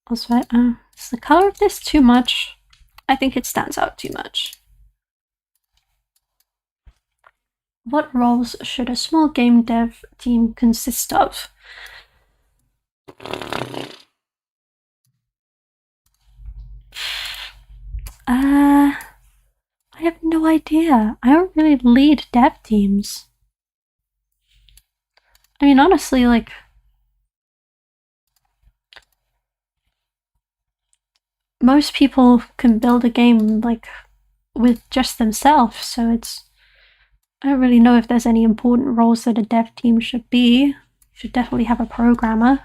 Also, is the color of this too much? I think it stands out too much. What roles should a small game dev team consist of? I have no idea. I don't really lead dev teams. I mean, honestly, like, most people can build a game, like, with just themselves, so I don't really know if there's any important roles that a dev team should be. Should definitely have a programmer.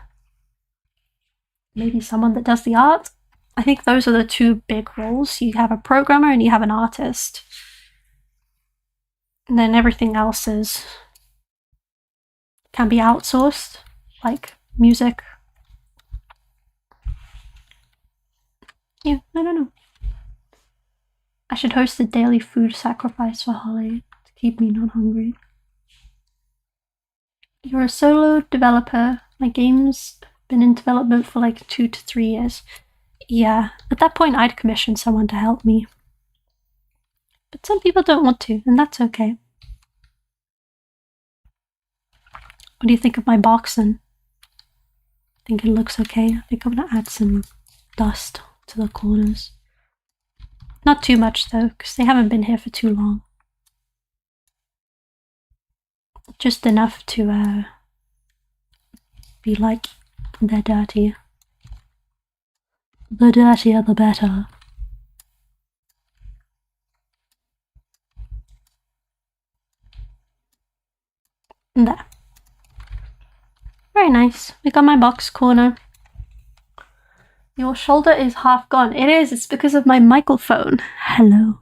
Maybe someone that does the art. I think those are the two big roles. You have a programmer and you have an artist. And then everything else can be outsourced, like music. Yeah, I don't know. I should host a daily food sacrifice for Holly to keep me not hungry. You're a solo developer. My game's been in development for like 2 to 3 years. Yeah, at that point I'd commission someone to help me. But some people don't want to, and that's okay. What do you think of my boxing? Think it looks okay? I think I'm gonna add some dust to the corners. Not too much though, because they haven't been here for too long. Just enough to be like, they're dirty. The dirtier the better. There. Very nice. We got my box corner. Your shoulder is half gone. It is. It's because of my microphone. Hello.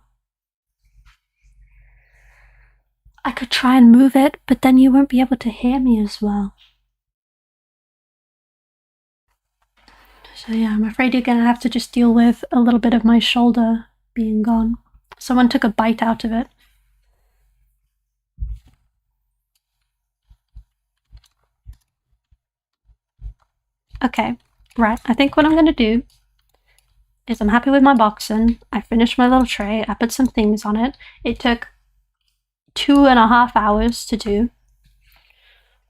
I could try and move it, but then you won't be able to hear me as well. So yeah, I'm afraid you're gonna have to just deal with a little bit of my shoulder being gone. Someone took a bite out of it. Okay, right. I think what I'm gonna do is I'm happy with my boxing. I finished my little tray. I put some things on it. It took 2.5 hours to do.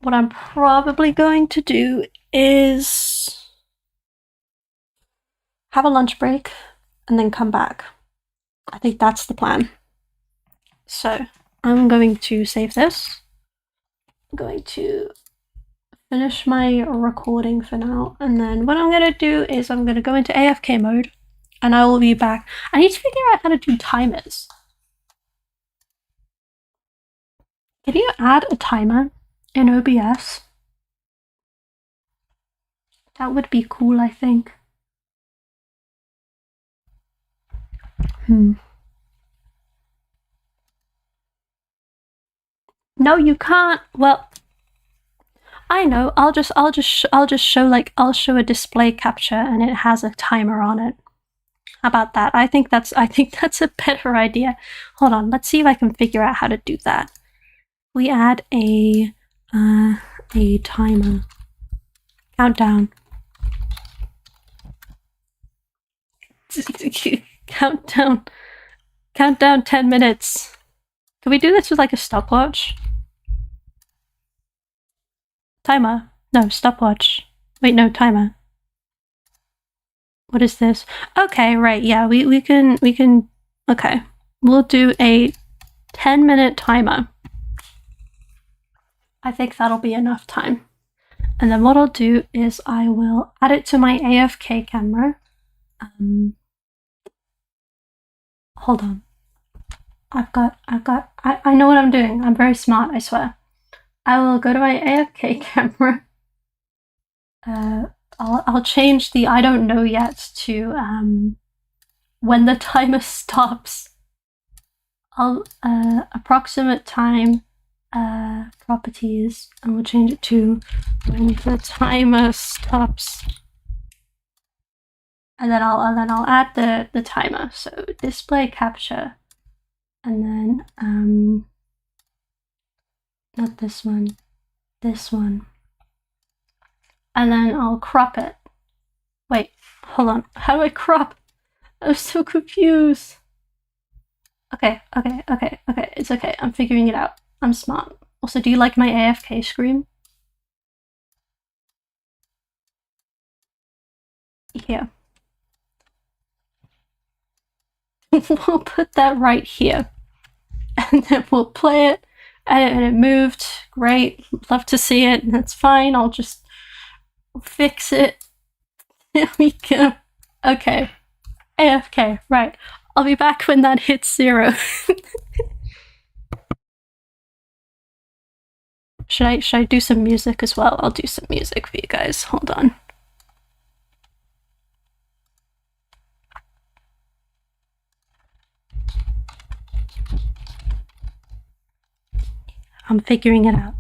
What I'm probably going to do is have a lunch break and then come back. I think that's the plan. So I'm going to save this. I'm going to finish my recording for now, and then what I'm going to do is I'm going to go into AFK mode, and I will be back. I need to figure out how to do timers. Can you add a timer in OBS? That would be cool, I think. No, you can't. Well, I know. I'll just show I'll show a display capture and it has a timer on it. How about that? I think that's a better idea. Hold on. Let's see if I can figure out how to do that. We add a timer. Countdown. Countdown. Countdown 10 minutes. Can we do this with like a stopwatch? Timer. No, stopwatch. Wait, no, timer. What is this? Okay, right, yeah, we can, okay. We'll do a 10-minute timer. I think that'll be enough time. And then what I'll do is I will add it to my AFK camera. Hold on. I know what I'm doing. I'm very smart, I swear. I will go to my AFK camera. I'll change the I don't know yet to when the timer stops. I'll approximate time properties, and we'll change it to when the timer stops. And then I'll add the timer. So display capture, and then not this one, this one. And then I'll crop it. Wait, hold on. How do I crop? I'm so confused. Okay. It's okay. I'm figuring it out. I'm smart. Also, do you like my AFK screen? Here. We'll put that right here. And then we'll play it. And it moved. Great. Love to see it. That's fine. I'll just fix it. There we go. Okay. AFK. Right. I'll be back when that hits 0. Should I do some music as well? I'll do some music for you guys. Hold on. I'm figuring it out.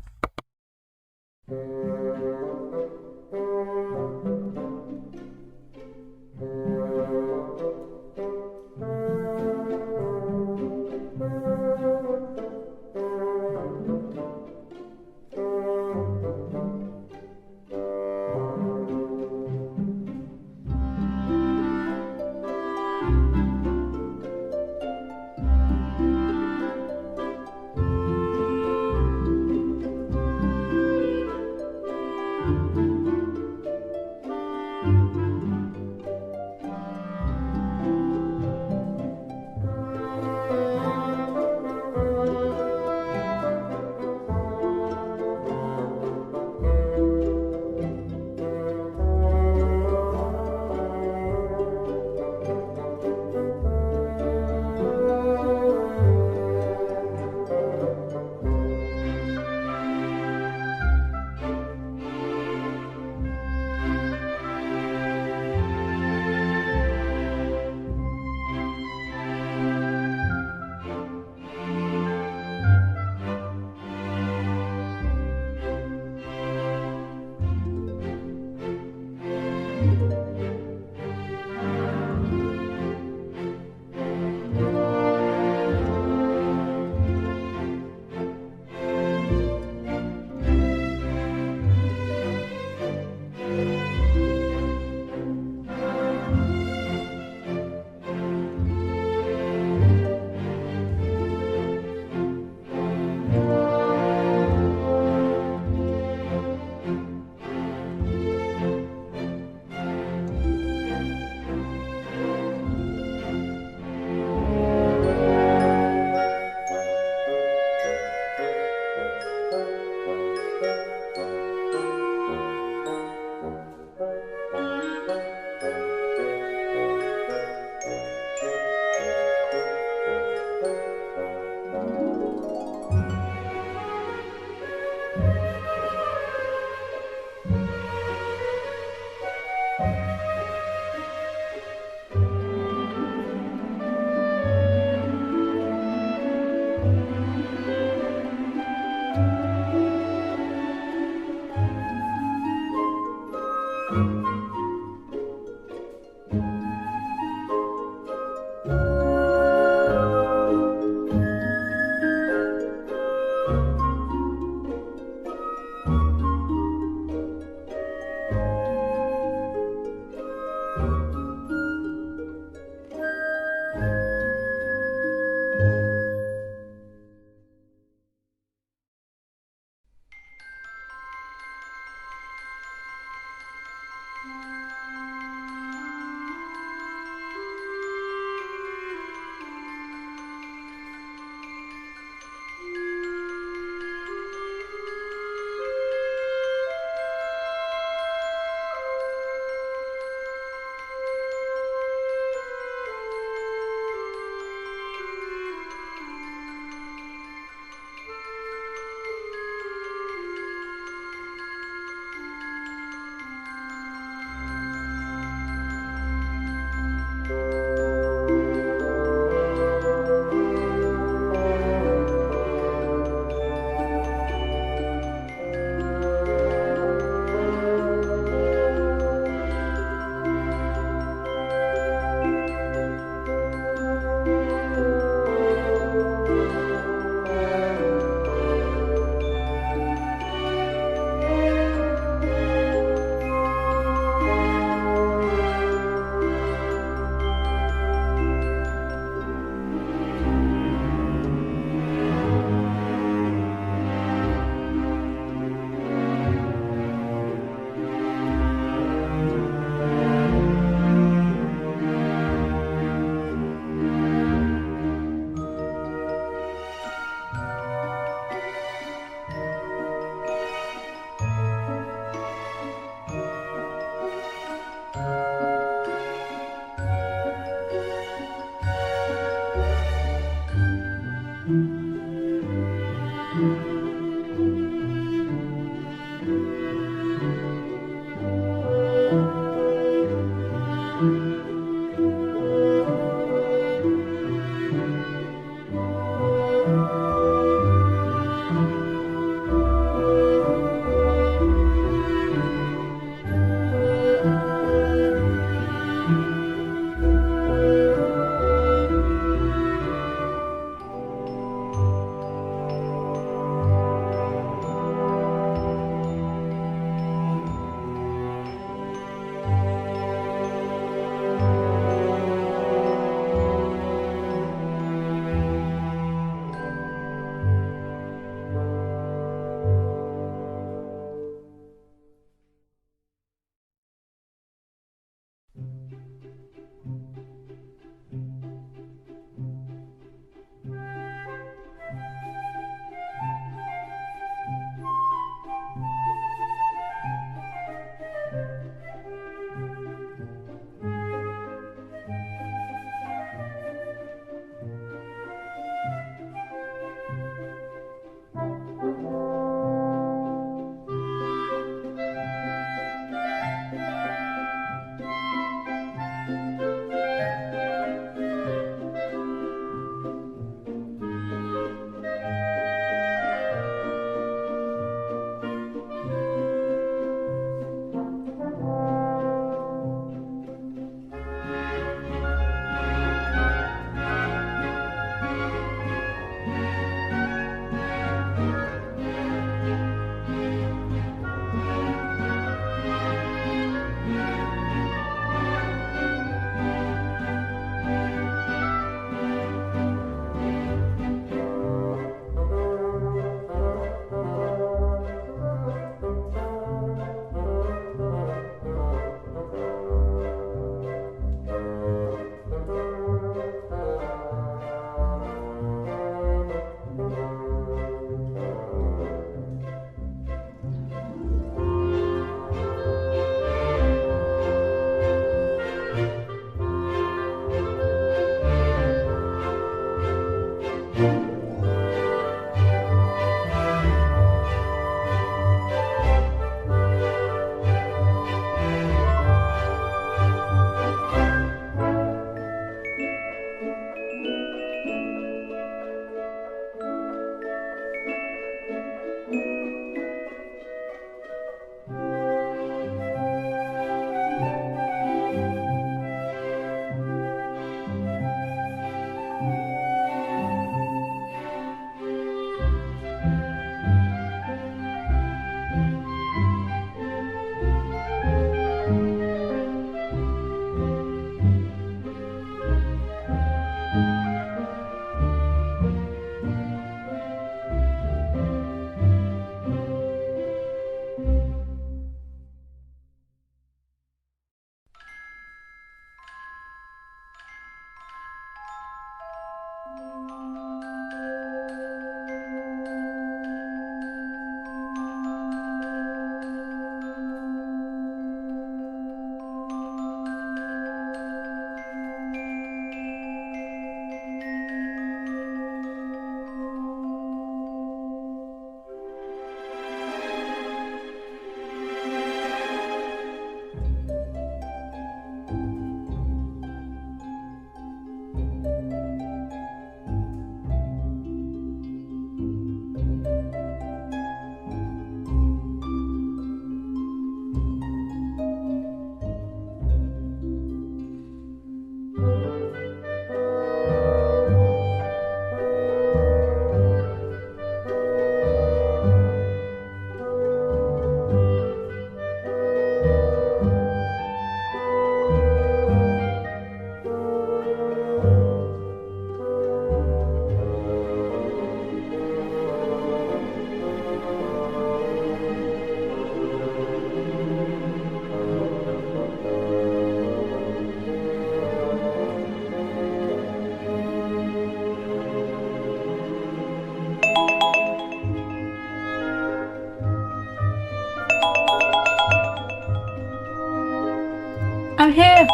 I'm here!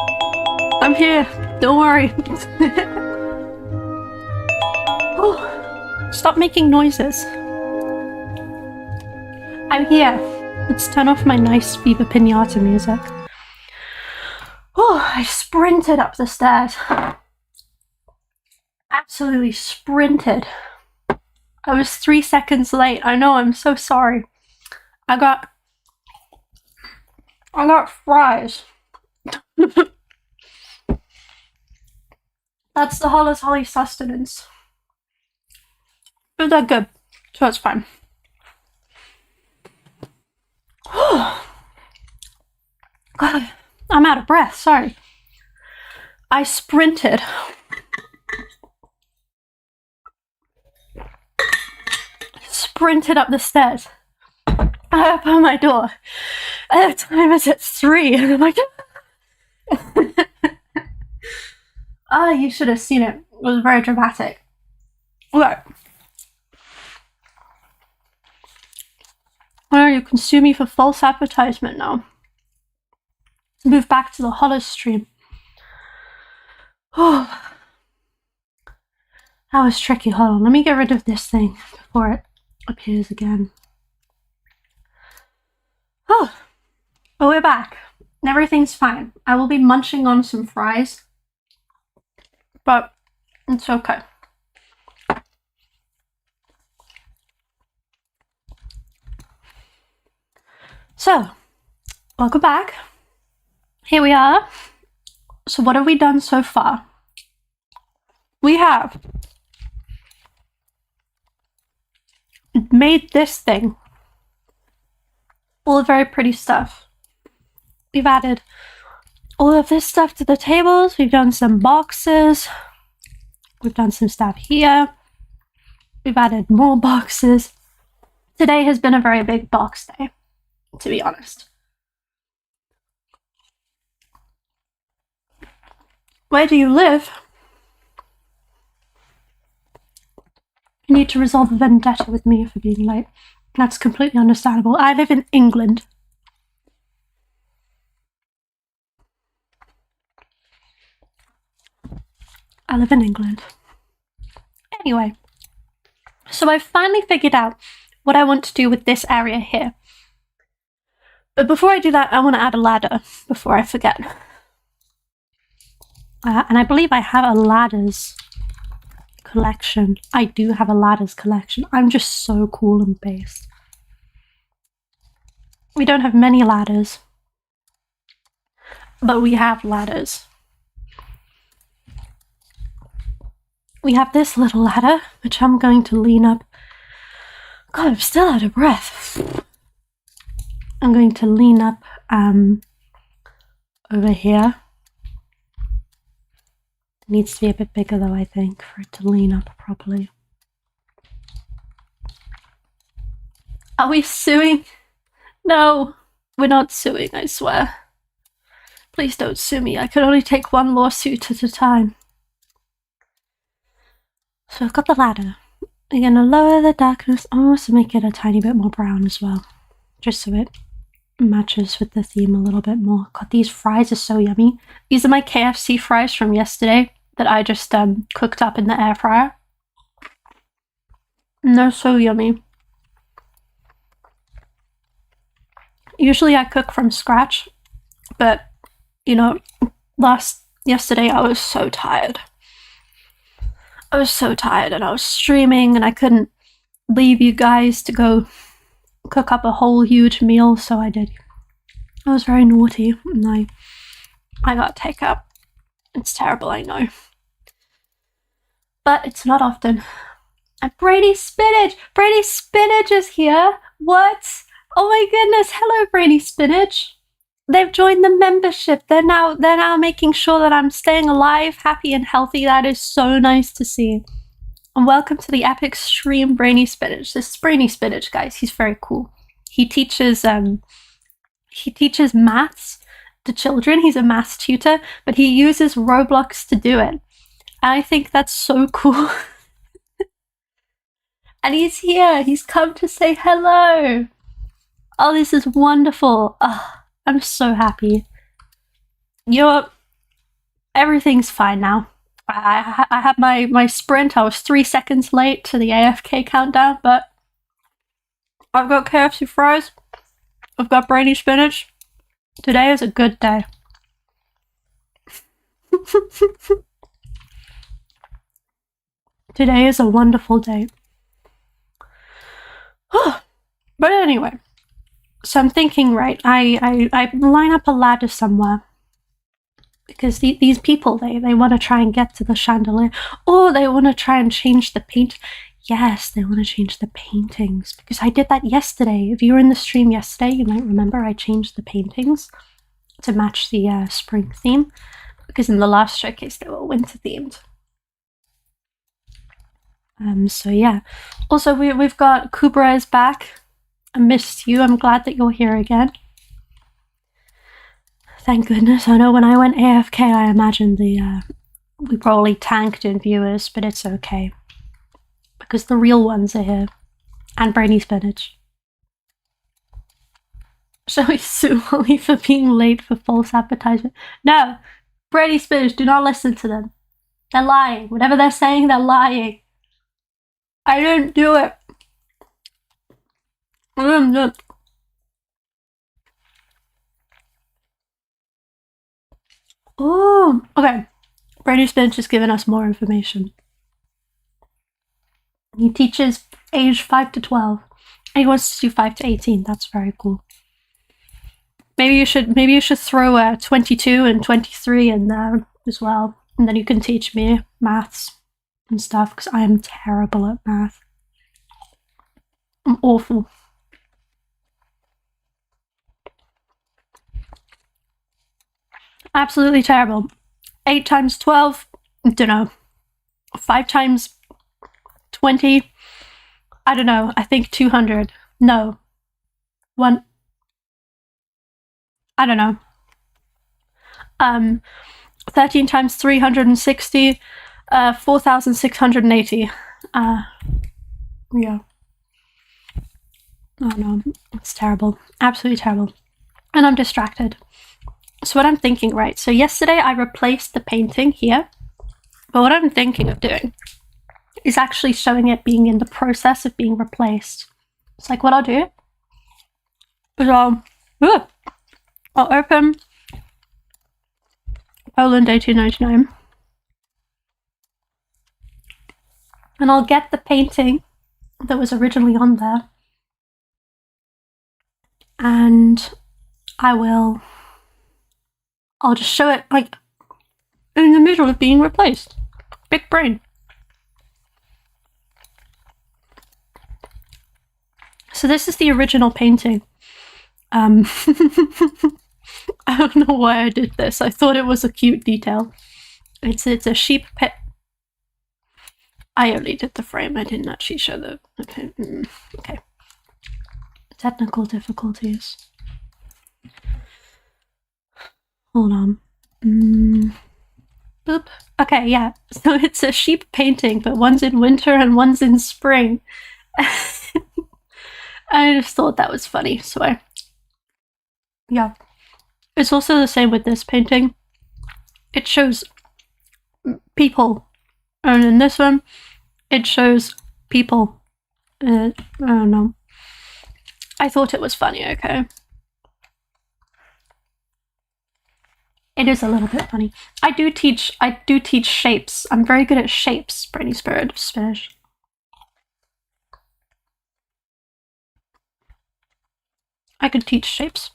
I'm here! Don't worry! Oh, Stop making noises. I'm here. Let's turn off my nice Viva Pinata music. Oh, I sprinted up the stairs. Absolutely sprinted. I was 3 seconds late. I know, I'm so sorry. I got fries. That's the HollersHolly sustenance. But they're good, so it's fine. God, I'm out of breath, sorry. I sprinted. Sprinted up the stairs. I opened my door. And the time is at 3, and I'm like, oh, you should have seen it. It was very dramatic. Look. Oh, you can sue me for false advertisement now. Let's move back to the Hollers stream. Oh, that was tricky. Hold on, let me get rid of this thing before it appears again. Oh, but we're back. Everything's fine. I will be munching on some fries, but it's okay. So, welcome back. Here we are. So what have we done so far? We have made this thing. All the very pretty stuff. We've added all of this stuff to the tables. We've done some boxes. We've done some stuff here. We've added more boxes. Today has been a very big box day, to be honest. Where do you live? You need to resolve a vendetta with me for being late. That's completely understandable. I live in England. I live in England. Anyway, so I've finally figured out what I want to do with this area here. But before I do that, I want to add a ladder before I forget. And I believe I have a ladders collection. I do have a ladders collection. I'm just so cool and based. We don't have many ladders, but we have ladders. We have this little ladder, which I'm going to lean up. God, I'm still out of breath. I'm going to lean up over here. It needs to be a bit bigger though, I think, for it to lean up properly. Are we suing? No, we're not suing, I swear. Please don't sue me. I can only take one lawsuit at a time. So I've got the ladder. We're going to lower the darkness, also make it a tiny bit more brown as well. Just so it matches with the theme a little bit more. God, these fries are so yummy. These are my KFC fries from yesterday that I just cooked up in the air fryer. And they're so yummy. Usually I cook from scratch, but, you know, yesterday I was so tired. I was so tired and I was streaming and I couldn't leave you guys to go cook up a whole huge meal, so I did. I was very naughty and I got takeout. It's terrible, I know. But it's not often. And Brady Spinach! Brady Spinach is here! What? Oh my goodness, hello Brady Spinach! They've joined the membership. They're now making sure that I'm staying alive, happy and healthy. That is so nice to see. And welcome to the epic stream, Brainy Spinach. This is Brainy Spinach, guys. He's very cool. He teaches maths to children. He's a maths tutor, but he uses Roblox to do it. And I think that's so cool. And he's here. He's come to say hello. Oh, this is wonderful. Oh, I'm so happy. Everything's fine now. I had my sprint. I was 3 seconds late to the AFK countdown, but I've got KFC fries. I've got brainy spinach. Today is a good day. Today is a wonderful day. But anyway, so I'm thinking, right, I line up a ladder somewhere. Because these people, they want to try and get to the chandelier. Or they want to try and change the paint. Yes, they want to change the paintings. Because I did that yesterday. If you were in the stream yesterday, you might remember I changed the paintings to match the spring theme. Because in the last showcase, they were winter themed. So yeah. Also, we've got Kubra is back. I missed you. I'm glad that you're here again. Thank goodness. I know when I went AFK, I imagined we probably tanked in viewers, but it's okay. Because the real ones are here. And brainy spinach. Shall we sue Holly for being late for false advertisement? No! Brainy spinach, do not listen to them. They're lying. Whatever they're saying, they're lying. I didn't do it. I didn't do it. Oh, okay. Brady Spinach has given us more information. He teaches age 5 to 12. And he wants to do 5 to 18. That's very cool. Maybe you should throw 22 and 23 in there as well. And then you can teach me maths and stuff, because I am terrible at math. I'm awful. Absolutely terrible. 8 times 12, don't know. 5 times 20, I don't know. I think 200. No. 1. I don't know. 13 times 360, 4,680. Yeah. Oh no, it's terrible. Absolutely terrible. And I'm distracted. So what I'm thinking, right, so yesterday I replaced the painting here, but what I'm thinking of doing is actually showing it being in the process of being replaced. It's like what I'll do is I'll open Poland 1899 and I'll get the painting that was originally on there and I'll just show it like in the middle of being replaced. Big brain. So this is the original painting. I don't know why I did this. I thought it was a cute detail. It's a sheep pit. I only did the frame. I didn't actually show the. Okay. Technical difficulties. Hold on. Boop. Okay, yeah. So it's a sheep painting, but one's in winter and one's in spring. I just thought that was funny, so yeah. It's also the same with this painting. It shows people, and in this one, it shows people. I don't know. I thought it was funny, okay? It is a little bit funny. I do teach shapes. I'm very good at shapes, Brainy Spirit of Spinach. I could teach shapes.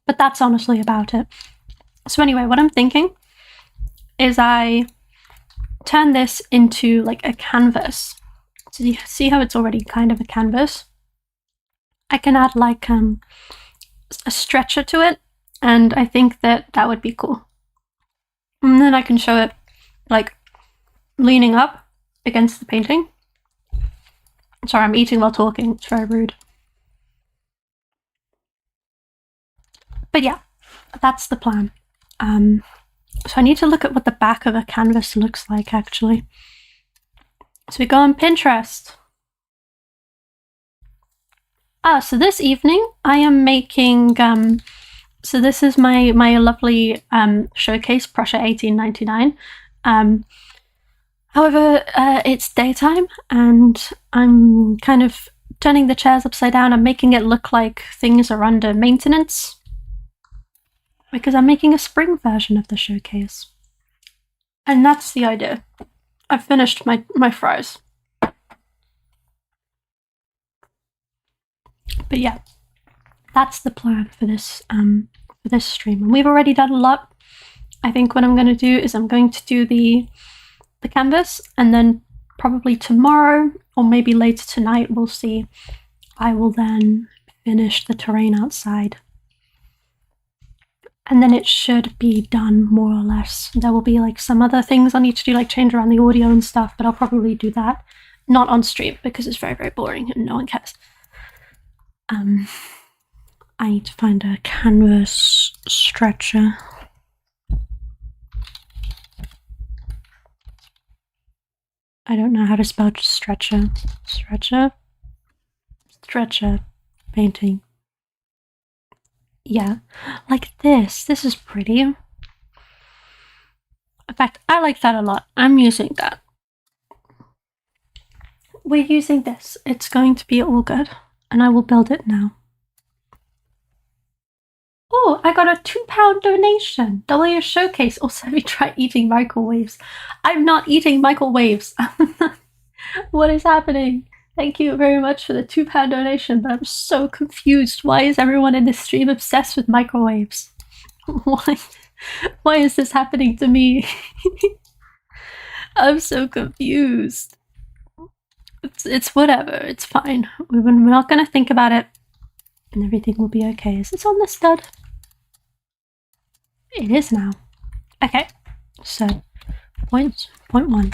But that's honestly about it. So anyway, what I'm thinking is I turn this into like a canvas. So you see how it's already kind of a canvas? I can add like a stretcher to it, and I think that would be cool. And then I can show it like leaning up against the painting. Sorry, I'm eating while talking. It's very rude. But yeah, that's the plan. So I need to look at what the back of a canvas looks like, actually. So we go on Pinterest. So this evening I am making So this is my lovely showcase Prussia 1899. However, it's daytime and I'm kind of turning the chairs upside down and making it look like things are under maintenance because I'm making a spring version of the showcase. And that's the idea. I've finished my fries. But yeah, that's the plan for this stream. And we've already done a lot. I think what I'm going to do is I'm going to do the canvas, and then probably tomorrow or maybe later tonight, we'll see, I will then finish the terrain outside. And then it should be done more or less. There will be like some other things I need to do, like change around the audio and stuff, but I'll probably do that not on stream because it's very, very boring and no one cares. I need to find a canvas stretcher. I don't know how to spell stretcher. Stretcher painting. Yeah, like this. This is pretty. In fact, I like that a lot. I'm using that. We're using this. It's going to be all good. And I will build it now. Oh, I got a £2 donation. W Showcase. Also, have you tried eating microwaves? I'm not eating microwaves. What is happening? Thank you very much for the £2 donation, but I'm so confused. Why is everyone in this stream obsessed with microwaves? Why is this happening to me? I'm so confused. It's whatever. It's fine. We're not going to think about it, and everything will be okay. Is this on the stud? It is now. Okay, so point one.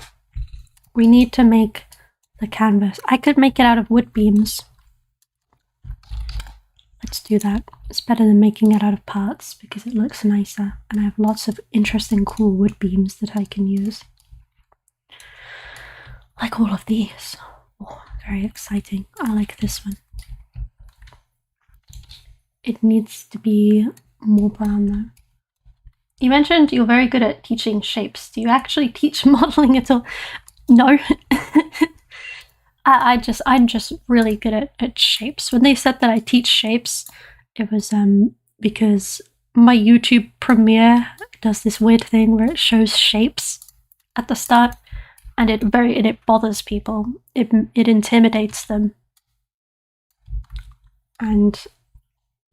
We need to make the canvas. I could make it out of wood beams. Let's do that. It's better than making it out of parts because it looks nicer, and I have lots of interesting, cool wood beams that I can use. Like all of these. Oh, very exciting. I like this one. It needs to be more brown though. You mentioned you're very good at teaching shapes. Do you actually teach modeling at all? No. I'm just really good at shapes. When they said that I teach shapes, it was because my YouTube Premiere does this weird thing where it shows shapes at the start, and it bothers people. It intimidates them. And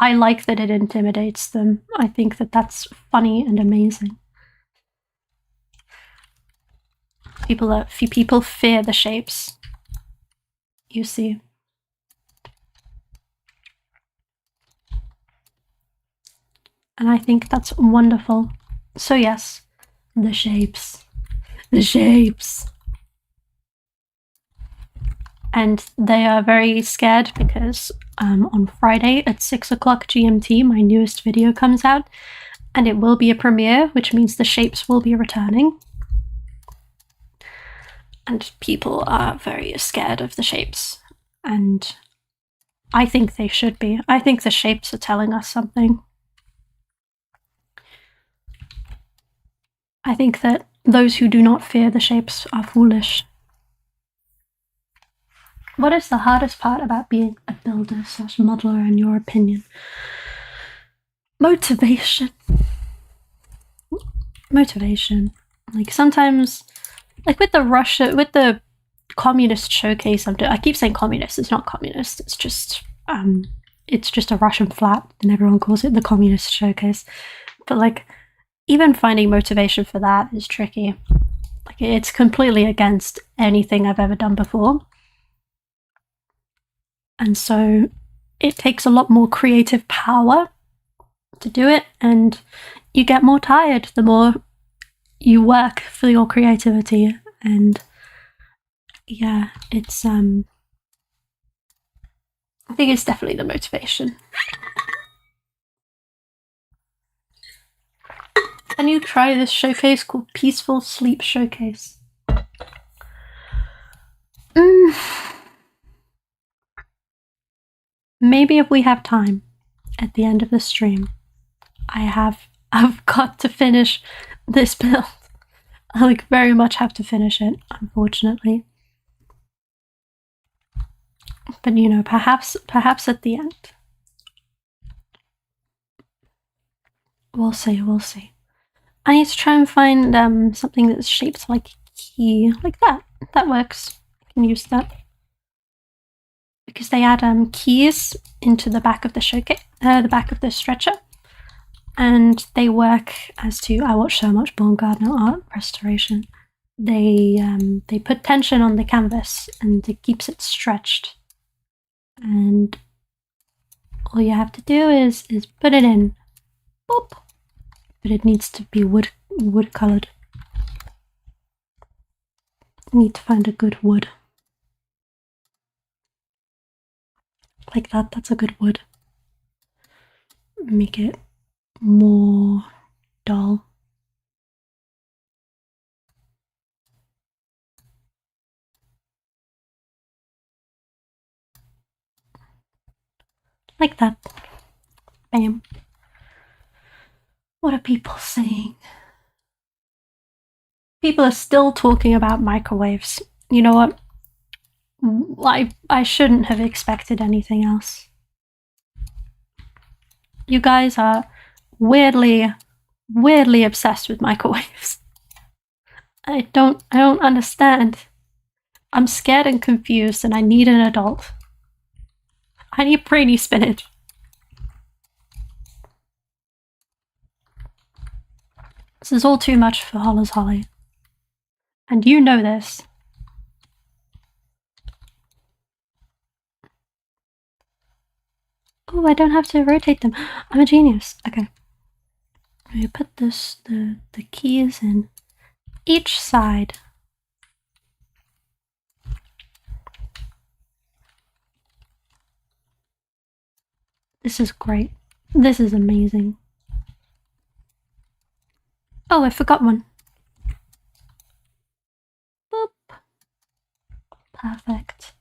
I like that it intimidates them. I think that that's funny and amazing. People fear the shapes. You see. And I think that's wonderful. So yes, the shapes. The shapes. And they are very scared because on Friday at 6 o'clock GMT, my newest video comes out, and it will be a premiere, which means the shapes will be returning. And people are very scared of the shapes, and I think they should be. I think the shapes are telling us something. I think that those who do not fear the shapes are foolish. What is the hardest part about being a builder / modeler in your opinion? Motivation. Motivation. Like sometimes, like with the communist showcase I keep saying communist, it's not communist, it's just a Russian flat and everyone calls it the communist showcase. But like even finding motivation for that is tricky. Like it's completely against anything I've ever done before. And so it takes a lot more creative power to do it, and you get more tired the more you work for your creativity. And yeah, it's I think it's definitely the motivation. Can you try this showcase called Peaceful Sleep Showcase? Maybe if we have time at the end of the stream. I've got to finish this build. I like very much have to finish it, unfortunately. But you know, perhaps at the end. We'll see, we'll see. I need to try and find something that's shaped like a key, like that. That works. I can use that. Because they add keys into the back of the showcase, the back of the stretcher. And they work as to, I watch so much Baumgartner art restoration. They put tension on the canvas and it keeps it stretched. And all you have to do is put it in. Boop. But it needs to be wood colored. I need to find a good wood. Like that, that's a good wood. Make it more dull. Like that. Bam. What are people saying? People are still talking about microwaves. You know what? I shouldn't have expected anything else. You guys are weirdly obsessed with microwaves. I don't understand. I'm scared and confused and I need an adult. I need brainy spinach. This is all too much for HollersHolly. And you know this. Oh, I don't have to rotate them. I'm a genius. Okay. I put the keys in each side. This is great. This is amazing. Oh, I forgot one. Boop. Perfect.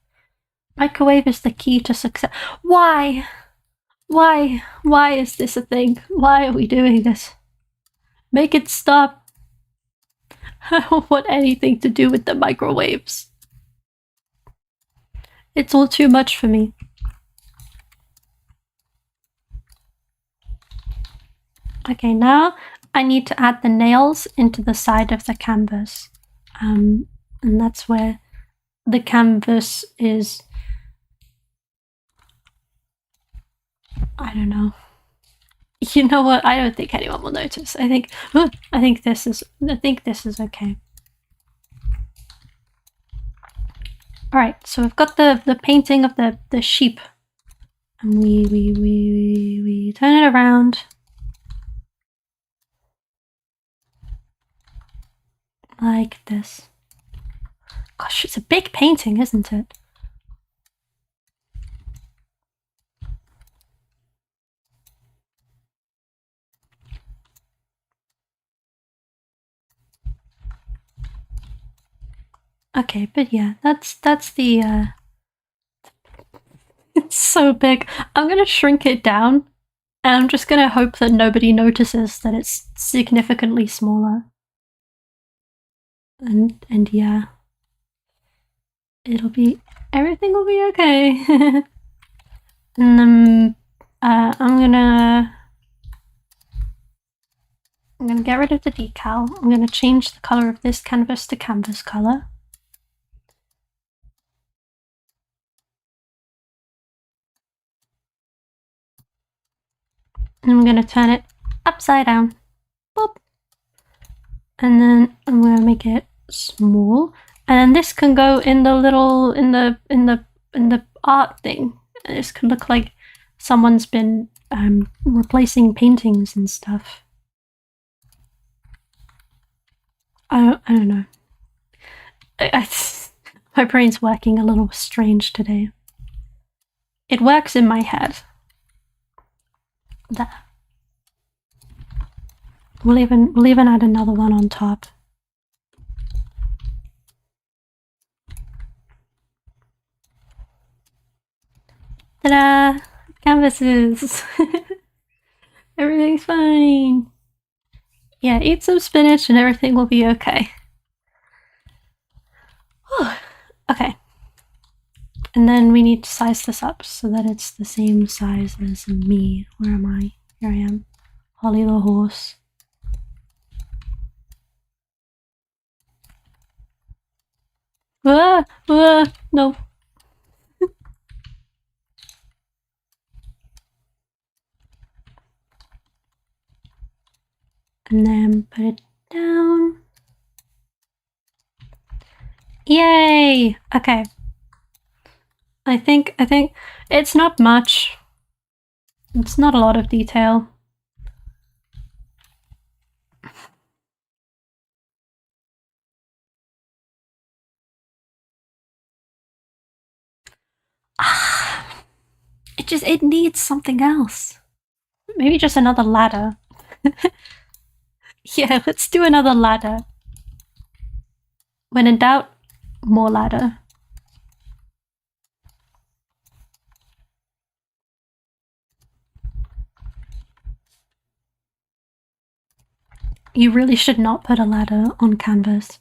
Microwave is the key to success. Why? Why is this a thing? Why are we doing this? Make it stop. I don't want anything to do with the microwaves. It's all too much for me. Okay, now I need to add the nails into the side of the canvas. And that's where the canvas is... I don't know. You know what? I don't think anyone will notice. I think this is okay. Alright, so we've got the painting of the sheep. And we turn it around. Like this. Gosh, it's a big painting, isn't it? Okay, but yeah, that's the it's so big. I'm gonna shrink it down and I'm just gonna hope that nobody notices that it's significantly smaller. And yeah. Everything will be okay. And then I'm gonna get rid of the decal. I'm gonna change the color of this canvas to canvas color. And I'm gonna turn it upside down. Boop. And then I'm gonna make it small. And then this can go in the little in the art thing. This can look like someone's been replacing paintings and stuff. I don't know. My brain's working a little strange today. It works in my head. There. We'll even add another one on top. Ta-da! Canvases. Everything's fine. Yeah, eat some spinach and everything will be okay. Okay. And then we need to size this up so that it's the same size as me. Where am I? Here I am. Holly the horse. No. And then put it down. Yay! Okay. I think it's not much. It's not a lot of detail. It needs something else. Maybe just another ladder. Yeah, let's do another ladder. When in doubt, more ladder. You really should not put a ladder on canvas.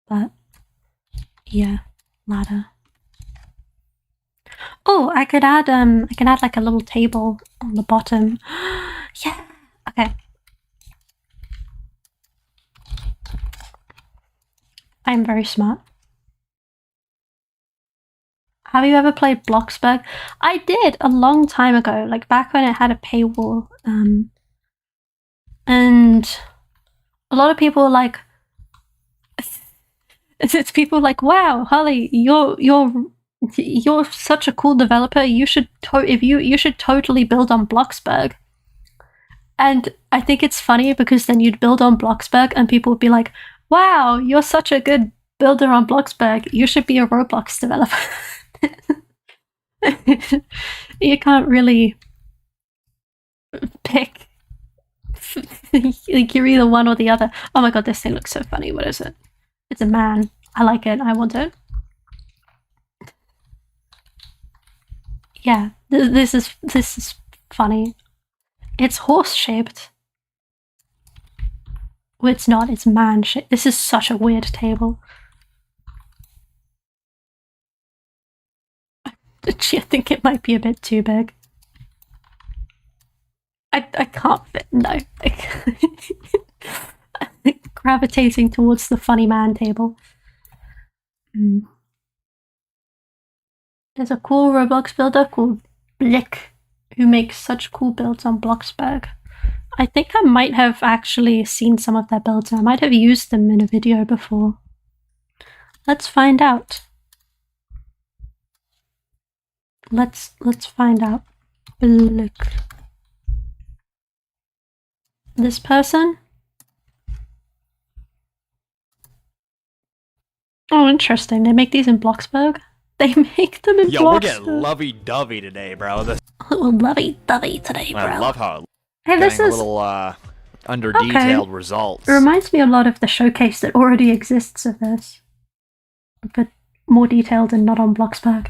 But yeah, ladder. Oh, I could add like a little table on the bottom. Yeah. Okay. I'm very smart. Have you ever played Bloxburg? I did a long time ago, like back when it had a paywall. And a lot of people were like, it's people like, wow, Holly, you're such a cool developer. You should you should totally build on Bloxburg. And I think it's funny because then you'd build on Bloxburg and people would be like, wow, you're such a good builder on Bloxburg. You should be a Roblox developer. You can't really pick. Like you're either one or the other. Oh my god, this thing looks so funny. What is it? It's a man. I like it. I want it. Yeah, this is funny. It's horse shaped. Well, it's not. It's man shaped. This is such a weird table. I think it might be a bit too big. I can't fit. No. Gravitating towards the funny man table. There's a cool Roblox builder called Blick who makes such cool builds on Bloxburg. I think I might have actually seen some of their builds. I might have used them in a video before. Let's find out. Let's find out. Blick. This person? Oh, interesting. They make these in Bloxburg? They make them in Bloxburg. Yo, we're getting lovey-dovey today, bro. Lovey-dovey today, bro. I love how this is a little under-detailed results. It reminds me a lot of the showcase that already exists of this, but more detailed and not on Bloxburg.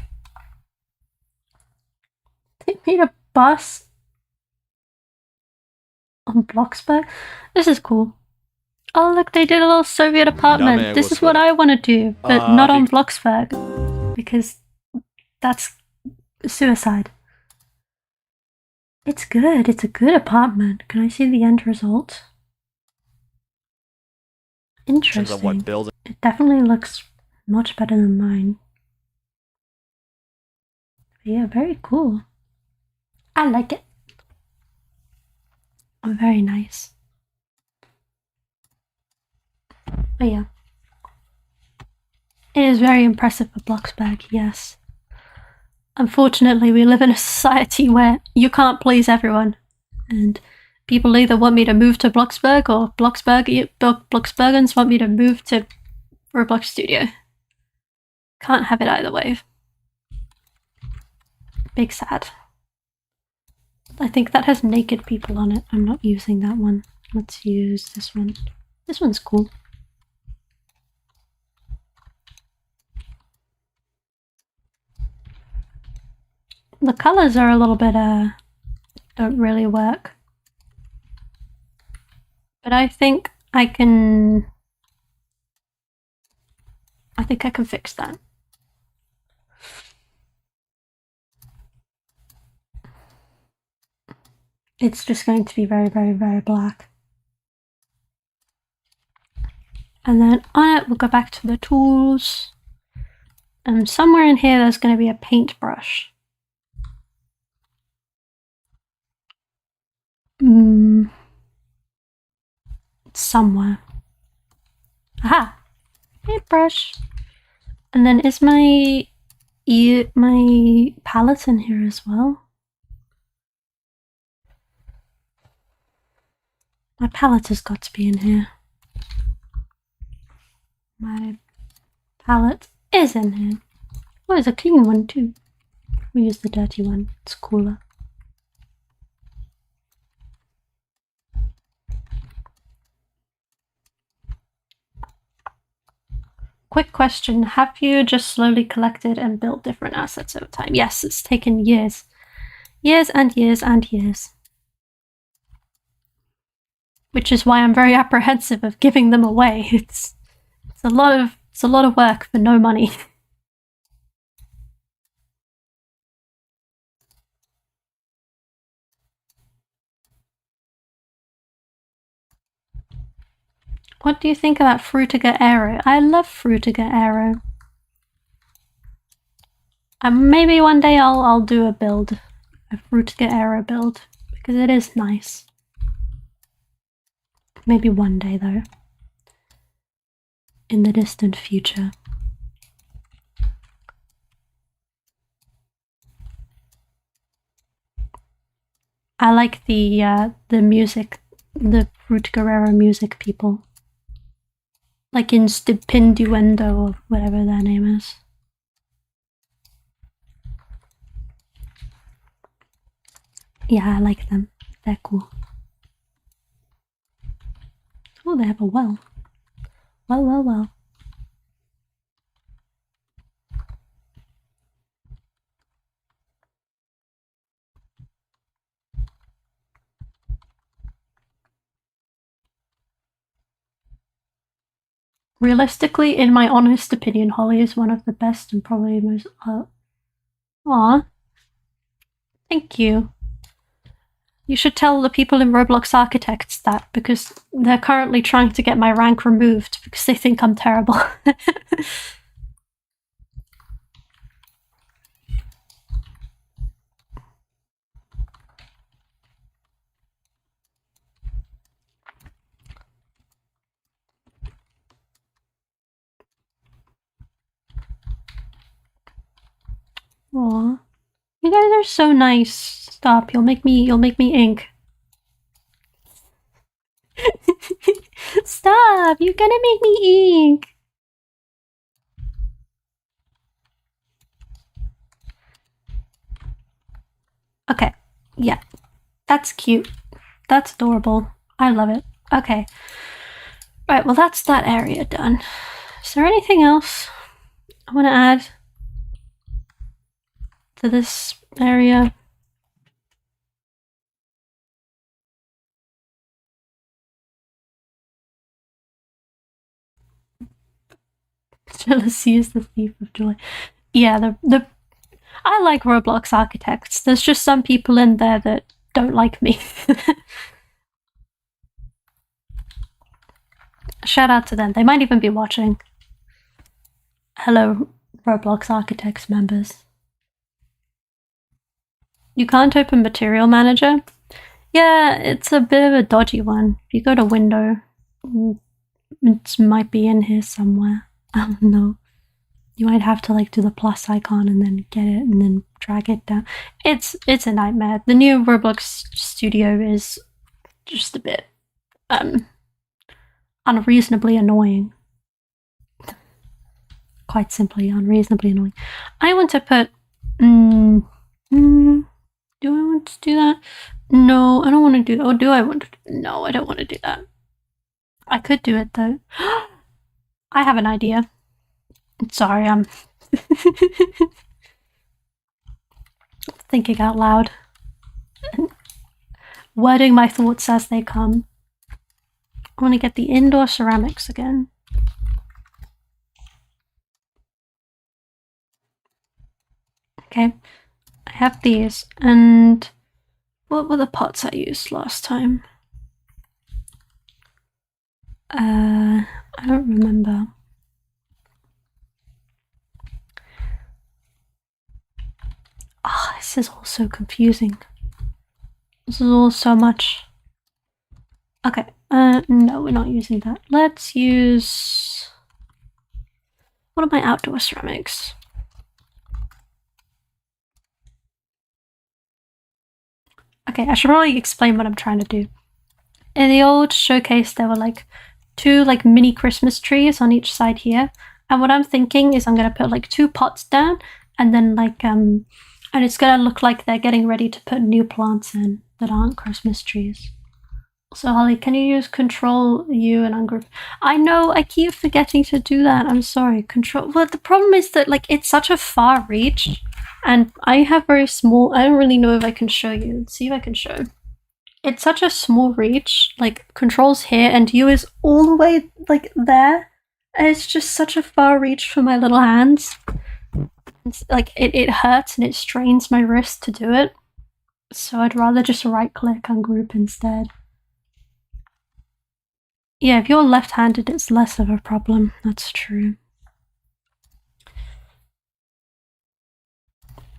They made a bus on Bloxburg. This is cool. Oh look, they did a little Soviet apartment. This is what I want to do, but not on Bloxburg, because that's suicide. It's good. It's a good apartment. Can I see the end result? Interesting. In terms of what building? It definitely looks much better than mine. But yeah, very cool. I like it. Oh, very nice. But yeah. It is very impressive for Bloxburg, yes. Unfortunately, we live in a society where you can't please everyone. And people either want me to move to Bloxburg or Bloxburgans want me to move to Roblox Studio. Can't have it either way. Big sad. I think that has naked people on it. I'm not using that one. Let's use this one. This one's cool. The colors are a little bit, don't really work. But I think I can fix that. It's just going to be very, very, very black. And then on it, we'll go back to the tools. And somewhere in here, there's going to be a paintbrush. Somewhere. Aha! Paintbrush. And then is my palette in here as well? My palette has got to be in here. My palette is in here. Oh, there's a clean one too. We use the dirty one. It's cooler. Quick question, have you just slowly collected and built different assets over time? Yes, it's taken years. Years and years and years. Which is why I'm very apprehensive of giving them away. It's a lot of work for no money. What do you think about Frutiger Aero? I love Frutiger Aero. Maybe one day I'll do a build, a Frutiger Aero build, because it is nice. Maybe one day though. In the distant future. I like the music, the Frutiger Aero music people. Like in Stipenduendo or whatever their name is. Yeah, I like them. They're cool. Oh, they have a well. Well, well, well. Realistically, in my honest opinion, Holly is one of the best and probably most... Aw. Thank you. You should tell the people in Roblox Architects that, because they're currently trying to get my rank removed because they think I'm terrible. Aw. You guys are so nice. Stop, you'll make me ink. Stop, you're gonna make me ink. Okay, yeah. That's cute. That's adorable. I love it. Okay. Right, well that's that area done. Is there anything else I want to add to this area? Jealousy is the thief of joy. Yeah, I like Roblox Architects. There's just some people in there that don't like me. Shout out to them. They might even be watching. Hello, Roblox Architects members. You can't open Material Manager? Yeah, it's a bit of a dodgy one. If you go to Window, it might be in here somewhere. I don't know. You might have to like do the plus icon and then get it and then drag it down. It's a nightmare. The new Roblox Studio is just a bit unreasonably annoying. Quite simply unreasonably annoying. I want to put do I want to do that? No, I don't want to do that. Or do I want to? No, I don't want to do that. I could do it though. I have an idea. Sorry, I'm thinking out loud. Wording my thoughts as they come. I want to get the indoor ceramics again. Okay, I have these, and what were the pots I used last time? I don't remember. Ah, this is all so confusing. This is all so much. Okay, no, we're not using that. Let's use... What are my outdoor ceramics? Okay, I should probably explain what I'm trying to do. In the old showcase, there were like 2 like mini Christmas trees on each side here. And what I'm thinking is I'm gonna put like 2 pots down, and then like and it's gonna look like they're getting ready to put new plants in that aren't Christmas trees. So Holly, can you use Control U and ungroup? I know, I keep forgetting to do that. I'm sorry. Control. Well, the problem is that like it's such a far reach, and I have very small. I don't really know if I can show you. Let's see if I can show. It's such a small reach. Like Control's here, and U is all the way like there. And it's just such a far reach for my little hands. It's, like it hurts and it strains my wrist to do it. So I'd rather just right click ungroup instead. Yeah, if you're left-handed, it's less of a problem. That's true.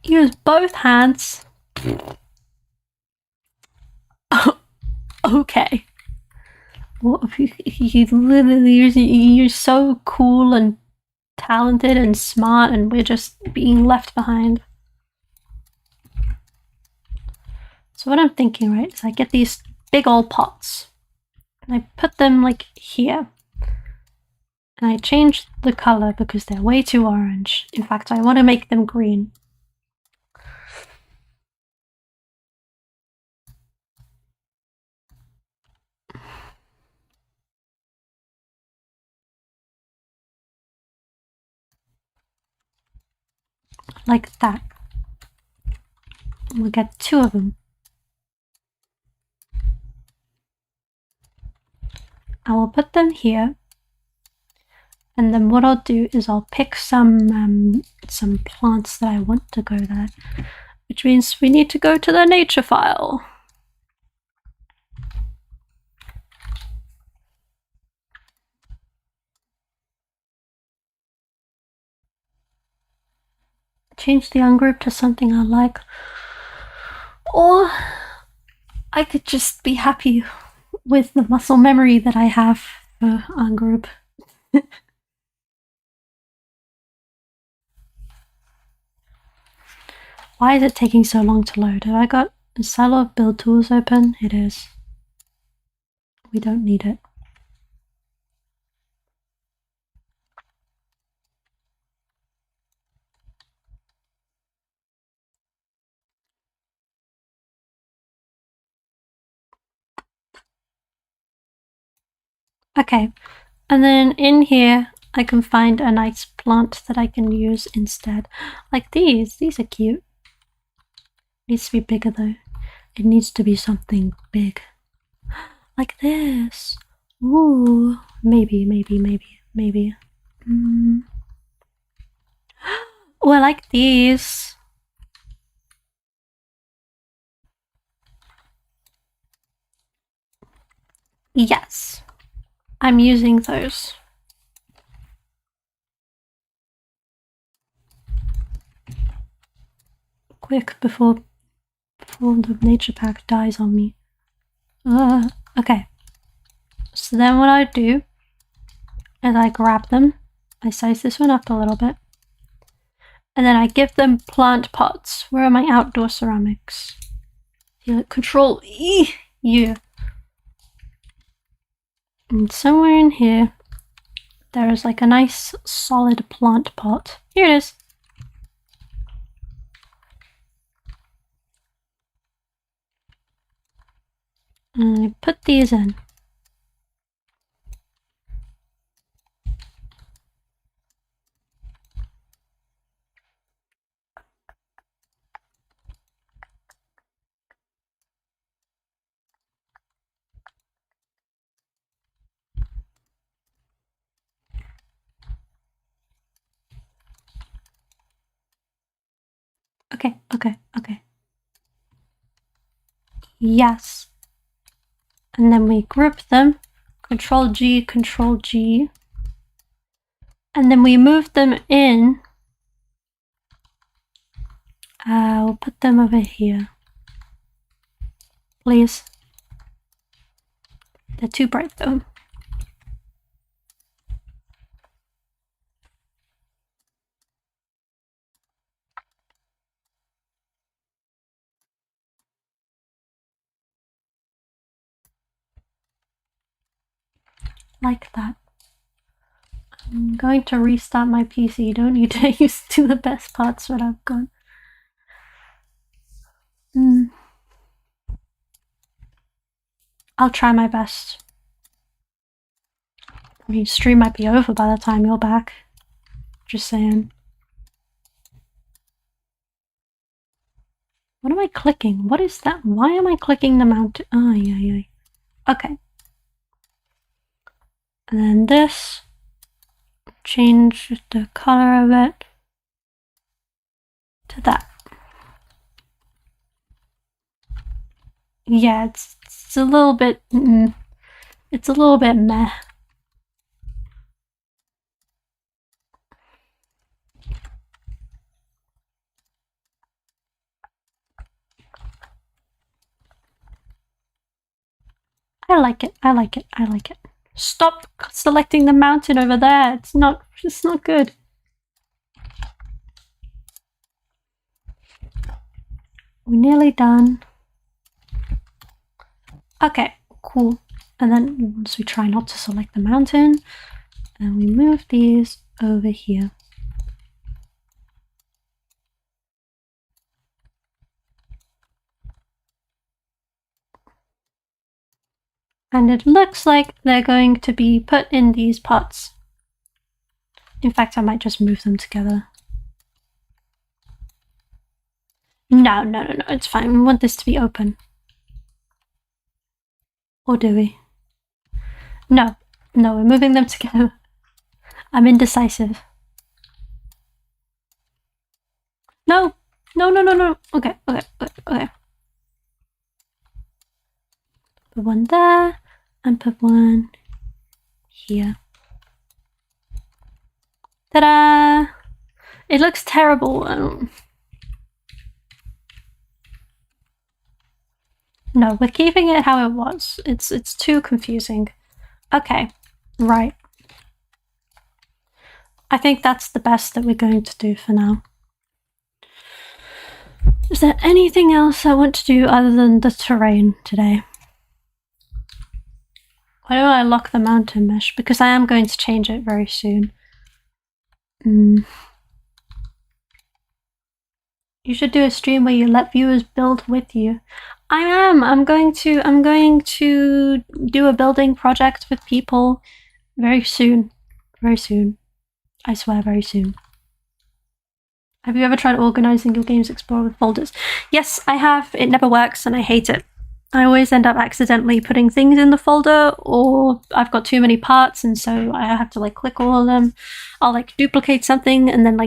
Use both hands. Okay. Well, you're so cool and talented and smart, and we're just being left behind. So what I'm thinking, right, is I get these big old pots. And I put them like here. And I change the color because they're way too orange. In fact, I want to make them green. Like that. We'll get 2 of them. I will put them here. And then what I'll do is I'll pick some plants that I want to go there, which means we need to go to the nature file. Change the ungroup to something I like, or I could just be happy with the muscle memory that I have for ungroup. Why is it taking so long to load? Have I got a silo of build tools open? It is. We don't need it. Okay, and then in here I can find a nice plant that I can use instead. Like these. These are cute. Needs to be bigger though. It needs to be something big. Like this. Ooh. Maybe. Oh, I like these. Yes. I'm using those. Quick, before the nature pack dies on me. Okay. So then what I do is I grab them, I size this one up a little bit, and then I give them plant pots. Where are my outdoor ceramics? Yeah, Control E. Yeah. And somewhere in here, there is like a nice solid plant pot. Here it is. And I put these in. Okay. Yes. And then we group them. Control G. And then we move them in. We'll put them over here. Please. They're too bright though. Like that. I'm going to restart my PC. Don't you dare use to the best parts that I've got. I'll try my best. I mean, stream might be over by the time you're back. Just saying. What am I clicking? What is that? Why am I clicking the mountain? Oh, yeah. Okay. And then this. Change the color of it to that. Yeah, it's a little bit. It's a little bit meh. I like it. Stop selecting the mountain over there. It's not good. We're nearly done. Okay, cool. And then once we try not to select the mountain, and we move these over here. And it looks like they're going to be put in these pots. In fact, I might just move them together. No, it's fine. We want this to be open. Or do we? No, we're moving them together. I'm indecisive. No. Okay. Put one there, and put one here. Ta-da! It looks terrible. No, we're keeping it how it was. It's too confusing. Okay, right. I think that's the best that we're going to do for now. Is there anything else I want to do other than the terrain today? Why don't I lock the mountain mesh? Because I am going to change it very soon. You should do a stream where you let viewers build with you. I am. I'm going to do a building project with people very soon. Very soon. I swear, very soon. Have you ever tried organizing your Games Explorer with folders? Yes, I have. It never works and I hate it. I always end up accidentally putting things in the folder, or I've got too many parts and so I have to click all of them. I'll duplicate something and then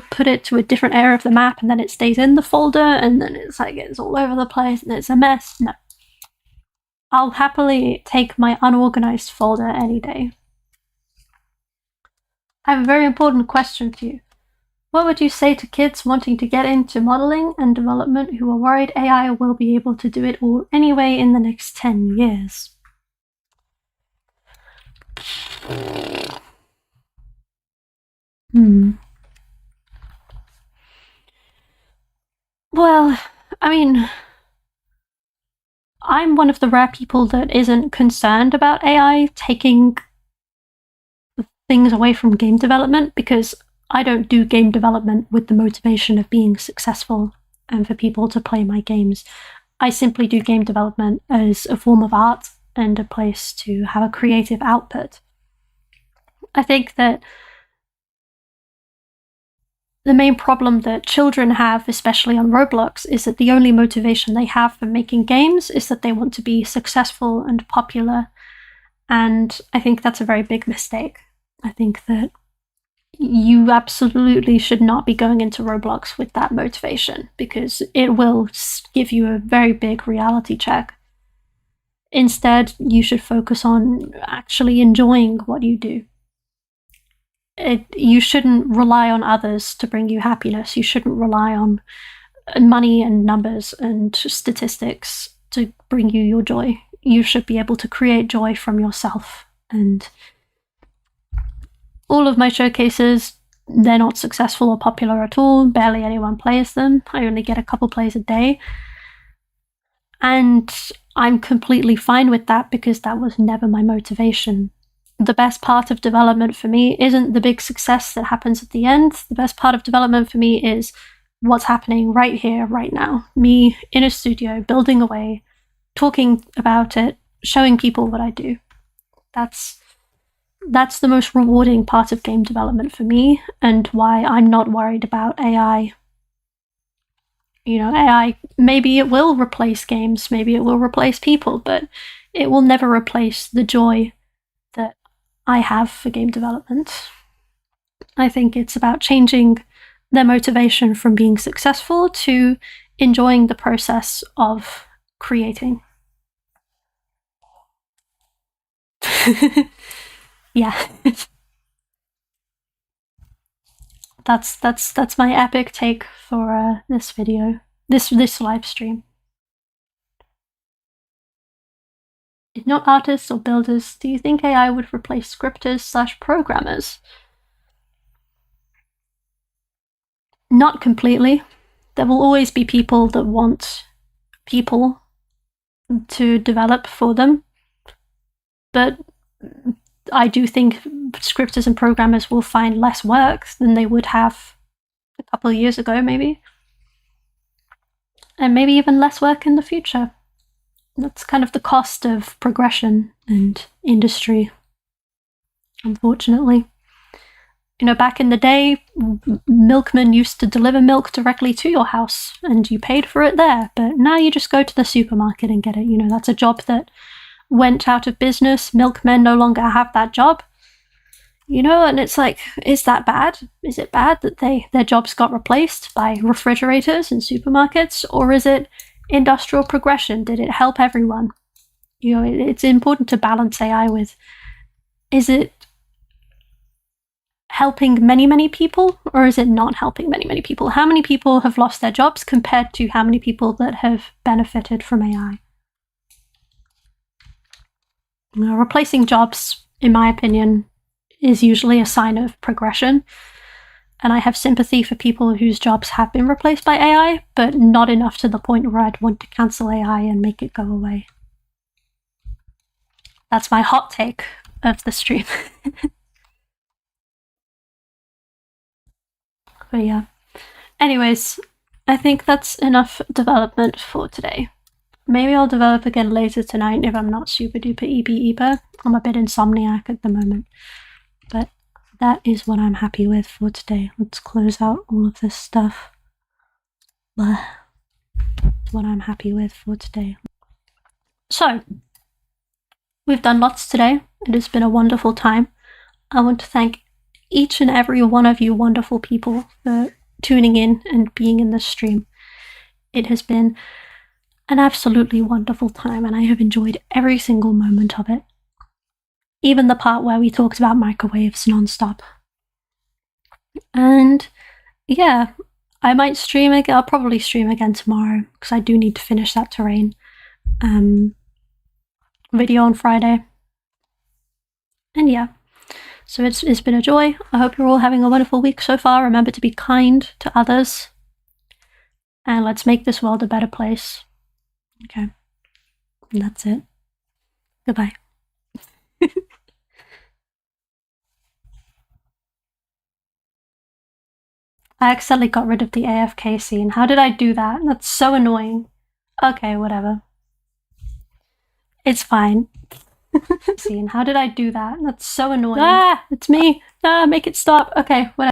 put it to a different area of the map and then it stays in the folder and then it's it's all over the place and it's a mess. No. I'll happily take my unorganized folder any day. I have a very important question for you. What would you say to kids wanting to get into modeling and development who are worried AI will be able to do it all anyway in the next 10 years? Well, I mean, I'm one of the rare people that isn't concerned about AI taking things away from game development, because I don't do game development with the motivation of being successful and for people to play my games. I simply do game development as a form of art and a place to have a creative output. I think that the main problem that children have, especially on Roblox, is that the only motivation they have for making games is that they want to be successful and popular. And I think that's a very big mistake. I think that you absolutely should not be going into Roblox with that motivation, because it will give you a very big reality check. Instead, you should focus on actually enjoying what you do. You shouldn't rely on others to bring you happiness. You shouldn't rely on money and numbers and statistics to bring you your joy. You should be able to create joy from yourself. And all of my showcases, they're not successful or popular at all. Barely anyone plays them. I only get a couple plays a day. And I'm completely fine with that, because that was never my motivation. The best part of development for me isn't the big success that happens at the end. The best part of development for me is what's happening right here, right now. Me in a studio, building away, talking about it, showing people what I do. That's the most rewarding part of game development for me, and why I'm not worried about AI. AI, maybe it will replace games, maybe it will replace people, but it will never replace the joy that I have for game development. I think it's about changing their motivation from being successful to enjoying the process of creating. Yeah. That's my epic take for this video, this live stream. If not artists or builders, do you think AI would replace scripters/programmers? Not completely. There will always be people that want people to develop for them, but I do think scripters and programmers will find less work than they would have a couple of years ago, maybe. And maybe even less work in the future. That's kind of the cost of progression and industry, unfortunately. Back in the day, milkmen used to deliver milk directly to your house, and you paid for it there. But now you just go to the supermarket and get it. That's a job that went out of business. Milkmen no longer have that job. And it's like, is that bad? Is it bad that their jobs got replaced by refrigerators and supermarkets? Or is it industrial progression? Did it help everyone? It's important to balance AI with, is it helping many, many people, or is it not helping many, many people? How many people have lost their jobs compared to how many people that have benefited from AI? Replacing jobs, in my opinion, is usually a sign of progression. And I have sympathy for people whose jobs have been replaced by AI, but not enough to the point where I'd want to cancel AI and make it go away. That's my hot take of the stream. But yeah. Anyways, I think that's enough development for today. Maybe I'll develop again later tonight if I'm not super duper eeper. I'm a bit insomniac at the moment. But that is what I'm happy with for today. Let's close out all of this stuff. That's what I'm happy with for today. So, we've done lots today. It has been a wonderful time. I want to thank each and every one of you wonderful people for tuning in and being in this stream. It has been an absolutely wonderful time, and I have enjoyed every single moment of it. Even the part where we talked about microwaves non-stop. And yeah, I might stream again. I'll probably stream again tomorrow, because I do need to finish that terrain video on Friday. And yeah, so it's been a joy. I hope you're all having a wonderful week so far. Remember to be kind to others, and let's make this world a better place. Okay, and that's it. Goodbye. I accidentally got rid of the AFK scene. How did I do that? That's so annoying. Okay, whatever. It's fine. Scene. How did I do that? That's so annoying. Ah, it's me. Ah, make it stop. Okay, whatever.